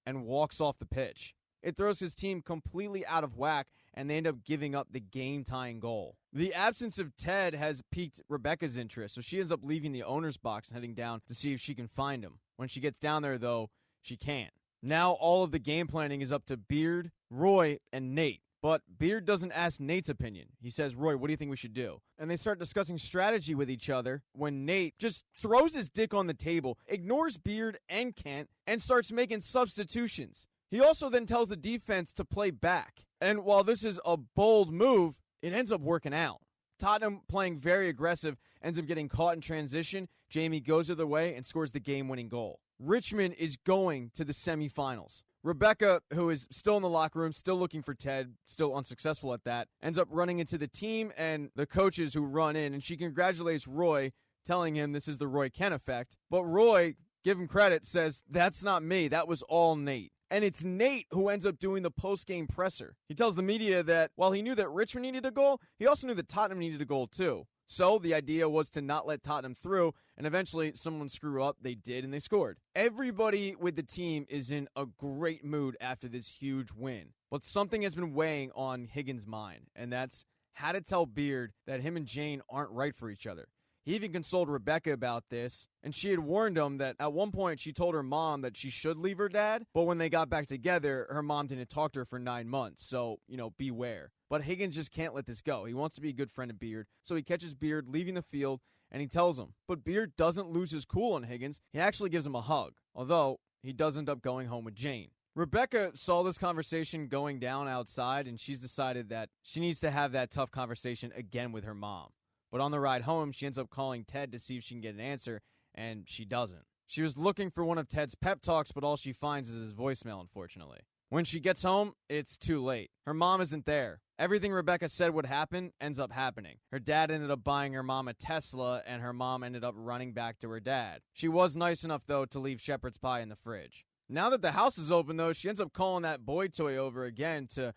and walks off the pitch. It throws his team completely out of whack, and they end up giving up the game-tying goal. The absence of Ted has piqued Rebecca's interest, so she ends up leaving the owner's box and heading down to see if she can find him. When she gets down there, though, she can't. Now all of the game planning is up to Beard, Roy, and Nate. But Beard doesn't ask Nate's opinion. He says, "Roy, what do you think we should do?" And they start discussing strategy with each other when Nate just throws his dick on the table, ignores Beard and Kent, and starts making substitutions. He also then tells the defense to play back. And while this is a bold move, it ends up working out. Tottenham, playing very aggressive, ends up getting caught in transition. Jamie goes the other way and scores the game-winning goal. Richmond is going to the semifinals. Rebecca, who is still in the locker room, still looking for Ted, still unsuccessful at that, ends up running into the team and the coaches who run in, and she congratulates Roy, telling him this is the Roy Kent effect. But Roy, give him credit, says, "That's not me. That was all Nate." And it's Nate who ends up doing the post-game presser. He tells the media that while he knew that Richmond needed a goal, he also knew that Tottenham needed a goal too. So the idea was to not let Tottenham through, and eventually someone screw up. They did, and they scored. Everybody with the team is in a great mood after this huge win. But something has been weighing on Higgins' mind, and that's how to tell Beard that him and Jane aren't right for each other. He even consoled Rebecca about this, and she had warned him that at one point she told her mom that she should leave her dad, but when they got back together, her mom didn't talk to her for 9 months, so, beware. But Higgins just can't let this go. He wants to be a good friend of Beard, so he catches Beard leaving the field, and he tells him. But Beard doesn't lose his cool on Higgins. He actually gives him a hug, although he does end up going home with Jane. Rebecca saw this conversation going down outside, and she's decided that she needs to have that tough conversation again with her mom. But on the ride home, she ends up calling Ted to see if she can get an answer, and she doesn't. She was looking for one of Ted's pep talks, but all she finds is his voicemail, unfortunately. When she gets home, it's too late. Her mom isn't there. Everything Rebecca said would happen ends up happening. Her dad ended up buying her mom a Tesla, and her mom ended up running back to her dad. She was nice enough, though, to leave shepherd's pie in the fridge. Now that the house is open, though, she ends up calling that boy toy over again to,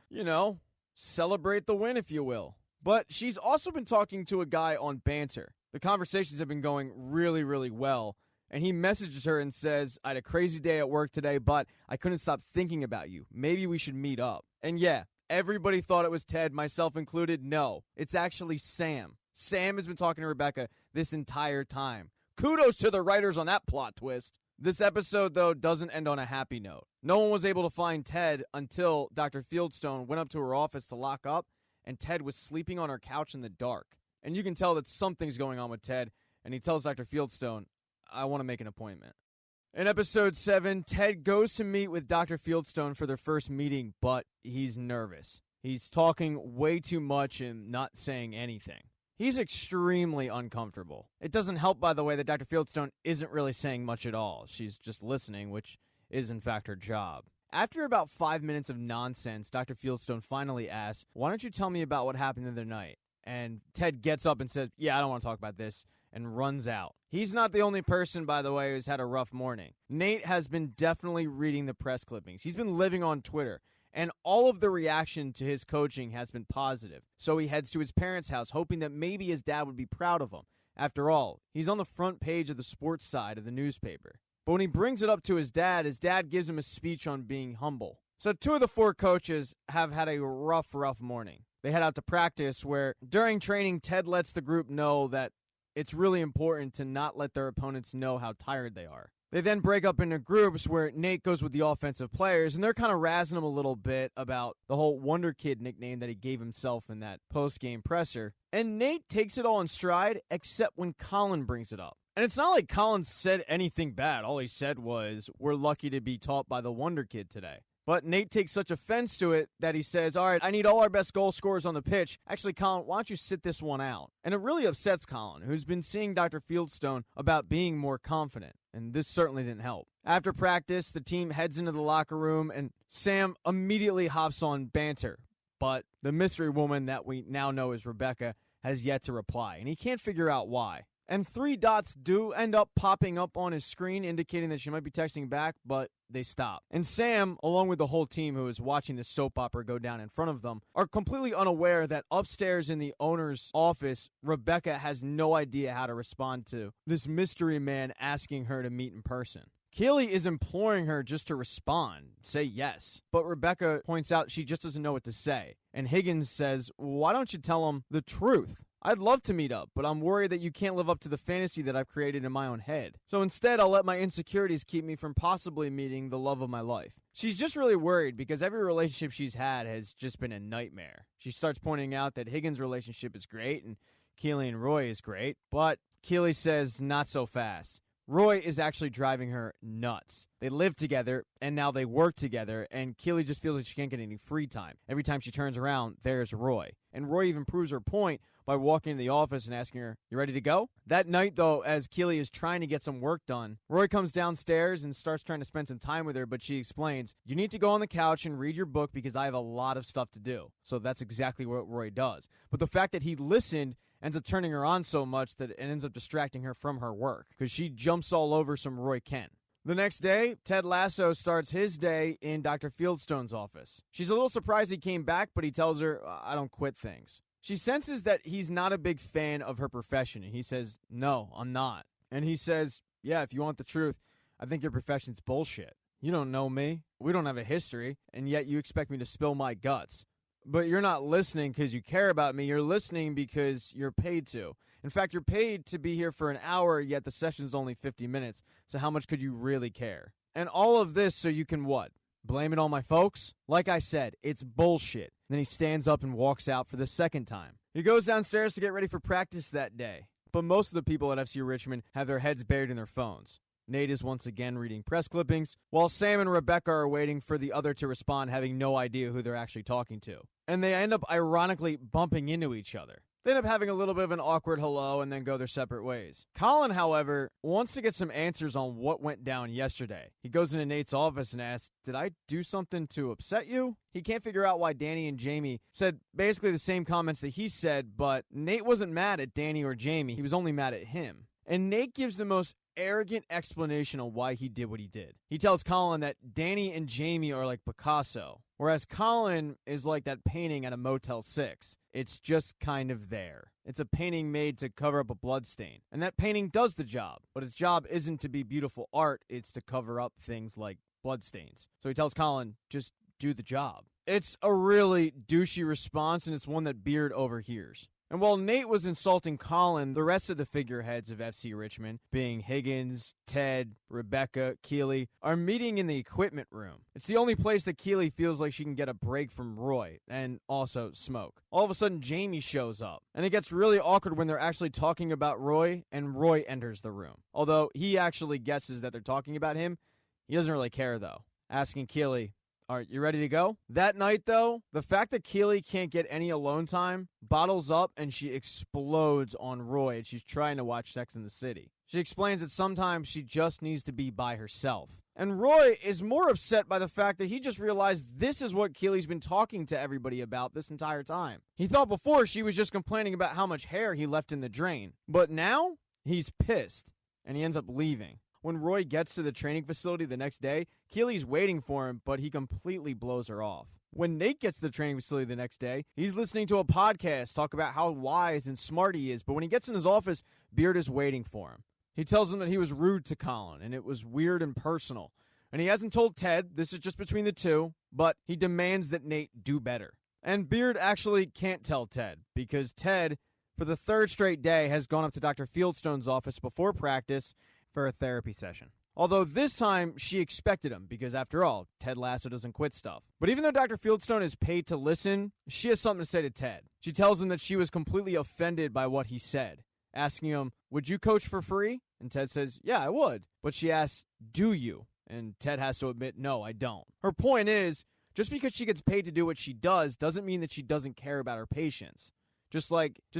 celebrate the win, if you will. But she's also been talking to a guy on Banter. The conversations have been going really, really well. And he messages her and says, "I had a crazy day at work today, but I couldn't stop thinking about you. Maybe we should meet up." And yeah, everybody thought it was Ted, myself included. No, it's actually Sam. Sam has been talking to Rebecca this entire time. Kudos to the writers on that plot twist. This episode, though, doesn't end on a happy note. No one was able to find Ted until Dr. Fieldstone went up to her office to lock up, and Ted was sleeping on her couch in the dark. And you can tell that something's going on with Ted, and he tells Dr. Fieldstone, I want to make an appointment. In episode 7, Ted goes to meet with Dr. Fieldstone for their first meeting, but he's nervous. He's talking way too much and not saying anything. He's extremely uncomfortable. It doesn't help, by the way, that Dr. Fieldstone isn't really saying much at all. She's just listening, which is in fact her job. After about 5 minutes of nonsense, Dr. Fieldstone finally asks, why don't you tell me about what happened the other night? And Ted gets up and says, yeah, I don't want to talk about this, and runs out. He's not the only person, by the way, who's had a rough morning. Nate has been definitely reading the press clippings. He's been living on Twitter, and all of the reaction to his coaching has been positive. So he heads to his parents' house, hoping that maybe his dad would be proud of him. After all, he's on the front page of the sports side of the newspaper. But when he brings it up to his dad gives him a speech on being humble. So 2 of the 4 coaches have had a rough morning. They head out to practice where, during training, Ted lets the group know that it's really important to not let their opponents know how tired they are. They then break up into groups where Nate goes with the offensive players, and they're kind of razzing him a little bit about the whole Wonder Kid nickname that he gave himself in that post-game presser. And Nate takes it all in stride, except when Colin brings it up. And it's not like Colin said anything bad. All he said was, we're lucky to be taught by the Wonder Kid today. But Nate takes such offense to it that he says, all right, I need all our best goal scorers on the pitch. Actually, Colin, why don't you sit this one out? And it really upsets Colin, who's been seeing Dr. Fieldstone about being more confident. And this certainly didn't help. After practice, the team heads into the locker room, and Sam immediately hops on banter. But the mystery woman that we now know as Rebecca has yet to reply, and he can't figure out why. And 3 dots do end up popping up on his screen, indicating that she might be texting back, but they stop. And Sam, along with the whole team who is watching the soap opera go down in front of them, are completely unaware that upstairs in the owner's office, Rebecca has no idea how to respond to this mystery man asking her to meet in person. Keely is imploring her just to respond, say yes. But Rebecca points out she just doesn't know what to say. And Higgins says, why don't you tell him the truth? I'd love to meet up, but I'm worried that you can't live up to the fantasy that I've created in my own head. So instead, I'll let my insecurities keep me from possibly meeting the love of my life. She's just really worried because every relationship she's had has just been a nightmare. She starts pointing out that Higgins' relationship is great and Keely and Roy is great, but Keely says not so fast. Roy is actually driving her nuts. They live together, and now they work together, and Keely just feels like she can't get any free time. Every time she turns around, there's Roy. And Roy even proves her point by walking into the office and asking her, you ready to go? That night, though, as Keely is trying to get some work done, Roy comes downstairs and starts trying to spend some time with her, but she explains, you need to go on the couch and read your book because I have a lot of stuff to do. So that's exactly what Roy does. But the fact that he listened ends up turning her on so much that it ends up distracting her from her work because she jumps all over some Roy Kent. The next day, Ted Lasso starts his day in Dr. Fieldstone's office. She's a little surprised he came back, but he tells her, I don't quit things. She senses that he's not a big fan of her profession, and he says, no, I'm not. And he says, yeah, if you want the truth, I think your profession's bullshit. You don't know me. We don't have a history, and yet you expect me to spill my guts. But you're not listening because you care about me. You're listening because you're paid to. In fact, you're paid to be here for an hour, yet the session's only 50 minutes. So how much could you really care? And all of this so you can what? Blame it on my folks? Like I said, it's bullshit. Then he stands up and walks out for the second time. He goes downstairs to get ready for practice that day. But most of the people at FC Richmond have their heads buried in their phones. Nate is once again reading press clippings, while Sam and Rebecca are waiting for the other to respond, having no idea who they're actually talking to. And they end up ironically bumping into each other. They end up having a little bit of an awkward hello and then go their separate ways. Colin, however, wants to get some answers on what went down yesterday. He goes into Nate's office and asks, did I do something to upset you? He can't figure out why Danny and Jamie said basically the same comments that he said, but Nate wasn't mad at Danny or Jamie. He was only mad at him. And Nate gives the most arrogant explanation on why he did what he did. He tells Colin that Danny and Jamie are like Picasso, whereas Colin is like that painting at a Motel 6. It's just kind of there. It's a painting made to cover up a bloodstain. And that painting does the job. But its job isn't to be beautiful art, it's to cover up things like bloodstains. So he tells Colin, just do the job. It's a really douchey response, and it's one that Beard overhears. And while Nate was insulting Colin, the rest of the figureheads of FC Richmond, being Higgins, Ted, Rebecca, Keeley, are meeting in the equipment room. It's the only place that Keeley feels like she can get a break from Roy, and also smoke. All of a sudden, Jamie shows up, and it gets really awkward when they're actually talking about Roy, and Roy enters the room. Although he actually guesses that they're talking about him, he doesn't really care though, asking Keeley, all right, you ready to go? That night, though, the fact that Keeley can't get any alone time bottles up and she explodes on Roy and she's trying to watch Sex and the City. She explains that sometimes she just needs to be by herself. And Roy is more upset by the fact that he just realized this is what Keeley's been talking to everybody about this entire time. He thought before she was just complaining about how much hair he left in the drain. But now, he's pissed, and he ends up leaving. When Roy gets to the training facility the next day, Keeley's waiting for him, but he completely blows her off. When Nate gets to the training facility the next day, he's listening to a podcast talk about how wise and smart he is, but when he gets in his office, Beard is waiting for him. He tells him that he was rude to Colin, and it was weird and personal. And he hasn't told Ted, this is just between the two, but he demands that Nate do better. And Beard actually can't tell Ted, because Ted, for the third straight day, has gone up to Dr. Fieldstone's office before practice for a therapy session. Although this time, she expected him, because after all, Ted Lasso doesn't quit stuff. But even though Dr. Fieldstone is paid to listen, she has something to say to Ted. She tells him that she was completely offended by what he said, asking him, would you coach for free? And Ted says, yeah, I would. But she asks, do you? And Ted has to admit, no, I don't. Her point is, just because she gets paid to do what she does doesn't mean that she doesn't care about her patients. Just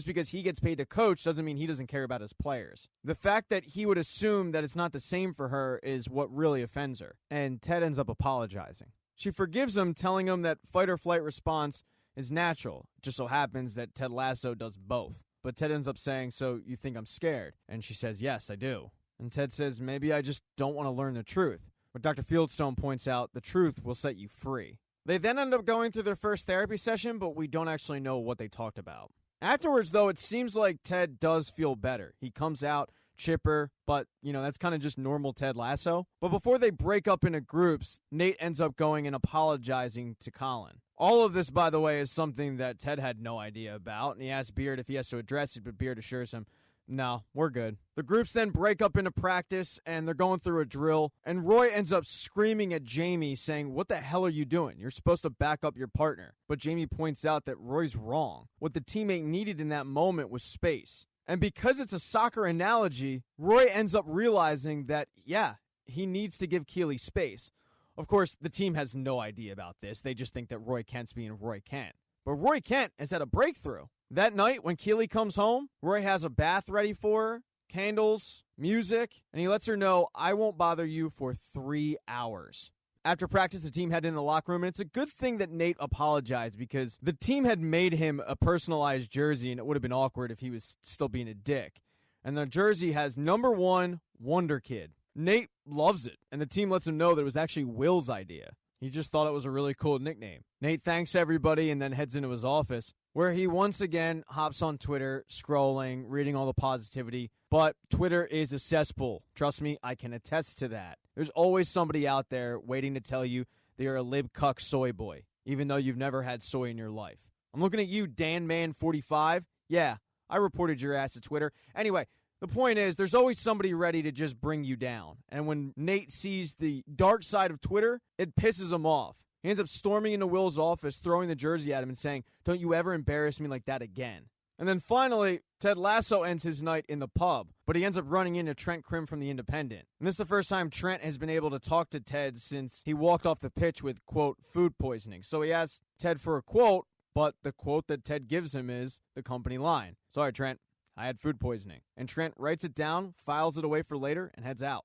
because he gets paid to coach doesn't mean he doesn't care about his players. The fact that he would assume that it's not the same for her is what really offends her. And Ted ends up apologizing. She forgives him, telling him that fight or flight response is natural. It just so happens that Ted Lasso does both. But Ted ends up saying, so you think I'm scared? And she says, yes, I do. And Ted says, maybe I just don't want to learn the truth. But Dr. Fieldstone points out the truth will set you free. They then end up going through their first therapy session, but we don't actually know what they talked about. Afterwards, though, it seems like Ted does feel better. He comes out chipper, but, that's kind of just normal Ted Lasso. But before they break up into groups, Nate ends up going and apologizing to Colin. All of this, by the way, is something that Ted had no idea about, and he asks Beard if he has to address it, but Beard assures him, no, we're good. The groups then break up into practice, and they're going through a drill, and Roy ends up screaming at Jamie, saying, what the hell are you doing? You're supposed to back up your partner. But Jamie points out that Roy's wrong. What the teammate needed in that moment was space. And because it's a soccer analogy, Roy ends up realizing that, yeah, he needs to give Keeley space. Of course, the team has no idea about this. They just think that Roy Kent's being Roy Kent. But Roy Kent has had a breakthrough. That night, when Keeley comes home, Roy has a bath ready for her, candles, music, and he lets her know, I won't bother you for 3 hours. After practice, the team headed in the locker room, and it's a good thing that Nate apologized because the team had made him a personalized jersey, and it would have been awkward if he was still being a dick. And the jersey has number 1, Wonder Kid. Nate loves it, and the team lets him know that it was actually Will's idea. He just thought it was a really cool nickname. Nate thanks everybody and then heads into his office, where he once again hops on Twitter, scrolling, reading all the positivity. But Twitter is a cesspool. Trust me, I can attest to that. There's always somebody out there waiting to tell you that you're a lib-cuck soy boy, even though you've never had soy in your life. I'm looking at you, DanMan45. Yeah, I reported your ass to Twitter. Anyway, the point is, there's always somebody ready to just bring you down. And when Nate sees the dark side of Twitter, it pisses him off. He ends up storming into Will's office, throwing the jersey at him and saying, don't you ever embarrass me like that again. And then finally, Ted Lasso ends his night in the pub, but he ends up running into Trent Crimm from The Independent. And this is the first time Trent has been able to talk to Ted since he walked off the pitch with, quote, food poisoning. So he asks Ted for a quote, but the quote that Ted gives him is the company line. Sorry, Trent, I had food poisoning. And Trent writes it down, files it away for later, and heads out.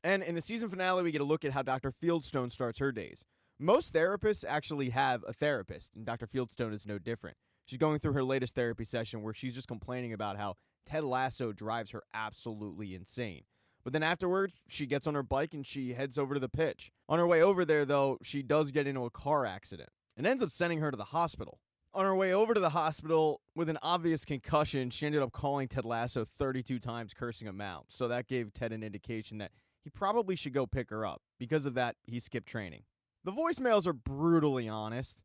And in the season finale, we get a look at how Dr. Fieldstone starts her days. Most therapists actually have a therapist, and Dr. Fieldstone is no different. She's going through her latest therapy session where she's just complaining about how Ted Lasso drives her absolutely insane. But then afterwards, she gets on her bike and she heads over to the pitch. On her way over there, though, she does get into a car accident and ends up sending her to the hospital. On her way over to the hospital, with an obvious concussion, she ended up calling Ted Lasso 32 times, cursing him out. So that gave Ted an indication that he probably should go pick her up. Because of that, he skipped training. The voicemails are brutally honest.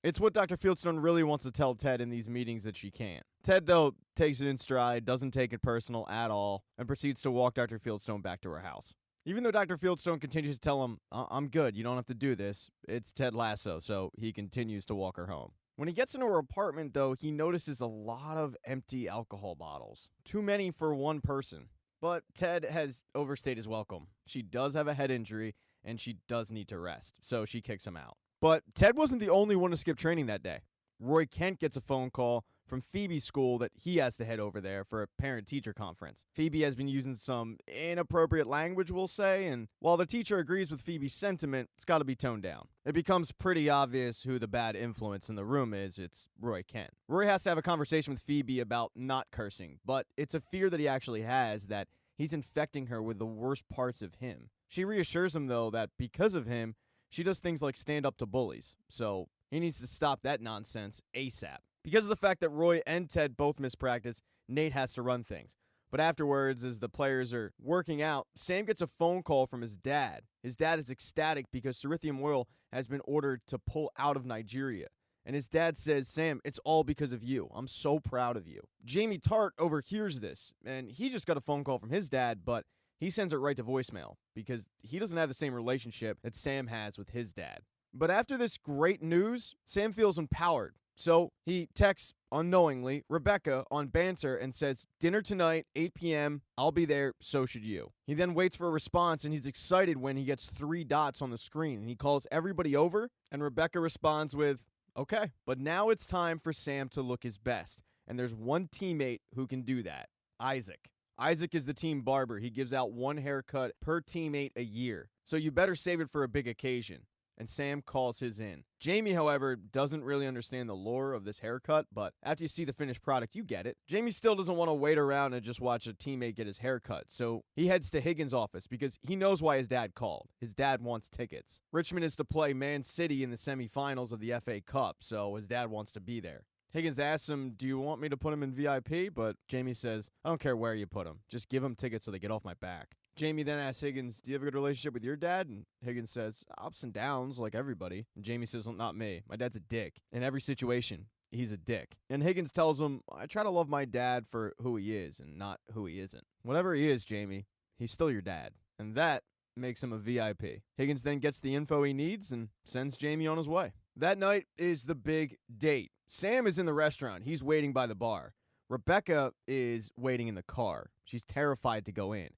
It's what Dr. Fieldstone really wants to tell Ted in these meetings that she can't. Ted, though, takes it in stride, doesn't take it personal at all, and proceeds to walk Dr. Fieldstone back to her house. Even though Dr. Fieldstone continues to tell him, I'm good, you don't have to do this, it's Ted Lasso, so he continues to walk her home. When he gets into her apartment, though, he notices a lot of empty alcohol bottles. Too many for one person. But Ted has overstayed his welcome. She does have a head injury, and she does need to rest, so she kicks him out. But Ted wasn't the only one to skip training that day. Roy Kent gets a phone call from Phoebe's school that he has to head over there for a parent-teacher conference. Phoebe has been using some inappropriate language, we'll say, and while the teacher agrees with Phoebe's sentiment, it's got to be toned down. It becomes pretty obvious who the bad influence in the room is. It's Roy Kent. Roy has to have a conversation with Phoebe about not cursing, but it's a fear that he actually has that he's infecting her with the worst parts of him. She reassures him, though, that because of him, she does things like stand up to bullies, so he needs to stop that nonsense ASAP. Because of the fact that Roy and Ted both miss practice, Nate has to run things. But afterwards, as the players are working out, Sam gets a phone call from his dad. His dad is ecstatic because Cerithium Oil has been ordered to pull out of Nigeria. And his dad says, Sam, it's all because of you. I'm so proud of you. Jamie Tart overhears this, and he just got a phone call from his dad, but he sends it right to voicemail because he doesn't have the same relationship that Sam has with his dad. But after this great news, Sam feels empowered. So he texts, unknowingly, Rebecca on Banter and says, dinner tonight, 8 p.m., I'll be there, so should you. He then waits for a response, and he's excited when he gets 3 dots on the screen. And he calls everybody over, and Rebecca responds with, okay. But now it's time for Sam to look his best. And there's one teammate who can do that, Isaac. Isaac is the team barber. He gives out 1 haircut per teammate a year. So you better save it for a big occasion. And Sam calls his in. Jamie, however, doesn't really understand the lore of this haircut, but after you see the finished product, you get it. Jamie still doesn't want to wait around and just watch a teammate get his haircut, so he heads to Higgins' office because he knows why his dad called. His dad wants tickets. Richmond is to play Man City in the semifinals of the FA Cup, so his dad wants to be there. Higgins asks him, do you want me to put him in VIP? But Jamie says, I don't care where you put him. Just give him tickets so they get off my back. Jamie then asks Higgins, do you have a good relationship with your dad? And Higgins says, ups and downs like everybody. And Jamie says, well, not me. My dad's a dick. In every situation, he's a dick. And Higgins tells him, I try to love my dad for who he is and not who he isn't. Whatever he is, Jamie, he's still your dad. And that makes him a VIP. Higgins then gets the info he needs and sends Jamie on his way. That night is the big date. Sam is in the restaurant. He's waiting by the bar. Rebecca is waiting in the car. She's terrified to go in.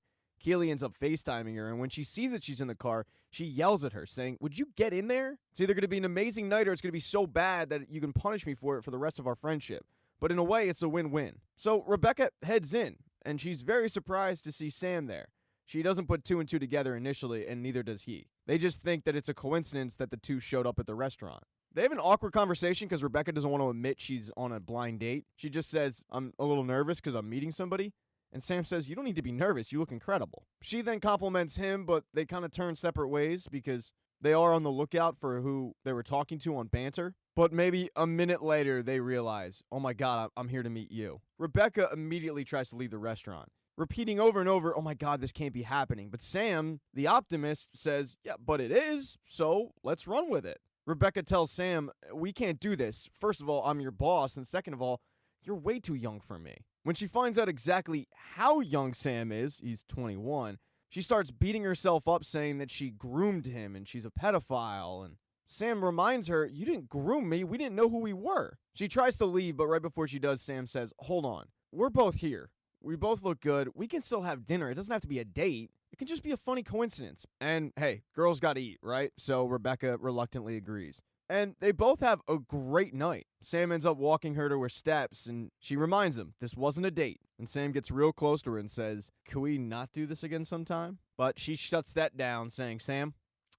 Keely ends up FaceTiming her, and when she sees that she's in the car, she yells at her, saying, would you get in there? It's either going to be an amazing night or it's going to be so bad that you can punish me for it for the rest of our friendship. But in a way, it's a win-win. So Rebecca heads in, and she's very surprised to see Sam there. She doesn't put 2 and 2 together initially, and neither does he. They just think that it's a coincidence that the two showed up at the restaurant. They have an awkward conversation because Rebecca doesn't want to admit she's on a blind date. She just says, I'm a little nervous because I'm meeting somebody. And Sam says, you don't need to be nervous. You look incredible. She then compliments him, but they kind of turn separate ways because they are on the lookout for who they were talking to on Banter. But maybe a minute later, they realize, oh my God, I'm here to meet you. Rebecca immediately tries to leave the restaurant, repeating over and over, oh my God, this can't be happening. But Sam, the optimist, says, yeah, but it is, so let's run with it. Rebecca tells Sam, we can't do this. First of all, I'm your boss, and second of all, you're way too young for me. When she finds out exactly how young Sam is, he's 21, she starts beating herself up saying that she groomed him and she's a pedophile. And Sam reminds her, you didn't groom me. We didn't know who we were. She tries to leave, but right before she does, Sam says, hold on. We're both here. We both look good. We can still have dinner. It doesn't have to be a date. It can just be a funny coincidence. And hey, girls got to eat, right? So Rebecca reluctantly agrees. And they both have a great night. Sam ends up walking her to her steps, and she reminds him this wasn't a date. And Sam gets real close to her and says, can we not do this again sometime? But she shuts that down, saying, Sam,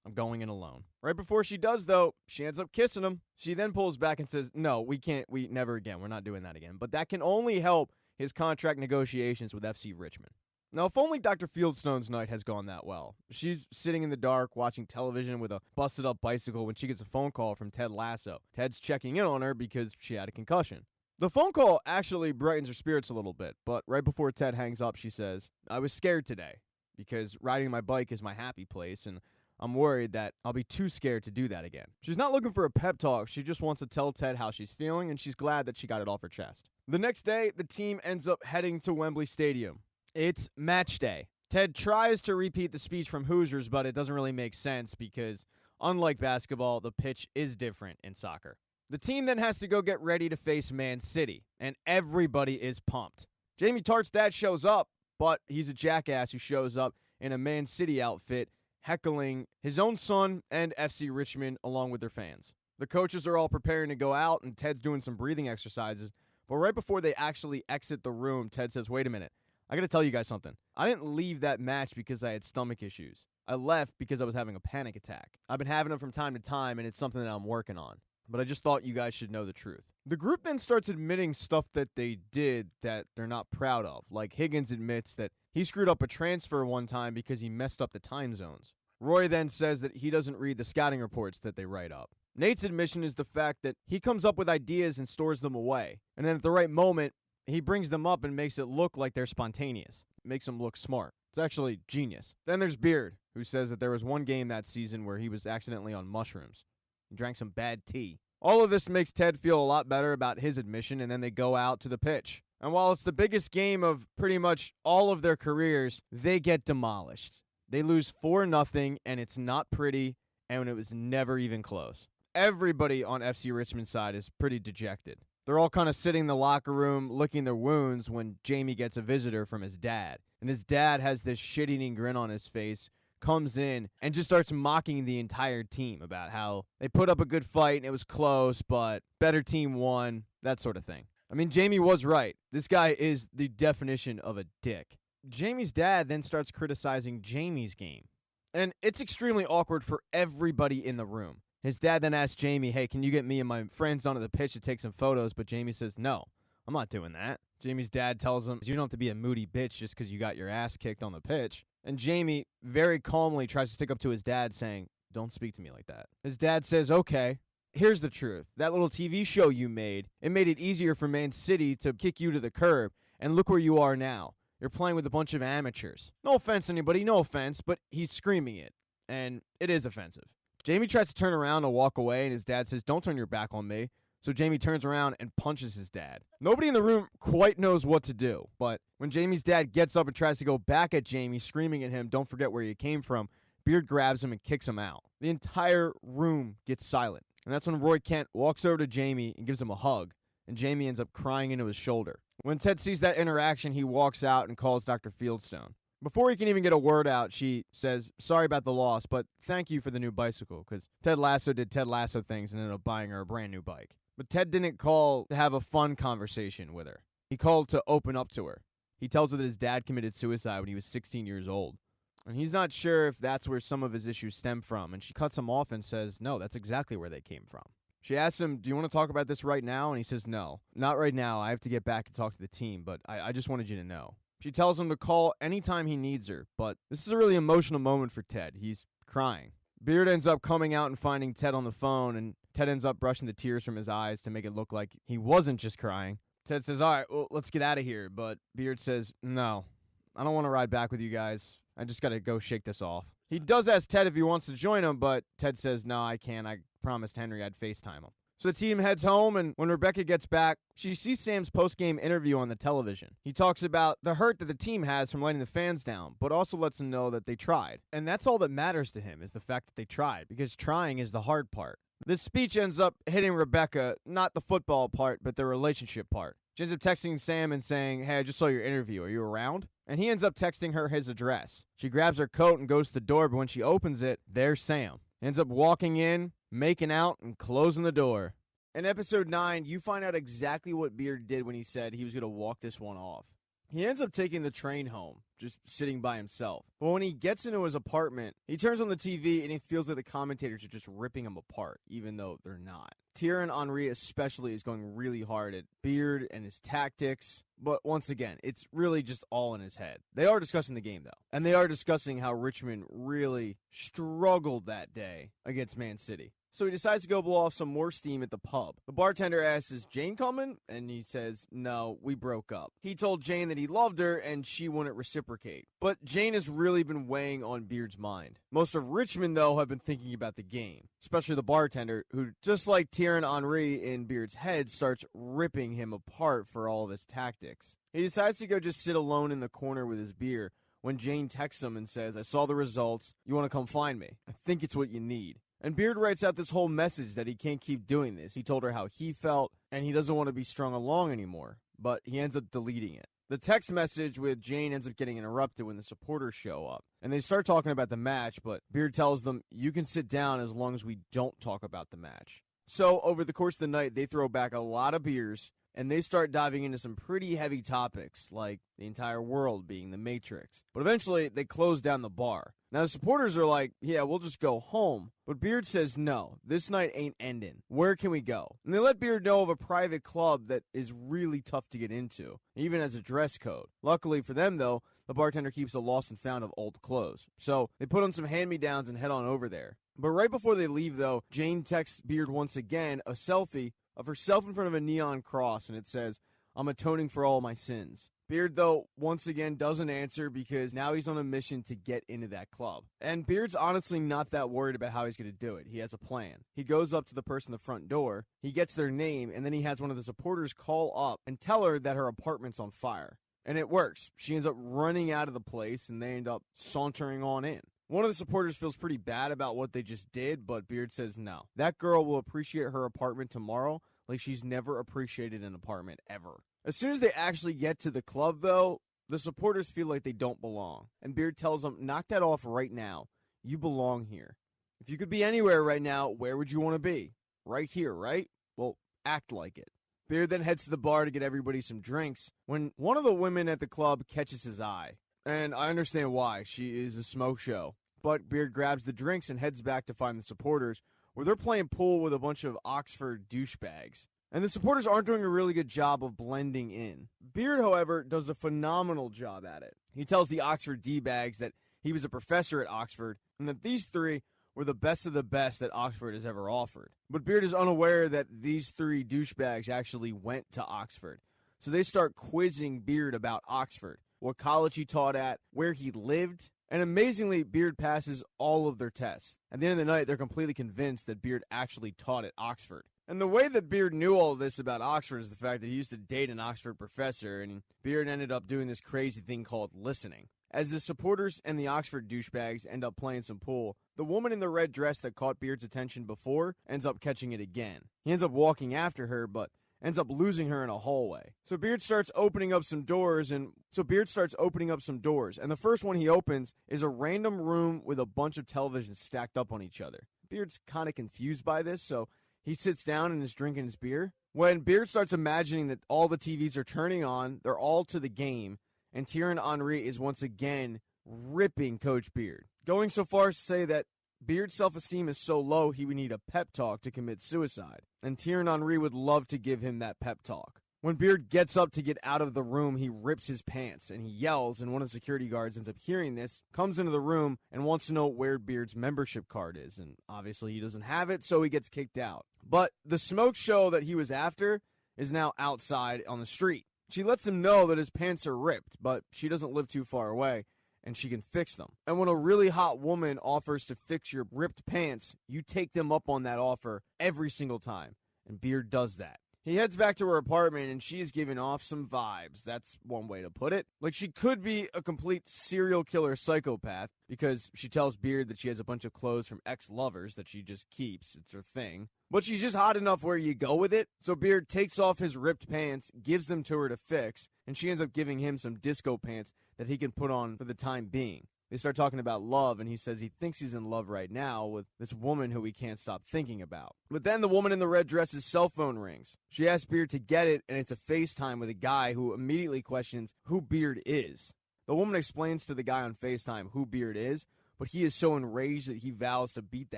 I'm going in alone. Right before she does, though, she ends up kissing him. She then pulls back and says, no, we can't. We never again. We're not doing that again. But that can only help his contract negotiations with FC Richmond. Now, if only Dr. Fieldstone's night has gone that well. She's sitting in the dark watching television with a busted-up bicycle when she gets a phone call from Ted Lasso. Ted's checking in on her because she had a concussion. The phone call actually brightens her spirits a little bit, but right before Ted hangs up, she says, I was scared today because riding my bike is my happy place, and I'm worried that I'll be too scared to do that again. She's not looking for a pep talk. She just wants to tell Ted how she's feeling, and she's glad that she got it off her chest. The next day, the team ends up heading to Wembley Stadium. It's match day. Ted tries to repeat the speech from Hoosiers, but it doesn't really make sense because, unlike basketball, the pitch is different in soccer. The team then has to go get ready to face Man City, and everybody is pumped. Jamie Tartt's dad shows up, but he's a jackass who shows up in a Man City outfit, heckling his own son and FC Richmond along with their fans. The coaches are all preparing to go out, and Ted's doing some breathing exercises, but right before they actually exit the room, Ted says, "Wait a minute, I gotta tell you guys something. I didn't leave that match because I had stomach issues. I left because I was having a panic attack. I've been having them from time to time, and it's something that I'm working on. But I just thought you guys should know the truth." The group then starts admitting stuff that they did that they're not proud of. Like Higgins admits that he screwed up a transfer one time because he messed up the time zones. Roy then says that he doesn't read the scouting reports that they write up. Nate's admission is the fact that he comes up with ideas and stores them away. And then at the right moment, he brings them up and makes it look like they're spontaneous. It makes them look smart. It's actually genius. Then there's Beard, who says that there was one game that season where he was accidentally on mushrooms. He drank some bad tea. All of this makes Ted feel a lot better about his admission, and then they go out to the pitch. And while it's the biggest game of pretty much all of their careers, they get demolished. They lose 4-0, and it's not pretty, and it was never even close. Everybody on FC Richmond's side is pretty dejected. They're all kind of sitting in the locker room licking their wounds when Jamie gets a visitor from his dad. And his dad has this shit-eating grin on his face, comes in, and just starts mocking the entire team about how they put up a good fight and it was close, but better team won, that sort of thing. I mean, Jamie was right. This guy is the definition of a dick. Jamie's dad then starts criticizing Jamie's game. And it's extremely awkward for everybody in the room. His dad then asks Jamie, "Hey, can you get me and my friends onto the pitch to take some photos?" But Jamie says, "No, I'm not doing that." Jamie's dad tells him, "You don't have to be a moody bitch just because you got your ass kicked on the pitch." And Jamie very calmly tries to stick up to his dad, saying, "Don't speak to me like that." His dad says, "Okay, here's the truth. That little TV show you made, it made it easier for Man City to kick you to the curb. And look where you are now. You're playing with a bunch of amateurs." No offense, anybody, no offense, but he's screaming it. And it is offensive. Jamie tries to turn around and walk away, and his dad says, "Don't turn your back on me." So Jamie turns around and punches his dad. Nobody in the room quite knows what to do, but when Jamie's dad gets up and tries to go back at Jamie, screaming at him, "Don't forget where you came from," Beard grabs him and kicks him out. The entire room gets silent, and that's when Roy Kent walks over to Jamie and gives him a hug, and Jamie ends up crying into his shoulder. When Ted sees that interaction, he walks out and calls Dr. Fieldstone. Before he can even get a word out, she says, "Sorry about the loss, but thank you for the new bicycle," because Ted Lasso did Ted Lasso things and ended up buying her a brand new bike. But Ted didn't call to have a fun conversation with her. He called to open up to her. He tells her that his dad committed suicide when he was 16 years old. And he's not sure if that's where some of his issues stem from, and she cuts him off and says, "No, that's exactly where they came from." She asks him, "Do you want to talk about this right now?" And he says, "No, not right now. I have to get back and talk to the team, but I just wanted you to know." She tells him to call anytime he needs her, but this is a really emotional moment for Ted. He's crying. Beard ends up coming out and finding Ted on the phone, and Ted ends up brushing the tears from his eyes to make it look like he wasn't just crying. Ted says, "All right, well, let's get out of here," but Beard says, "No, I don't want to ride back with you guys. I just got to go shake this off." He does ask Ted if he wants to join him, but Ted says, "No, I can't. I promised Henry I'd FaceTime him." So the team heads home, and when Rebecca gets back, she sees Sam's post-game interview on the television. He talks about the hurt that the team has from letting the fans down, but also lets them know that they tried. And that's all that matters to him, is the fact that they tried, because trying is the hard part. This speech ends up hitting Rebecca, not the football part, but the relationship part. She ends up texting Sam and saying, "Hey, I just saw your interview. Are you around?" And he ends up texting her his address. She grabs her coat and goes to the door, but when she opens it, there's Sam. Ends up walking in, making out, and closing the door. In episode 9, you find out exactly what Beard did when he said he was going to walk this one off. He ends up taking the train home, just sitting by himself. But when he gets into his apartment, he turns on the TV and he feels like the commentators are just ripping him apart, even though they're not. Thierry Henry especially is going really hard at Beard and his tactics. But once again, it's really just all in his head. They are discussing the game, though. And they are discussing how Richmond really struggled that day against Man City. so he decides to go blow off some more steam at the pub. The bartender asks, is Jane coming? And he says, no, we broke up. He told Jane that he loved her and she wouldn't reciprocate. But Jane has really been weighing on Beard's mind. Most of Richmond, though, have been thinking about the game, especially the bartender, who, just like Thierry Henry in Beard's head, starts ripping him apart for all of his tactics. He decides to go just sit alone in the corner with his beer when Jane texts him and says, I saw the results. You want to come find me? I think it's what you need. And Beard writes out this whole message that he can't keep doing this. He told her how he felt, and he doesn't want to be strung along anymore. But he ends up deleting it. The text message with Jane ends up getting interrupted when the supporters show up. And they start talking about the match, but Beard tells them, you can sit down as long as we don't talk about the match. So, over the course of the night, they throw back a lot of beers, and they start diving into some pretty heavy topics, like the entire world being the Matrix. But eventually, they close down the bar. Now, the supporters are like, yeah, we'll just go home. But Beard says, no, this night ain't ending. Where can we go? And they let Beard know of a private club that is really tough to get into, even as a dress code. Luckily for them, though, the bartender keeps a lost and found of old clothes. So they put on some hand-me-downs and head on over there. But right before they leave, though, Jane texts Beard once again a selfie of herself in front of a neon cross, and it says, I'm atoning for all my sins. Beard, though, once again doesn't answer because now he's on a mission to get into that club. And Beard's honestly not that worried about how he's going to do it. He has a plan. He goes up to the person at the front door, he gets their name, and then he has one of the supporters call up and tell her that her apartment's on fire. And it works. She ends up running out of the place, and they end up sauntering on in. One of the supporters feels pretty bad about what they just did, but Beard says no. That girl will appreciate her apartment tomorrow like she's never appreciated an apartment ever. As soon as they actually get to the club, though, the supporters feel like they don't belong. And Beard tells them, knock that off right now. You belong here. If you could be anywhere right now, where would you want to be? Right here, right? Well, act like it. Beard then heads to the bar to get everybody some drinks when one of the women at the club catches his eye. And I understand why. She is a smoke show. But Beard grabs the drinks and heads back to find the supporters, where they're playing pool with a bunch of Oxford douchebags. And the supporters aren't doing a really good job of blending in. Beard, however, does a phenomenal job at it. He tells the Oxford D-bags that he was a professor at Oxford, and that these three were the best of the best that Oxford has ever offered. But Beard is unaware that these three douchebags actually went to Oxford. So they start quizzing Beard about Oxford, what college he taught at, where he lived, and amazingly, Beard passes all of their tests. At the end of the night, they're completely convinced that Beard actually taught at Oxford. And the way that Beard knew all of this about Oxford is the fact that he used to date an Oxford professor, and Beard ended up doing this crazy thing called listening. As the supporters and the Oxford douchebags end up playing some pool, the woman in the red dress that caught Beard's attention before ends up catching it again. He ends up walking after her, but ends up losing her in a hallway. So Beard starts opening up some doors, and the first one he opens is a random room with a bunch of televisions stacked up on each other. Beard's kind of confused by this, so he sits down and is drinking his beer. When Beard starts imagining that all the TVs are turning on, they're all to the game, and Thierry Henry is once again ripping Coach Beard, going so far as to say that Beard's self-esteem is so low he would need a pep talk to commit suicide, and Thierry Henry would love to give him that pep talk. When Beard gets up to get out of the room, he rips his pants, and he yells, and one of the security guards ends up hearing this, comes into the room, and wants to know where Beard's membership card is, and obviously he doesn't have it, so he gets kicked out. But the smoke show that he was after is now outside on the street. She lets him know that his pants are ripped, but she doesn't live too far away, and she can fix them. And when a really hot woman offers to fix your ripped pants, you take them up on that offer every single time, and Beard does that. He heads back to her apartment, and she is giving off some vibes. That's one way to put it. Like, she could be a complete serial killer psychopath, because she tells Beard that she has a bunch of clothes from ex-lovers that she just keeps. It's her thing. But she's just hot enough where you go with it. So Beard takes off his ripped pants, gives them to her to fix, and she ends up giving him some disco pants that he can put on for the time being. They start talking about love, and he says he thinks he's in love right now with this woman who he can't stop thinking about. But then the woman in the red dress's cell phone rings. She asks Beard to get it, and it's a FaceTime with a guy who immediately questions who Beard is. The woman explains to the guy on FaceTime who Beard is, but he is so enraged that he vows to beat the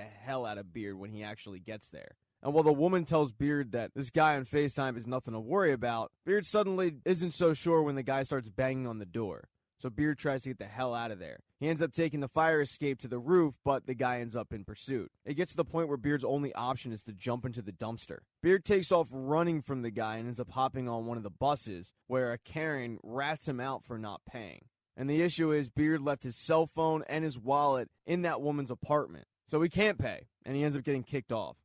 hell out of Beard when he actually gets there. And while the woman tells Beard that this guy on FaceTime is nothing to worry about, Beard suddenly isn't so sure when the guy starts banging on the door. so Beard tries to get the hell out of there. He ends up taking the fire escape to the roof, but the guy ends up in pursuit. It gets to the point where Beard's only option is to jump into the dumpster. Beard takes off running from the guy and ends up hopping on one of the buses, where a Karen rats him out for not paying. And the issue is Beard left his cell phone and his wallet in that woman's apartment, so he can't pay, and he ends up getting kicked off.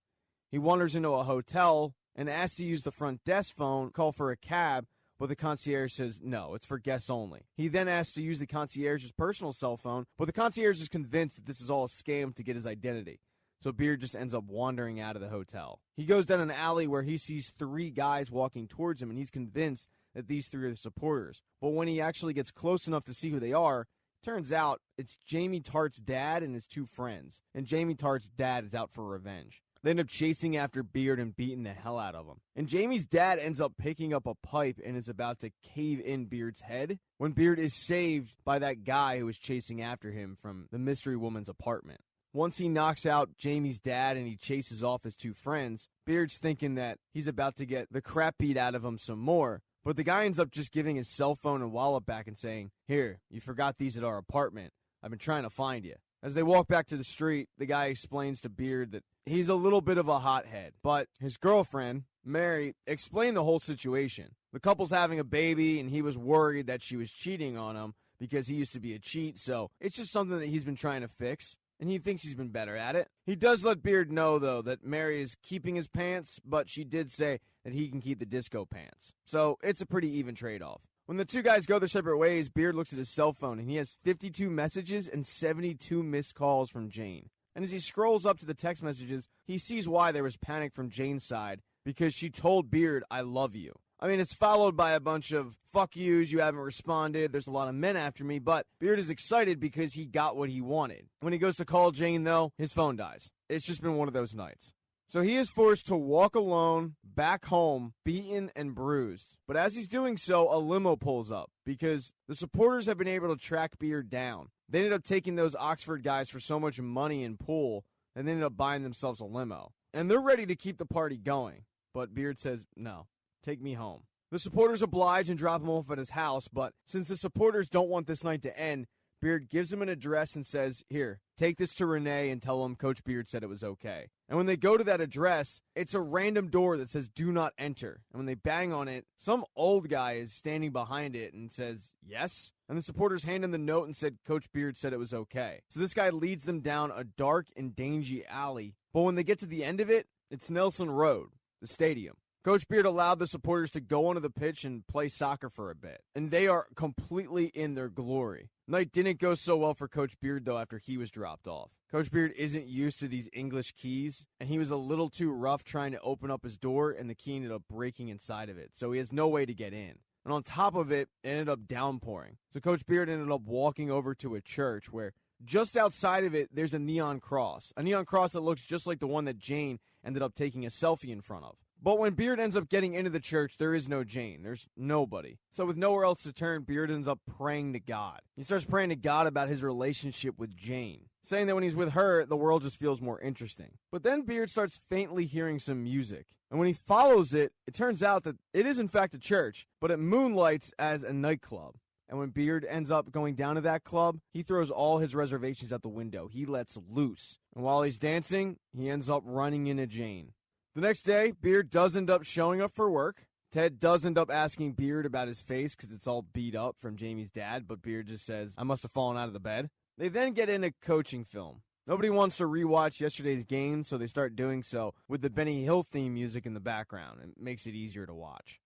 He wanders into a hotel and asks to use the front desk phone, call for a cab, but the concierge says no, it's for guests only. He then asks to use the concierge's personal cell phone, but the concierge is convinced that this is all a scam to get his identity. So Beard just ends up wandering out of the hotel. He goes down an alley where he sees 3 guys walking towards him, and he's convinced that these 3 are the supporters. But when he actually gets close enough to see who they are, turns out it's Jamie Tartt's dad and his 2 friends. And Jamie Tartt's dad is out for revenge. They end up chasing after Beard and beating the hell out of him. And Jamie's dad ends up picking up a pipe and is about to cave in Beard's head when Beard is saved by that guy who was chasing after him from the mystery woman's apartment. Once he knocks out Jamie's dad and he chases off his 2 friends, Beard's thinking that he's about to get the crap beat out of him some more. But the guy ends up just giving his cell phone and wallet back and saying, "Here, you forgot these at our apartment. I've been trying to find you." As they walk back to the street, the guy explains to Beard that he's a little bit of a hothead, but his girlfriend, Mary, explained the whole situation. The couple's having a baby, and he was worried that she was cheating on him because he used to be a cheat, so it's just something that he's been trying to fix, and he thinks he's been better at it. He does let Beard know, though, that Mary is keeping his pants, but she did say that he can keep the disco pants. So it's a pretty even trade-off. When the 2 guys go their separate ways, Beard looks at his cell phone, and he has 52 messages and 72 missed calls from Jane. And as he scrolls up to the text messages, he sees why there was panic from Jane's side, because she told Beard, "I love you." I mean, it's followed by a bunch of "fuck yous, you haven't responded, there's a lot of men after me," but Beard is excited because he got what he wanted. When he goes to call Jane, though, his phone dies. It's just been one of those nights. So he is forced to walk alone back home, beaten and bruised. But as he's doing so, a limo pulls up because the supporters have been able to track Beard down. They ended up taking those Oxford guys for so much money in pool, and they ended up buying themselves a limo. And they're ready to keep the party going. But Beard says, "No, take me home." The supporters oblige and drop him off at his house, but since the supporters don't want this night to end, Beard gives him an address and says, "Here, take this to Renee and tell him Coach Beard said it was okay." And when they go to that address, it's a random door that says "Do not enter." And when they bang on it, some old guy is standing behind it and says, "Yes?" And the supporters hand him the note and said Coach Beard said it was okay. So this guy leads them down a dark and dingy alley. But when they get to the end of it, it's Nelson Road, the stadium. Coach Beard allowed the supporters to go onto the pitch and play soccer for a bit, and they are completely in their glory. Night didn't go so well for Coach Beard, though, after he was dropped off. Coach Beard isn't used to these English keys, and he was a little too rough trying to open up his door, and the key ended up breaking inside of it, so he has no way to get in. And on top of it, it ended up downpouring. So Coach Beard ended up walking over to a church where just outside of it, there's a neon cross that looks just like the one that Jane ended up taking a selfie in front of. But when Beard ends up getting into the church, there is no Jane. There's nobody. So with nowhere else to turn, Beard ends up praying to God. He starts praying to God about his relationship with Jane, saying that when he's with her, the world just feels more interesting. But then Beard starts faintly hearing some music. And when he follows it, it turns out that it is in fact a church, but it moonlights as a nightclub. And when Beard ends up going down to that club, he throws all his reservations out the window. He lets loose. And while he's dancing, he ends up running into Jane. The next day, Beard does end up showing up for work. Ted does end up asking Beard about his face because it's all beat up from Jamie's dad, but Beard just says, "I must have fallen out of the bed." They then get into coaching film. Nobody wants to rewatch yesterday's game, so they start doing so with the Benny Hill theme music in the background. It makes it easier to watch.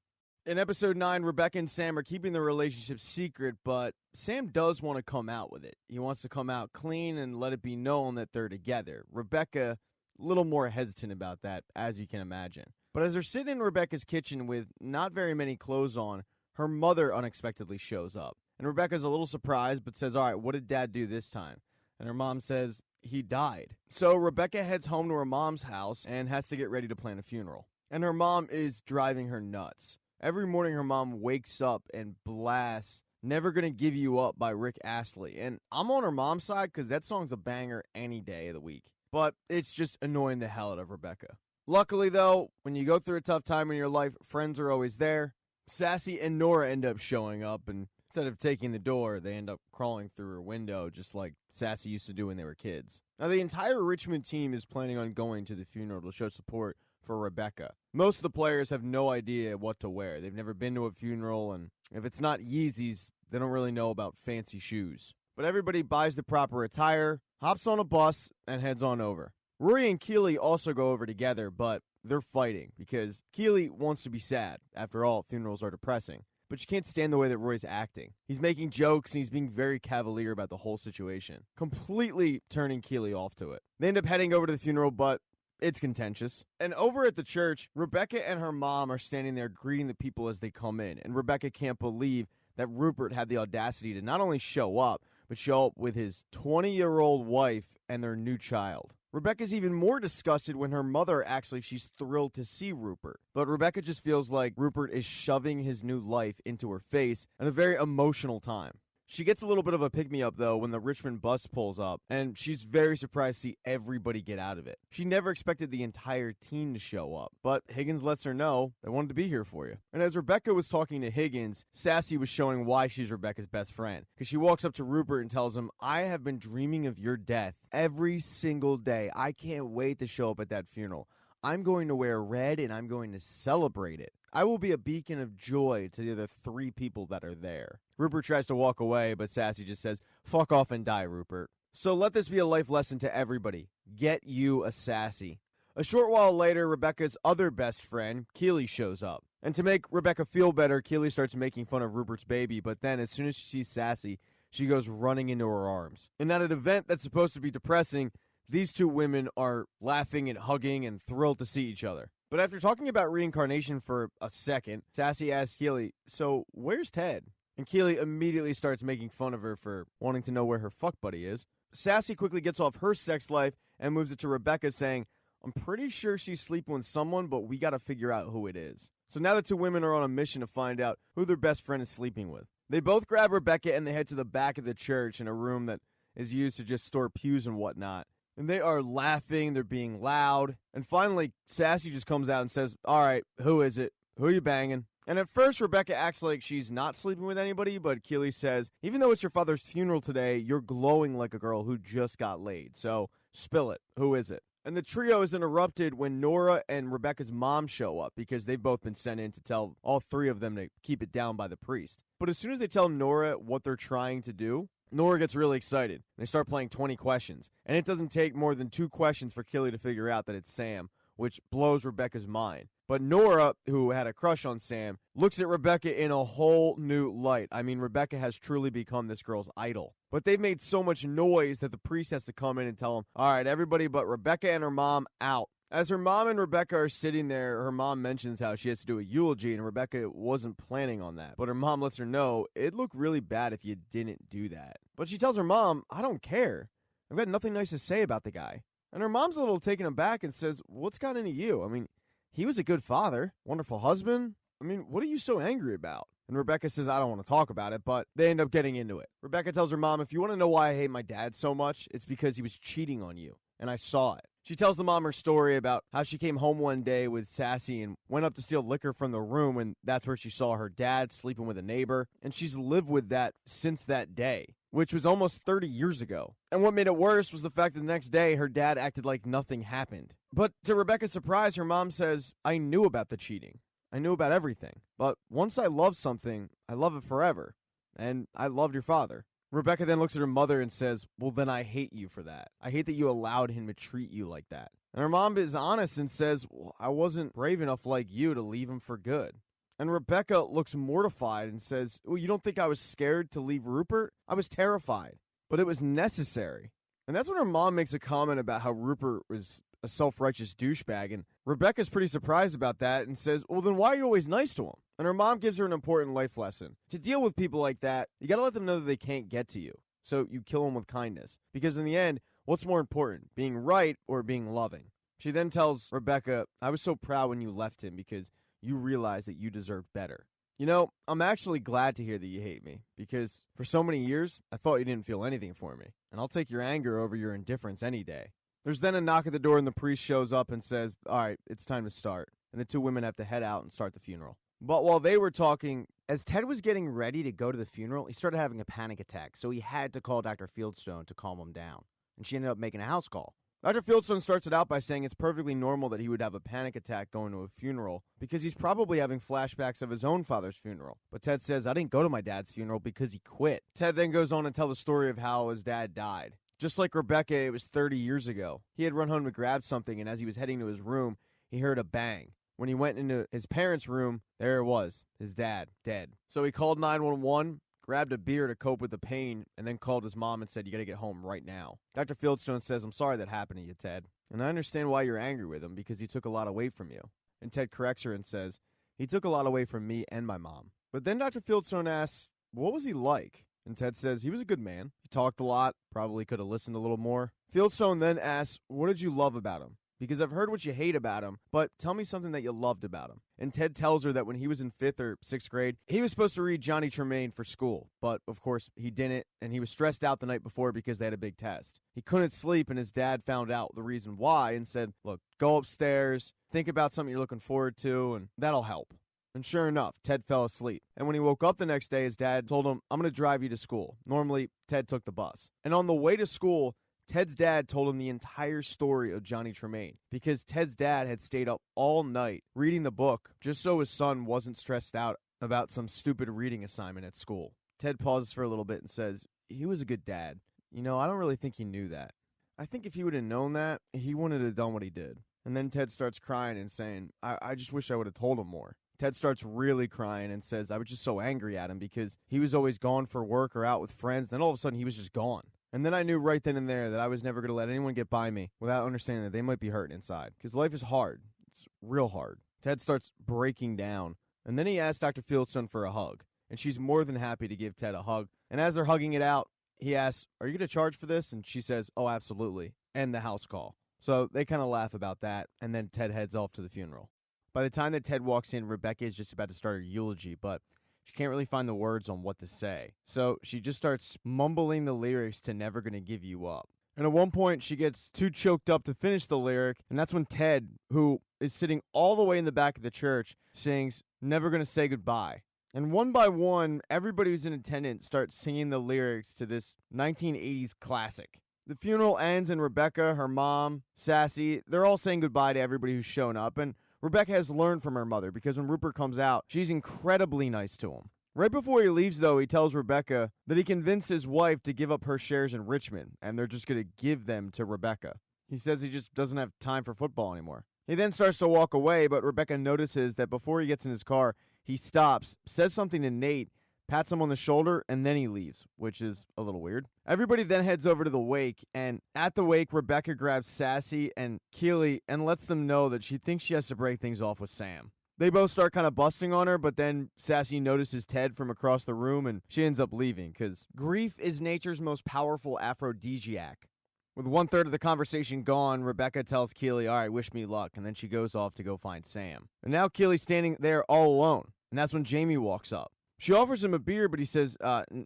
In episode 9, Rebecca and Sam are keeping their relationship secret, but Sam does want to come out with it. He wants to come out clean and let it be known that they're together. Rebecca, a little more hesitant about that, as you can imagine. But as they're sitting in Rebecca's kitchen with not very many clothes on, her mother unexpectedly shows up. And Rebecca's a little surprised, but says, "All right, what did Dad do this time?" And her mom says, "He died." So Rebecca heads home to her mom's house and has to get ready to plan a funeral. And her mom is driving her nuts. Every morning her mom wakes up and blasts "Never Gonna Give You Up" by Rick Astley. And I'm on her mom's side because that song's a banger any day of the week. But it's just annoying the hell out of Rebecca. Luckily, though, when you go through a tough time in your life, friends are always there. Sassy and Nora end up showing up, and Instead of taking the door, they end up crawling through her window, just like Sassy used to do when they were kids. Now, the entire Richmond team is planning on going to the funeral to show support for Rebecca. Most of the players have no idea what to wear. They've never been to a funeral, and if it's not Yeezys, they don't really know about fancy shoes. But everybody buys the proper attire, hops on a bus, and heads on over. Rory and Keely also go over together, but they're fighting because Keely wants to be sad. After all, funerals are depressing. But she can't stand the way that Roy's acting. He's making jokes and he's being very cavalier about the whole situation, completely turning Keely off to it. They end up heading over to the funeral, but it's contentious. And over at the church, Rebecca and her mom are standing there greeting the people as they come in. And Rebecca can't believe that Rupert had the audacity to not only show up, but show up with his 20-year-old wife and their new child. Rebecca's even more disgusted when her mother she's thrilled to see Rupert. But Rebecca just feels like Rupert is shoving his new life into her face at a very emotional time. She gets a little bit of a pick-me-up, though, when the Richmond bus pulls up, and she's very surprised to see everybody get out of it. She never expected the entire team to show up, but Higgins lets her know they wanted to be here for you. And as Rebecca was talking to Higgins, Sassy was showing why she's Rebecca's best friend, because she walks up to Rupert and tells him, "I have been dreaming of your death every single day. I can't wait to show up at that funeral. I'm going to wear red and I'm going to celebrate it. I will be a beacon of joy to the other 3 people that are there." Rupert tries to walk away, but Sassy just says, "Fuck off and die, Rupert." So let this be a life lesson to everybody. Get you a Sassy. A short while later, Rebecca's other best friend, Keely, shows up. And to make Rebecca feel better, Keely starts making fun of Rupert's baby, but then as soon as she sees Sassy, she goes running into her arms. And at an event that's supposed to be depressing, these 2 women are laughing and hugging and thrilled to see each other. But after talking about reincarnation for a second, Sassy asks Keely, "So where's Ted?" And Keely immediately starts making fun of her for wanting to know where her fuck buddy is. Sassy quickly gets off her sex life and moves it to Rebecca, saying, "I'm pretty sure she's sleeping with someone, but we gotta figure out who it is." So now the 2 women are on a mission to find out who their best friend is sleeping with. They both grab Rebecca and they head to the back of the church in a room that is used to just store pews and whatnot. And they are laughing, they're being loud. And finally, Sassy just comes out and says, "All right, who is it? Who are you banging?" And at first, Rebecca acts like she's not sleeping with anybody, but Keely says, "Even though it's your father's funeral today, you're glowing like a girl who just got laid. So spill it. Who is it?" And the trio is interrupted when Nora and Rebecca's mom show up because they've both been sent in to tell all 3 of them to keep it down by the priest. But as soon as they tell Nora what they're trying to do, Nora gets really excited. They start playing 20 questions. And it doesn't take more than 2 questions for Keely to figure out that it's Sam, which blows Rebecca's mind. But Nora, who had a crush on Sam, looks at Rebecca in a whole new light. I mean, Rebecca has truly become this girl's idol. But they've made so much noise that the priest has to come in and tell them, "All right, everybody but Rebecca and her mom out." As her mom and Rebecca are sitting there, her mom mentions how she has to do a eulogy, and Rebecca wasn't planning on that. But her mom lets her know, it'd look really bad if you didn't do that. But she tells her mom, "I don't care. I've got nothing nice to say about the guy." And her mom's a little taken aback and says, "What's got into you? I mean, he was a good father, wonderful husband. I mean, what are you so angry about?" And Rebecca says, "I don't want to talk about it," but they end up getting into it. Rebecca tells her mom, "If you want to know why I hate my dad so much, it's because he was cheating on you, and I saw it." She tells the mom her story about how she came home one day with Sassy and went up to steal liquor from the room, and that's where she saw her dad sleeping with a neighbor, and she's lived with that since that day, which was almost 30 years ago. And what made it worse was the fact that the next day her dad acted like nothing happened. But to Rebecca's surprise, her mom says, "I knew about the cheating. I knew about everything. But once I love something, I love it forever. And I loved your father." Rebecca then looks at her mother and says, "Well, then I hate you for that. I hate that you allowed him to treat you like that." And her mom is honest and says, "Well, I wasn't brave enough like you to leave him for good." And Rebecca looks mortified and says, "Well, you don't think I was scared to leave Rupert? I was terrified, but it was necessary." And that's when her mom makes a comment about how Rupert was a self-righteous douchebag, and Rebecca's pretty surprised about that and says, "Well, then why are you always nice to him?" And her mom gives her an important life lesson. To deal with people like that, you gotta let them know that they can't get to you. So you kill them with kindness. Because in the end, what's more important, being right or being loving? She then tells Rebecca, "I was so proud when you left him because you realized that you deserved better." You know, I'm actually glad to hear that you hate me, because for so many years, I thought you didn't feel anything for me. And I'll take your anger over your indifference any day. There's then a knock at the door and the priest shows up and says, "All right, it's time to start." And the 2 women have to head out and start the funeral. But while they were talking, as Ted was getting ready to go to the funeral, he started having a panic attack, so he had to call Dr. Fieldstone to calm him down. And she ended up making a house call. Dr. Fieldstone starts it out by saying it's perfectly normal that he would have a panic attack going to a funeral because he's probably having flashbacks of his own father's funeral. But Ted says, I didn't go to my dad's funeral because he quit. Ted then goes on to tell the story of how his dad died. Just like Rebecca, it was 30 years ago. He had run home to grab something, and as he was heading to his room, he heard a bang. When he went into his parents' room, there it was, his dad, dead. So he called 911, grabbed a beer to cope with the pain, and then called his mom and said, you gotta get home right now. Dr. Fieldstone says, I'm sorry that happened to you, Ted. And I understand why you're angry with him, because he took a lot away from you. And Ted corrects her and says, he took a lot away from me and my mom. But then Dr. Fieldstone asks, what was he like? And Ted says, he was a good man. He talked a lot, probably could have listened a little more. Fieldstone then asks, what did you love about him? Because I've heard what you hate about him, but tell me something that you loved about him. And Ted tells her that when he was in 5th or 6th grade, he was supposed to read Johnny Tremaine for school. But, of course, he didn't, and he was stressed out the night before because they had a big test. He couldn't sleep, and his dad found out the reason why and said, look, go upstairs, think about something you're looking forward to, and that'll help. And sure enough, Ted fell asleep. And when he woke up the next day, his dad told him, I'm going to drive you to school. Normally, Ted took the bus. And on the way to school, Ted's dad told him the entire story of Johnny Tremaine because Ted's dad had stayed up all night reading the book just so his son wasn't stressed out about some stupid reading assignment at school. Ted pauses for a little bit and says, he was a good dad. You know, I don't really think he knew that. I think if he would have known that, he wouldn't have done what he did. And then Ted starts crying and saying, I just wish I would have told him more. Ted starts really crying and says, I was just so angry at him because he was always gone for work or out with friends. Then all of a sudden he was just gone. And then I knew right then and there that I was never going to let anyone get by me without understanding that they might be hurting inside. Because life is hard. It's real hard. Ted starts breaking down. And then he asks Dr. Fieldstone for a hug. And she's more than happy to give Ted a hug. And as they're hugging it out, he asks, are you going to charge for this? And she says, oh, absolutely. And the house call. So they kind of laugh about that. And then Ted heads off to the funeral. By the time that Ted walks in, Rebecca is just about to start her eulogy, but she can't really find the words on what to say. So she just starts mumbling the lyrics to Never Gonna Give You Up. And at one point, she gets too choked up to finish the lyric, and that's when Ted, who is sitting all the way in the back of the church, sings Never Gonna Say Goodbye. And one by one, everybody who's in attendance starts singing the lyrics to this 1980s classic. The funeral ends, and Rebecca, her mom, Sassy, they're all saying goodbye to everybody who's shown up, and Rebecca has learned from her mother because when Rupert comes out, she's incredibly nice to him. Right before he leaves, though, he tells Rebecca that he convinced his wife to give up her shares in Richmond, and they're just going to give them to Rebecca. He says he just doesn't have time for football anymore. He then starts to walk away, but Rebecca notices that before he gets in his car, he stops, says something to Nate, pats him on the shoulder, and then he leaves, which is a little weird. Everybody then heads over to the wake, and at the wake, Rebecca grabs Sassy and Keely and lets them know that she thinks she has to break things off with Sam. They both start kind of busting on her, but then Sassy notices Ted from across the room, and she ends up leaving, because grief is nature's most powerful aphrodisiac. With 1/3 of the conversation gone, Rebecca tells Keely, all right, wish me luck, and then she goes off to go find Sam. And now Keely's standing there all alone, and that's when Jamie walks up. She offers him a beer, but he says,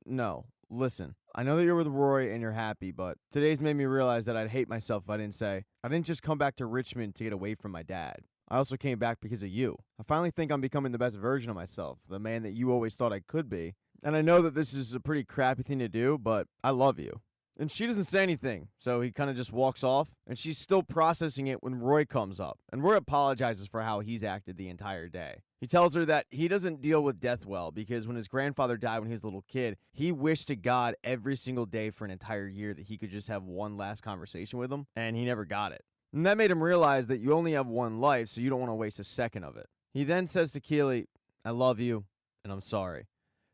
no, listen, I know that you're with Roy and you're happy, but today's made me realize that I'd hate myself if I didn't just come back to Richmond to get away from my dad. I also came back because of you. I finally think I'm becoming the best version of myself, the man that you always thought I could be. And I know that this is a pretty crappy thing to do, but I love you. And she doesn't say anything, so he kind of just walks off, and she's still processing it when Roy comes up. And Roy apologizes for how he's acted the entire day. He tells her that he doesn't deal with death well because when his grandfather died when he was a little kid, he wished to God every single day for an entire year that he could just have one last conversation with him, and he never got it. And that made him realize that you only have one life, so you don't want to waste a second of it. He then says to Keely, I love you, and I'm sorry.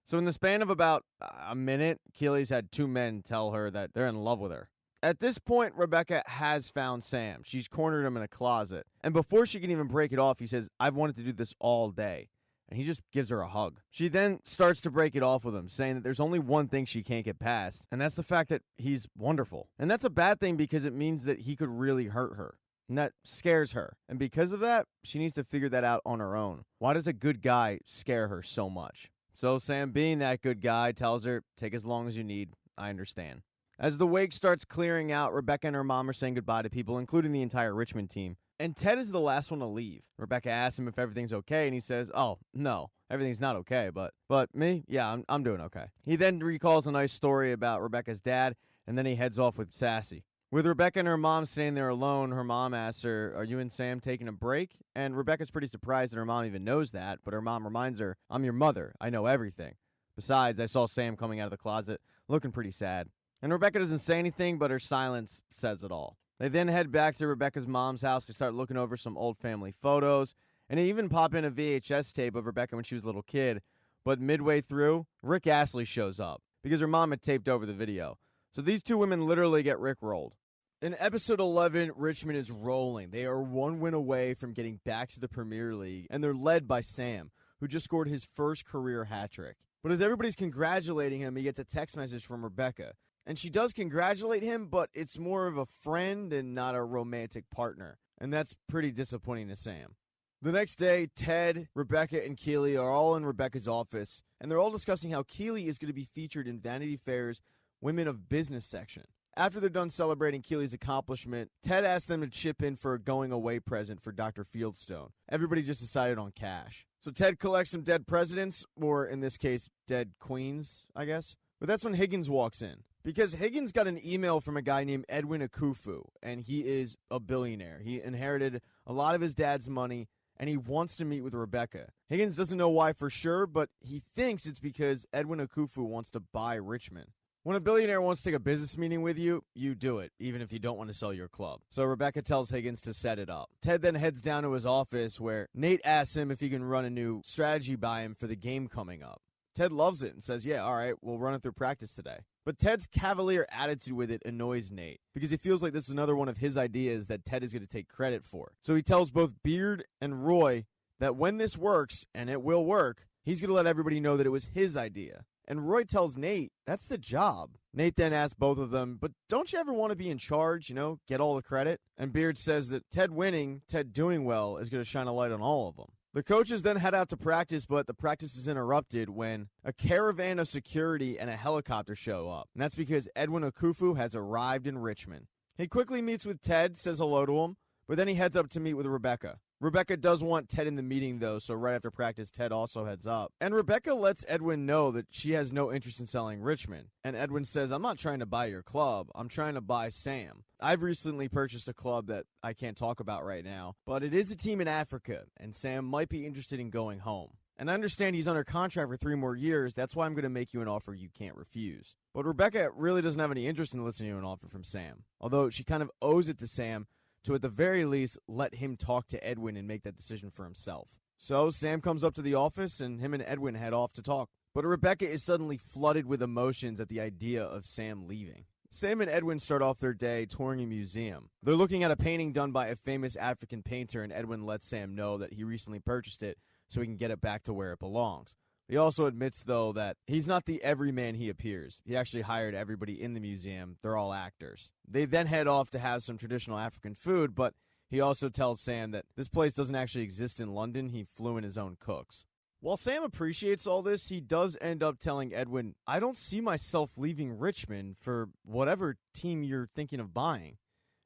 So in the span of about a minute, Keely's had 2 men tell her that they're in love with her. At this point, Rebecca has found Sam. She's cornered him in a closet. And before she can even break it off, he says, I've wanted to do this all day. And he just gives her a hug. She then starts to break it off with him, saying that there's only one thing she can't get past, and that's the fact that he's wonderful. And that's a bad thing because it means that he could really hurt her. And that scares her. And because of that, she needs to figure that out on her own. Why does a good guy scare her so much? So Sam, being that good guy, tells her, take as long as you need. I understand. As the wake starts clearing out, Rebecca and her mom are saying goodbye to people, including the entire Richmond team. And Ted is the last one to leave. Rebecca asks him if everything's okay, and he says, "Oh, no, everything's not okay, but me? Yeah, I'm doing okay." He then recalls a nice story about Rebecca's dad, and then he heads off with Sassy. With Rebecca and her mom staying there alone, her mom asks her, "Are you and Sam taking a break?" And Rebecca's pretty surprised that her mom even knows that, but her mom reminds her, "I'm your mother. I know everything. Besides, I saw Sam coming out of the closet, looking pretty sad." And Rebecca doesn't say anything, but her silence says it all. They then head back to Rebecca's mom's house to start looking over some old family photos, and they even pop in a VHS tape of Rebecca when she was a little kid. But midway through, Rick Astley shows up because her mom had taped over the video. So these two women literally get rickrolled. In episode 11, Richmond is rolling. They are one win away from getting back to the Premier League, and they're led by Sam, who just scored his first career hat trick. But as everybody's congratulating him, he gets a text message from Rebecca. And she does congratulate him, but it's more of a friend and not a romantic partner. And that's pretty disappointing to Sam. The next day, Ted, Rebecca, and Keely are all in Rebecca's office, and they're all discussing how Keely is going to be featured in Vanity Fair's Women of Business section. After they're done celebrating Keely's accomplishment, Ted asks them to chip in for a going-away present for Dr. Fieldstone. Everybody just decided on cash. So Ted collects some dead presidents, or in this case, dead queens, I guess. But that's when Higgins walks in. Because Higgins got an email from a guy named Edwin Akufu, and he is a billionaire. He inherited a lot of his dad's money, and he wants to meet with Rebecca. Higgins doesn't know why for sure, but he thinks it's because Edwin Akufu wants to buy Richmond. When a billionaire wants to take a business meeting with you, you do it, even if you don't want to sell your club. So Rebecca tells Higgins to set it up. Ted then heads down to his office where Nate asks him if he can run a new strategy by him for the game coming up. Ted loves it and says, "Yeah, all right, we'll run it through practice today." But Ted's cavalier attitude with it annoys Nate because he feels like this is another one of his ideas that Ted is going to take credit for. So he tells both Beard and Roy that when this works, and it will work, he's going to let everybody know that it was his idea. And Roy tells Nate, that's the job. Nate then asks both of them, but don't you ever want to be in charge, get all the credit? And Beard says that Ted winning, Ted doing well, is going to shine a light on all of them. The coaches then head out to practice, but the practice is interrupted when a caravan of security and a helicopter show up. And that's because Edwin Akufu has arrived in Richmond. He quickly meets with Ted, says hello to him, but then he heads up to meet with Rebecca. Rebecca does want Ted in the meeting, though, so right after practice, Ted also heads up. And Rebecca lets Edwin know that she has no interest in selling Richmond. And Edwin says, "I'm not trying to buy your club. I'm trying to buy Sam. I've recently purchased a club that I can't talk about right now, but it is a team in Africa, and Sam might be interested in going home. And I understand he's under contract for 3 more years. That's why I'm going to make you an offer you can't refuse." But Rebecca really doesn't have any interest in listening to an offer from Sam, although she kind of owes it to Sam to at the very least let him talk to Edwin and make that decision for himself. So Sam comes up to the office and him and Edwin head off to talk. But Rebecca is suddenly flooded with emotions at the idea of Sam leaving. Sam and Edwin start off their day touring a museum. They're looking at a painting done by a famous African painter, and Edwin lets Sam know that he recently purchased it so he can get it back to where it belongs. He also admits, though, that he's not the everyman he appears. He actually hired everybody in the museum. They're all actors. They then head off to have some traditional African food, but he also tells Sam that this place doesn't actually exist in London. He flew in his own cooks. While Sam appreciates all this, he does end up telling Edwin, "I don't see myself leaving Richmond for whatever team you're thinking of buying."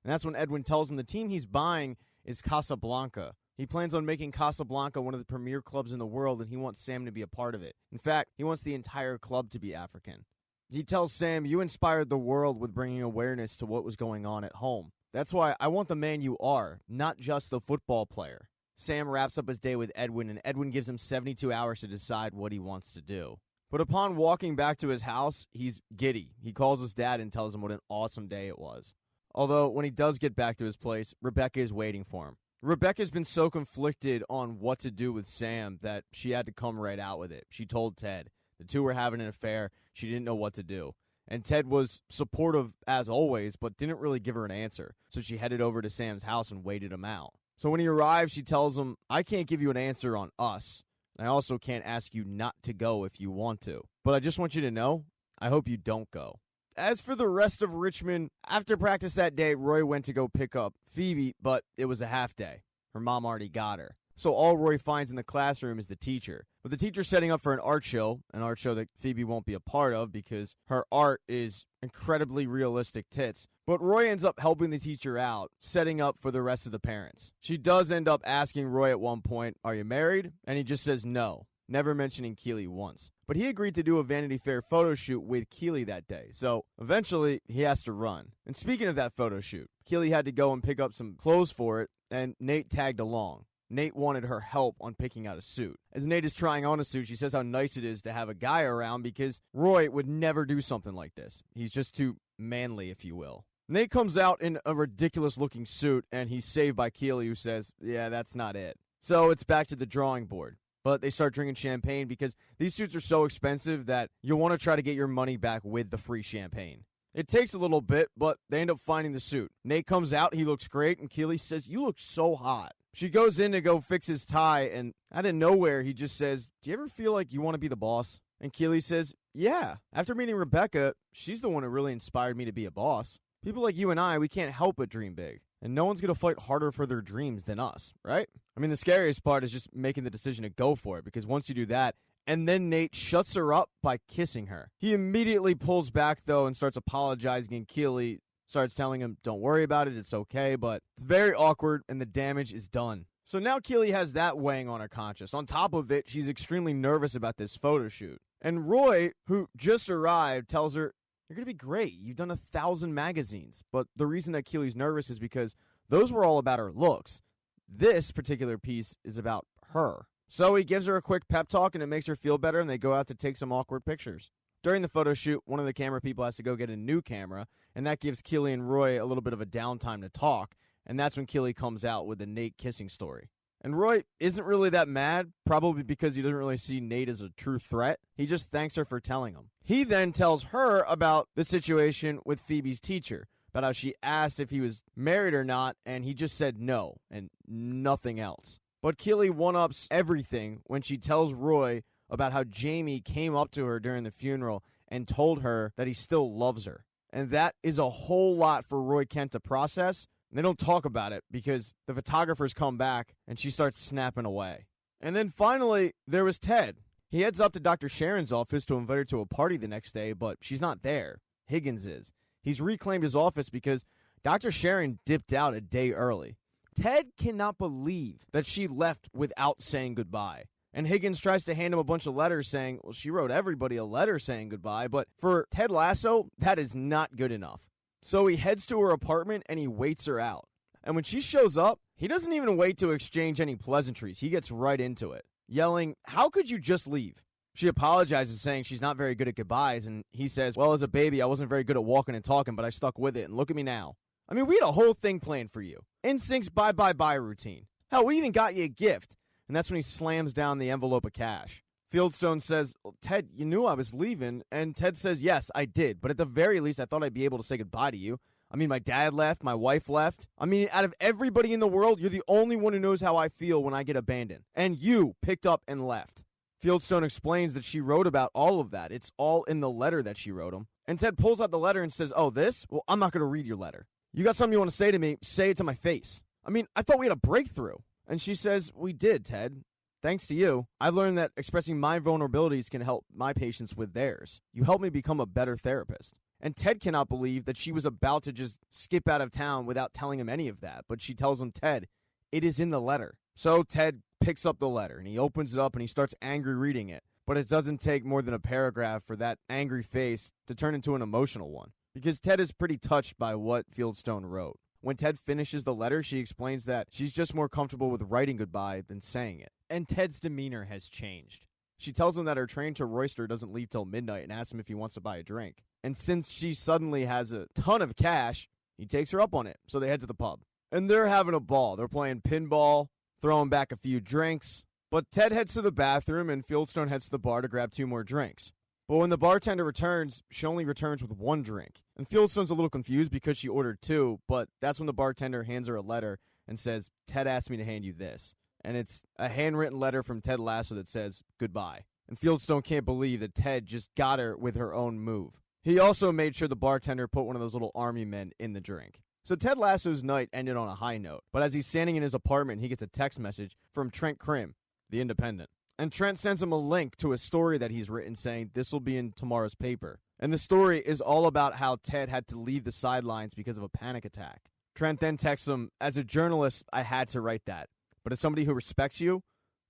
And that's when Edwin tells him the team he's buying is Casablanca. He plans on making Casablanca one of the premier clubs in the world, and he wants Sam to be a part of it. In fact, he wants the entire club to be African. He tells Sam, "You inspired the world with bringing awareness to what was going on at home. That's why I want the man you are, not just the football player." Sam wraps up his day with Edwin, and Edwin gives him 72 hours to decide what he wants to do. But upon walking back to his house, he's giddy. He calls his dad and tells him what an awesome day it was. Although, when he does get back to his place, Rebecca is waiting for him. Rebecca's been so conflicted on what to do with Sam that she had to come right out with it. She told Ted. The two were having an affair. She didn't know what to do. And Ted was supportive as always, but didn't really give her an answer. So she headed over to Sam's house and waited him out. So when he arrives, she tells him, "I can't give you an answer on us. And I also can't ask you not to go if you want to. But I just want you to know, I hope you don't go." As for the rest of Richmond, after practice that day, Roy went to go pick up Phoebe, but it was a half day. Her mom already got her. So all Roy finds in the classroom is the teacher. But the teacher's setting up for an art show that Phoebe won't be a part of because her art is incredibly realistic tits. But Roy ends up helping the teacher out, setting up for the rest of the parents. She does end up asking Roy at one point, "Are you married?" And he just says no, never mentioning Keely once. But he agreed to do a Vanity Fair photo shoot with Keely that day, so eventually he has to run. And speaking of that photo shoot, Keely had to go and pick up some clothes for it, and Nate tagged along. Nate wanted her help on picking out a suit. As Nate is trying on a suit, she says how nice it is to have a guy around because Roy would never do something like this. He's just too manly, if you will. Nate comes out in a ridiculous-looking suit, and he's saved by Keely, who says, "Yeah, that's not it." So it's back to the drawing board. But they start drinking champagne because these suits are so expensive that you'll want to try to get your money back with the free champagne. It takes a little bit, but they end up finding the suit. Nate comes out, he looks great, and Keely says, "You look so hot." She goes in to go fix his tie, and out of nowhere, he just says, "Do you ever feel like you want to be the boss?" And Keely says, "Yeah. After meeting Rebecca, she's the one who really inspired me to be a boss. People like you and I, we can't help but dream big. And no one's going to fight harder for their dreams than us, right?" I mean, the scariest part is just making the decision to go for it, because once you do that, and then Nate shuts her up by kissing her. He immediately pulls back, though, and starts apologizing, and Keely starts telling him, "Don't worry about it, it's okay," but it's very awkward, and the damage is done. So now Keely has that weighing on her conscience. On top of it, she's extremely nervous about this photo shoot. And Roy, who just arrived, tells her, "You're going to be great. You've done 1,000 magazines." But the reason that Keely's nervous is because those were all about her looks. This particular piece is about her. So he gives her a quick pep talk, and it makes her feel better, and they go out to take some awkward pictures. During the photo shoot, one of the camera people has to go get a new camera, and that gives Keely and Roy a little bit of a downtime to talk, and that's when Keely comes out with the Nate kissing story. And Roy isn't really that mad, probably because he doesn't really see Nate as a true threat. He just thanks her for telling him. He then tells her about the situation with Phoebe's teacher, about how she asked if he was married or not, and he just said no, and nothing else. But Keely one-ups everything when she tells Roy about how Jamie came up to her during the funeral and told her that he still loves her. And that is a whole lot for Roy Kent to process. And they don't talk about it because the photographers come back and she starts snapping away. And then finally, there was Ted. He heads up to Dr. Sharon's office to invite her to a party the next day, but she's not there. Higgins is. He's reclaimed his office because Dr. Sharon dipped out a day early. Ted cannot believe that she left without saying goodbye. And Higgins tries to hand him a bunch of letters saying, well, she wrote everybody a letter saying goodbye, but for Ted Lasso, that is not good enough. So he heads to her apartment and he waits her out. And when she shows up, he doesn't even wait to exchange any pleasantries. He gets right into it, yelling, "How could you just leave?" She apologizes, saying she's not very good at goodbyes, and he says, "Well, as a baby, I wasn't very good at walking and talking, but I stuck with it, and look at me now. I mean, we had a whole thing planned for you. Instinct's bye-bye-bye routine. Hell, we even got you a gift." And that's when he slams down the envelope of cash. Fieldstone says, well, "Ted, you knew I was leaving." And Ted says, "Yes, I did, but at the very least, I thought I'd be able to say goodbye to you. I mean, my dad left, my wife left. I mean, out of everybody in the world, you're the only one who knows how I feel when I get abandoned. And you picked up and left." Fieldstone explains that she wrote about all of that. It's all in the letter that she wrote him. And Ted pulls out the letter and says, "Oh, this? Well, I'm not going to read your letter. You got something you want to say to me, say it to my face. I mean, I thought we had a breakthrough." And she says, "We did, Ted. Thanks to you, I've learned that expressing my vulnerabilities can help my patients with theirs. You helped me become a better therapist." And Ted cannot believe that she was about to just skip out of town without telling him any of that. But she tells him, "Ted, it is in the letter." So Ted picks up the letter and he opens it up and he starts angry reading it. But it doesn't take more than a paragraph for that angry face to turn into an emotional one, because Ted is pretty touched by what Fieldstone wrote. When Ted finishes the letter, she explains that she's just more comfortable with writing goodbye than saying it. And Ted's demeanor has changed. She tells him that her train to Royster doesn't leave till midnight and asks him if he wants to buy a drink. And since she suddenly has a ton of cash, he takes her up on it, so they head to the pub. And they're having a ball. They're playing pinball, throwing back a few drinks. But Ted heads to the bathroom and Fieldstone heads to the bar to grab 2 more drinks. But when the bartender returns, she only returns with 1 drink. And Fieldstone's a little confused because she ordered 2, but that's when the bartender hands her a letter and says, "Ted asked me to hand you this." And it's a handwritten letter from Ted Lasso that says, "Goodbye." And Fieldstone can't believe that Ted just got her with her own move. He also made sure the bartender put one of those little army men in the drink. So Ted Lasso's night ended on a high note, but as he's standing in his apartment, he gets a text message from Trent Crimm, the Independent. And Trent sends him a link to a story that he's written saying this will be in tomorrow's paper. And the story is all about how Ted had to leave the sidelines because of a panic attack. Trent then texts him, as a journalist, I had to write that. But as somebody who respects you,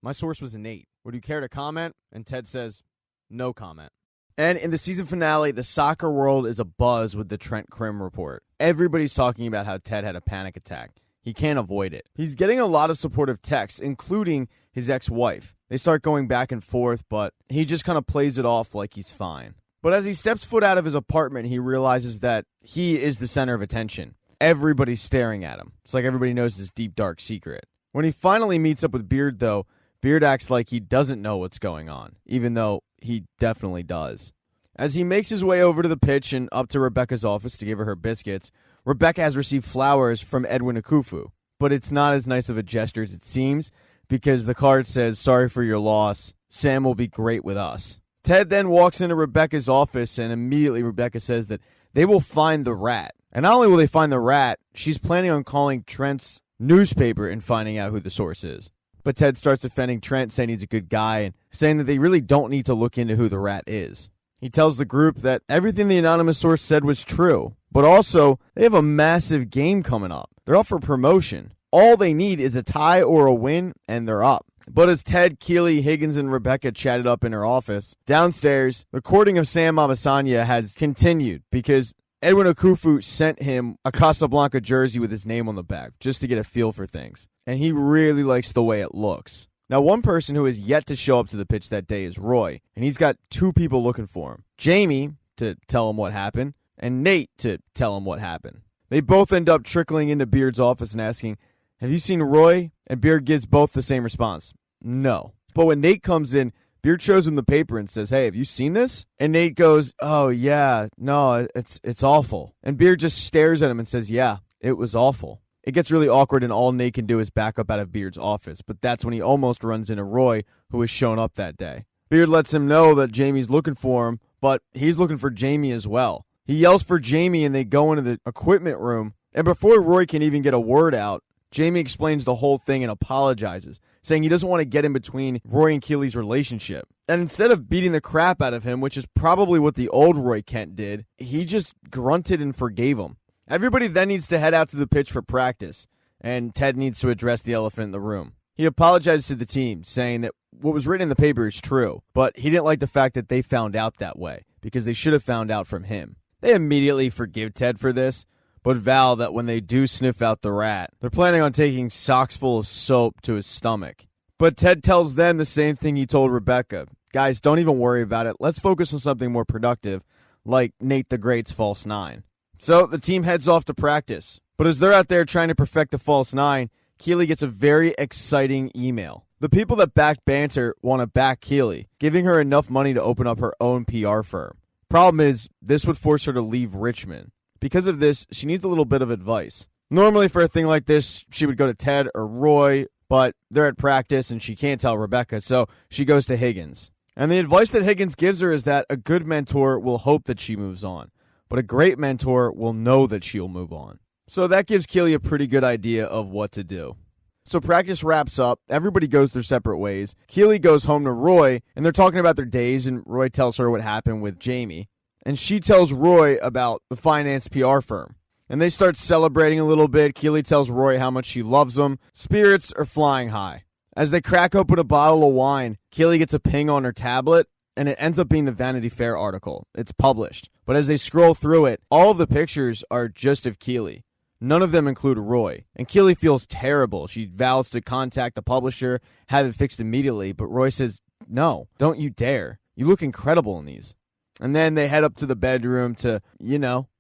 my source was Nate. Would you care to comment? And Ted says, no comment. And in the season finale, the soccer world is abuzz with the Trent Crimm report. Everybody's talking about how Ted had a panic attack. He can't avoid it. He's getting a lot of supportive texts, including his ex-wife. They start going back and forth, but he just kind of plays it off like he's fine. But as he steps foot out of his apartment, he realizes that he is the center of attention. Everybody's staring at him. It's like everybody knows his deep, dark secret. When he finally meets up with Beard, though, Beard acts like he doesn't know what's going on, even though he definitely does. As he makes his way over to the pitch and up to Rebecca's office to give her biscuits, Rebecca has received flowers from Edwin Akufu. But it's not as nice of a gesture as it seems, because the card says, sorry for your loss. Sam will be great with us. Ted then walks into Rebecca's office, and immediately Rebecca says that they will find the rat. And not only will they find the rat, she's planning on calling Trent's newspaper and finding out who the source is. But Ted starts defending Trent, saying he's a good guy, and saying that they really don't need to look into who the rat is. He tells the group that everything the anonymous source said was true, but also they have a massive game coming up. They're up for promotion. All they need is a tie or a win, and they're up. But as Ted, Keely, Higgins, and Rebecca chatted up in her office, downstairs, the courting of Sam Abasanya has continued because Edwin Akufu sent him a Casablanca jersey with his name on the back, just to get a feel for things. And he really likes the way it looks. Now, one person who has yet to show up to the pitch that day is Roy, and he's got two people looking for him. Jamie, to tell him what happened, and Nate, to tell him what happened. They both end up trickling into Beard's office and asking, have you seen Roy? And Beard gives both the same response, no. But when Nate comes in, Beard shows him the paper and says, hey, have you seen this? And Nate goes, oh, yeah, no, it's awful. And Beard just stares at him and says, yeah, it was awful. It gets really awkward, and all Nate can do is back up out of Beard's office. But that's when he almost runs into Roy, who has shown up that day. Beard lets him know that Jamie's looking for him, but he's looking for Jamie as well. He yells for Jamie, and they go into the equipment room. And before Roy can even get a word out, Jamie explains the whole thing and apologizes, saying he doesn't want to get in between Roy and Keely's relationship. And instead of beating the crap out of him, which is probably what the old Roy Kent did, he just grunted and forgave him. Everybody then needs to head out to the pitch for practice, and Ted needs to address the elephant in the room. He apologizes to the team, saying that what was written in the paper is true, but he didn't like the fact that they found out that way, because they should have found out from him. They immediately forgive Ted for this, but vow that when they do sniff out the rat, they're planning on taking socks full of soap to his stomach. But Ted tells them the same thing he told Rebecca. Guys, don't even worry about it. Let's focus on something more productive, like Nate the Great's false nine. So the team heads off to practice. But as they're out there trying to perfect the false nine, Keely gets a very exciting email. The people that backed Banter want to back Keely, giving her enough money to open up her own PR firm. Problem is, this would force her to leave Richmond. Because of this, she needs a little bit of advice. Normally for a thing like this, she would go to Ted or Roy, but they're at practice and she can't tell Rebecca, so she goes to Higgins. And the advice that Higgins gives her is that a good mentor will hope that she moves on, but a great mentor will know that she'll move on. So that gives Keely a pretty good idea of what to do. So practice wraps up, everybody goes their separate ways. Keely goes home to Roy, and they're talking about their days, and Roy tells her what happened with Jamie. And she tells Roy about the finance PR firm. And they start celebrating a little bit. Keely tells Roy how much she loves him. Spirits are flying high. As they crack open a bottle of wine, Keely gets a ping on her tablet, and it ends up being the Vanity Fair article. It's published. But as they scroll through it, all of the pictures are just of Keely. None of them include Roy. And Keely feels terrible. She vows to contact the publisher, have it fixed immediately. But Roy says, no, don't you dare. You look incredible in these. And then they head up to the bedroom to,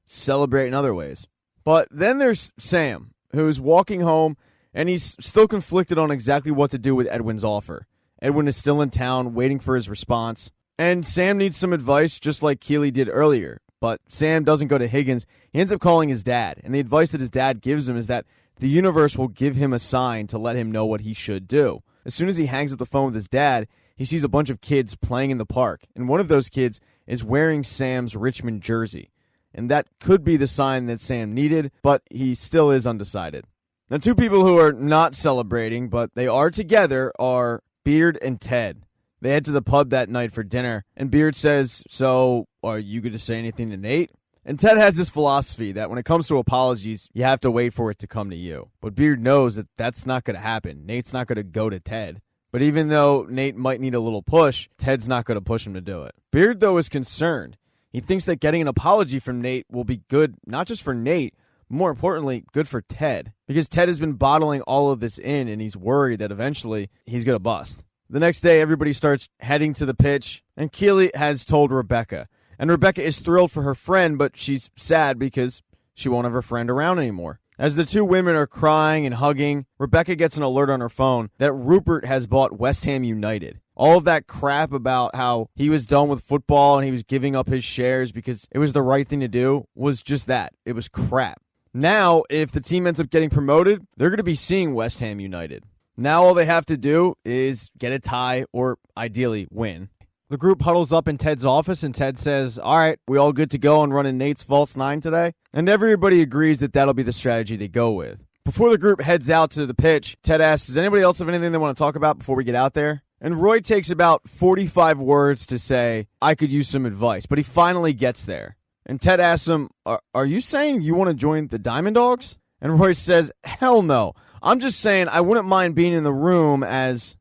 celebrate in other ways. But then there's Sam, who's walking home, and he's still conflicted on exactly what to do with Edwin's offer. Edwin is still in town, waiting for his response. And Sam needs some advice, just like Keely did earlier. But Sam doesn't go to Higgins. He ends up calling his dad. And the advice that his dad gives him is that the universe will give him a sign to let him know what he should do. As soon as he hangs up the phone with his dad, he sees a bunch of kids playing in the park. And one of those kids is wearing Sam's Richmond jersey. and that could be the sign that Sam needed, but he still is undecided. Now, two people who are not celebrating, but they are together, are Beard and Ted. They head to the pub that night for dinner, and Beard says, "So, are you going to say anything to Nate?" And Ted has this philosophy that when it comes to apologies, you have to wait for it to come to you. But Beard knows that that's not going to happen. Nate's not going to go to Ted. But even though Nate might need a little push, Ted's not going to push him to do it. Beard, though, is concerned. He thinks that getting an apology from Nate will be good, not just for Nate, but more importantly, good for Ted. Because Ted has been bottling all of this in, and he's worried that eventually he's going to bust. The next day, everybody starts heading to the pitch, and Keely has told Rebecca. And Rebecca is thrilled for her friend, but she's sad because she won't have her friend around anymore. As the two women are crying and hugging, Rebecca gets an alert on her phone that Rupert has bought West Ham United. All of that crap about how he was done with football and he was giving up his shares because it was the right thing to do was just that. It was crap. Now, if the team ends up getting promoted, they're going to be seeing West Ham United. Now all they have to do is get a tie or ideally win. The group huddles up in Ted's office, and Ted says, "All right, we all good to go on running Nate's false nine today?" And everybody agrees that that'll be the strategy they go with. Before the group heads out to the pitch, Ted asks, "Does anybody else have anything they want to talk about before we get out there?" And Roy takes about 45 words to say, "I could use some advice," but he finally gets there. And Ted asks him, Are you saying you want to join the Diamond Dogs?" And Roy says, "Hell no. I'm just saying I wouldn't mind being in the room as,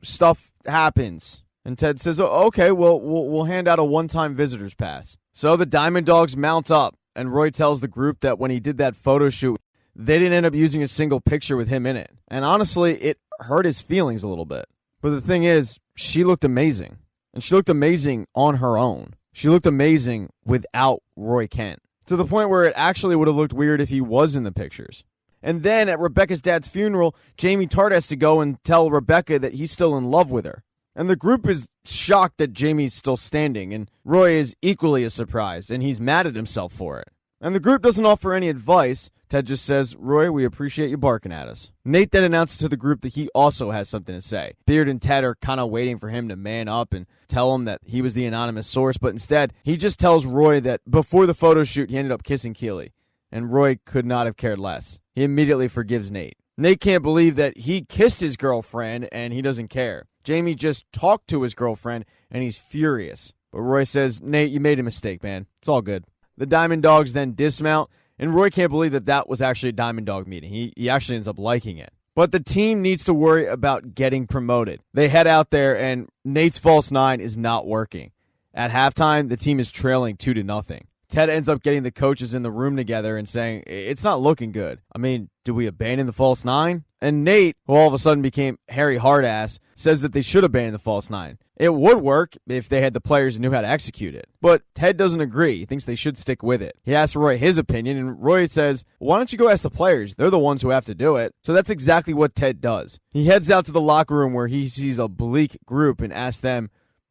stuff happens." And Ted says, "Oh, okay, well, we'll hand out a one-time visitor's pass." So the Diamond Dogs mount up, and Roy tells the group that when he did that photo shoot, they didn't end up using a single picture with him in it. And honestly, it hurt his feelings a little bit. But the thing is, she looked amazing. And she looked amazing on her own. She looked amazing without Roy Kent. To the point where it actually would have looked weird if he was in the pictures. And then at Rebecca's dad's funeral, Jamie Tart has to go and tell Rebecca that he's still in love with her. And the group is shocked that Jamie's still standing, and Roy is equally as surprised, and he's mad at himself for it. And the group doesn't offer any advice. Ted just says, "Roy, we appreciate you barking at us." Nate then announces to the group that he also has something to say. Beard and Ted are kind of waiting for him to man up and tell him that he was the anonymous source, but instead, he just tells Roy that before the photo shoot, he ended up kissing Keely. And Roy could not have cared less. He immediately forgives Nate. Nate can't believe that he kissed his girlfriend and he doesn't care. Jamie just talked to his girlfriend and he's furious. But Roy says, "Nate, you made a mistake, man. It's all good." The Diamond Dogs then dismount, and Roy can't believe that that was actually a Diamond Dog meeting. He actually ends up liking it. But the team needs to worry about getting promoted. They head out there, and Nate's false nine is not working. At halftime, the team is trailing 2-0. Ted ends up getting the coaches in the room together and saying, "It's not looking good. I mean, do we abandon the false nine?" And Nate, who all of a sudden became Harry Hardass, says that they should abandon the false nine. It would work if they had the players who knew how to execute it. But Ted doesn't agree. He thinks they should stick with it. He asks Roy his opinion, and Roy says, "Why don't you go ask the players? They're the ones who have to do it." So that's exactly what Ted does. He heads out to the locker room where he sees a bleak group and asks them,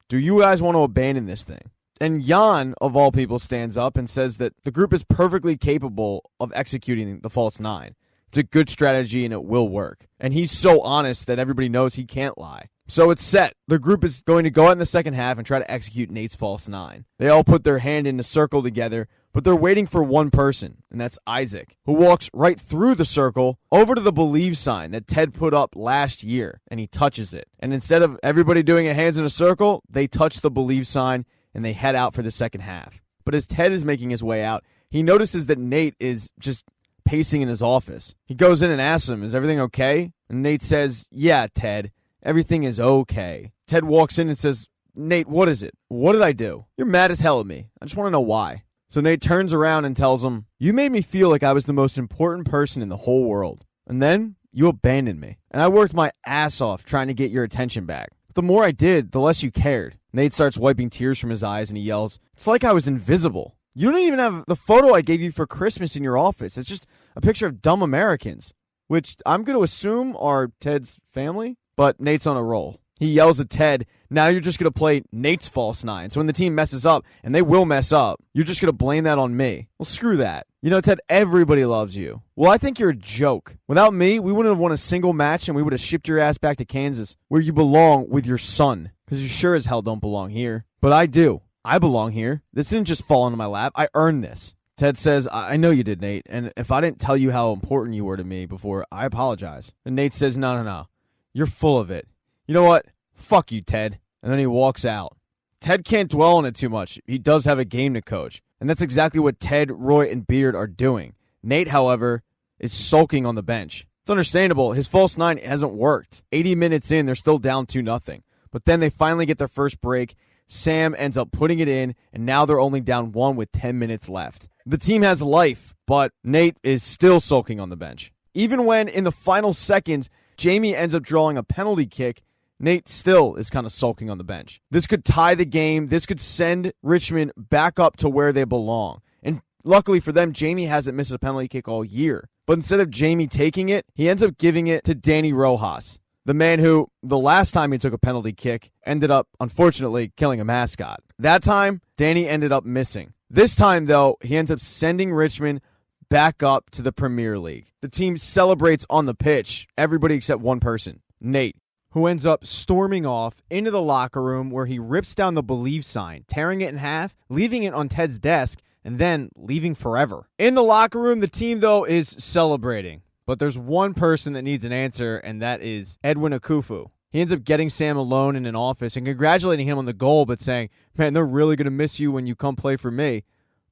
"Do you guys want to abandon this thing?" And Jan, of all people, stands up and says that the group is perfectly capable of executing the false nine. It's a good strategy and it will work. And he's so honest that everybody knows he can't lie. So it's set. The group is going to go out in the second half and try to execute Nate's false nine. They all put their hand in a circle together, but they're waiting for one person, and that's Isaac, who walks right through the circle over to the believe sign that Ted put up last year, and he touches it. And instead of everybody doing a hands in a circle, they touch the believe sign and they head out for the second half. But as Ted is making his way out, he notices that Nate is just pacing in his office. He goes in and asks him, "Is everything okay?" And Nate says, "Yeah, Ted, everything is okay." Ted walks in and says, "Nate, what is it? What did I do? You're mad as hell at me. I just want to know why." So Nate turns around and tells him, "You made me feel like I was the most important person in the whole world. And then you abandoned me. And I worked my ass off trying to get your attention back. But the more I did, the less you cared." Nate starts wiping tears from his eyes and he yells, "It's like I was invisible. You don't even have the photo I gave you for Christmas in your office. It's just a picture of dumb Americans," which I'm going to assume are Ted's family. But Nate's on a roll. He yells at Ted, "Now you're just going to play Nate's false nine. So when the team messes up, and they will mess up, you're just going to blame that on me." Well, screw that. Ted, everybody loves you. Well, I think you're a joke. Without me, we wouldn't have won a single match, and we would have shipped your ass back to Kansas, where you belong with your son. Because you sure as hell don't belong here. But I do. I belong here. This didn't just fall into my lap. I earned this. Ted says, I know you did, Nate, and if I didn't tell you how important you were to me before, I apologize. And Nate says, no. You're full of it. You know what? Fuck you, Ted. And then he walks out. Ted can't dwell on it too much. He does have a game to coach. And that's exactly what Ted, Roy, and Beard are doing. Nate, however, is sulking on the bench. It's understandable. His false nine hasn't worked. 80 minutes in, they're still down 2-0. But then they finally get their first break. Sam ends up putting it in, and now they're only down 1 with 10 minutes left. The team has life, but Nate is still sulking on the bench. Even when, in the final seconds, Jamie ends up drawing a penalty kick, Nate still is kind of sulking on the bench. This could tie the game. This could send Richmond back up to where they belong. And luckily for them, Jamie hasn't missed a penalty kick all year. But instead of Jamie taking it, he ends up giving it to Danny Rojas, the man who, the last time he took a penalty kick, ended up, unfortunately, killing a mascot. That time, Danny ended up missing. This time, though, he ends up sending Richmond back up to the Premier League. The team celebrates on the pitch, everybody except one person, Nate, who ends up storming off into the locker room where he rips down the Believe sign, tearing it in half, leaving it on Ted's desk, and then leaving forever. In the locker room, the team, though, is celebrating. But there's one person that needs an answer, and that is Edwin Akufu. He ends up getting Sam alone in an office and congratulating him on the goal, but saying, man, they're really going to miss you when you come play for me.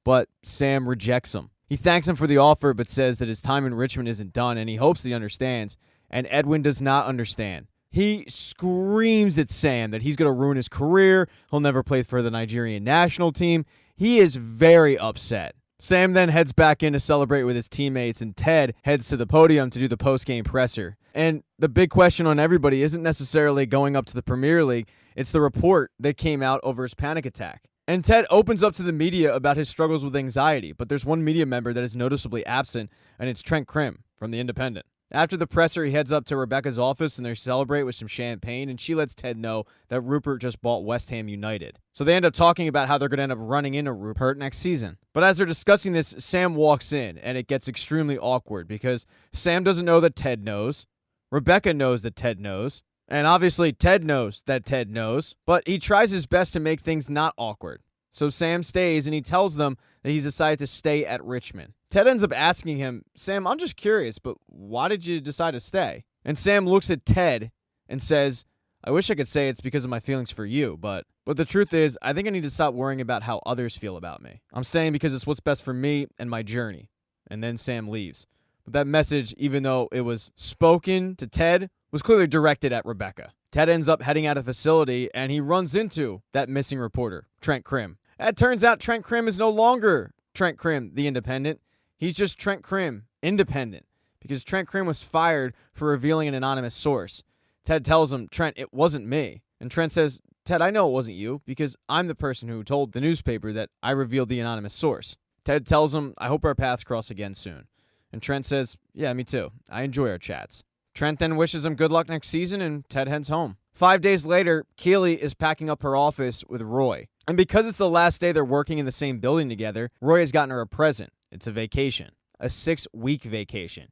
But Sam rejects him. He thanks him for the offer, but says that his time in Richmond isn't done, and he hopes that he understands. And Edwin does not understand. He screams at Sam that he's going to ruin his career. He'll never play for the Nigerian national team. He is very upset. Sam then heads back in to celebrate with his teammates, and Ted heads to the podium to do the post-game presser. And the big question on everybody isn't necessarily going up to the Premier League. It's the report that came out over his panic attack. And Ted opens up to the media about his struggles with anxiety, but there's one media member that is noticeably absent, and it's Trent Crimm from The Independent. After the presser, he heads up to Rebecca's office and they celebrate with some champagne, and she lets Ted know that Rupert just bought West Ham United. So they end up talking about how they're going to end up running into Rupert next season. But as they're discussing this, Sam walks in, and it gets extremely awkward because Sam doesn't know that Ted knows. Rebecca knows that Ted knows. And obviously Ted knows that Ted knows. But he tries his best to make things not awkward. So Sam stays, and he tells them that he's decided to stay at Richmond. Ted ends up asking him, Sam, I'm just curious, but why did you decide to stay? And Sam looks at Ted and says, I wish I could say it's because of my feelings for you, but the truth is, I think I need to stop worrying about how others feel about me. I'm staying because it's what's best for me and my journey. And then Sam leaves. But that message, even though it was spoken to Ted, was clearly directed at Rebecca. Ted ends up heading out of the facility, and he runs into that missing reporter, Trent Crimm. It turns out Trent Crimm is no longer Trent Crimm, the Independent. He's just Trent Crimm, independent, because Trent Crimm was fired for revealing an anonymous source. Ted tells him, Trent, it wasn't me. And Trent says, Ted, I know it wasn't you, because I'm the person who told the newspaper that I revealed the anonymous source. Ted tells him, I hope our paths cross again soon. And Trent says, yeah, me too. I enjoy our chats. Trent then wishes him good luck next season, and Ted heads home. 5 days later, Keely is packing up her office with Roy. And because it's the last day they're working in the same building together, Roy has gotten her a present. It's a vacation, a 6-week vacation.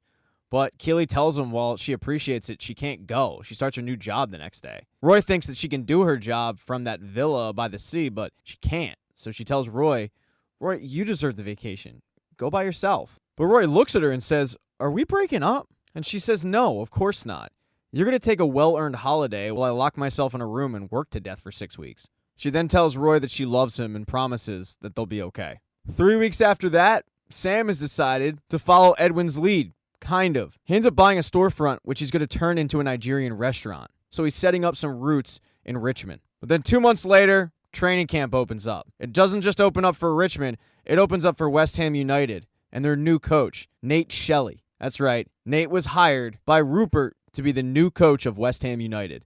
But Keely tells him while she appreciates it, she can't go. She starts her new job the next day. Roy thinks that she can do her job from that villa by the sea, but she can't. So she tells Roy, you deserve the vacation. Go by yourself. But Roy looks at her and says, are we breaking up? And she says, no, of course not. You're going to take a well-earned holiday while I lock myself in a room and work to death for 6 weeks. She then tells Roy that she loves him and promises that they'll be okay. 3 weeks after that, Sam has decided to follow Edwin's lead, kind of. He ends up buying a storefront, which he's going to turn into a Nigerian restaurant. So he's setting up some roots in Richmond. But then 2 months later, training camp opens up. It doesn't just open up for Richmond, it opens up for West Ham United and their new coach, Nate Shelley. That's right, Nate was hired by Rupert to be the new coach of West Ham United.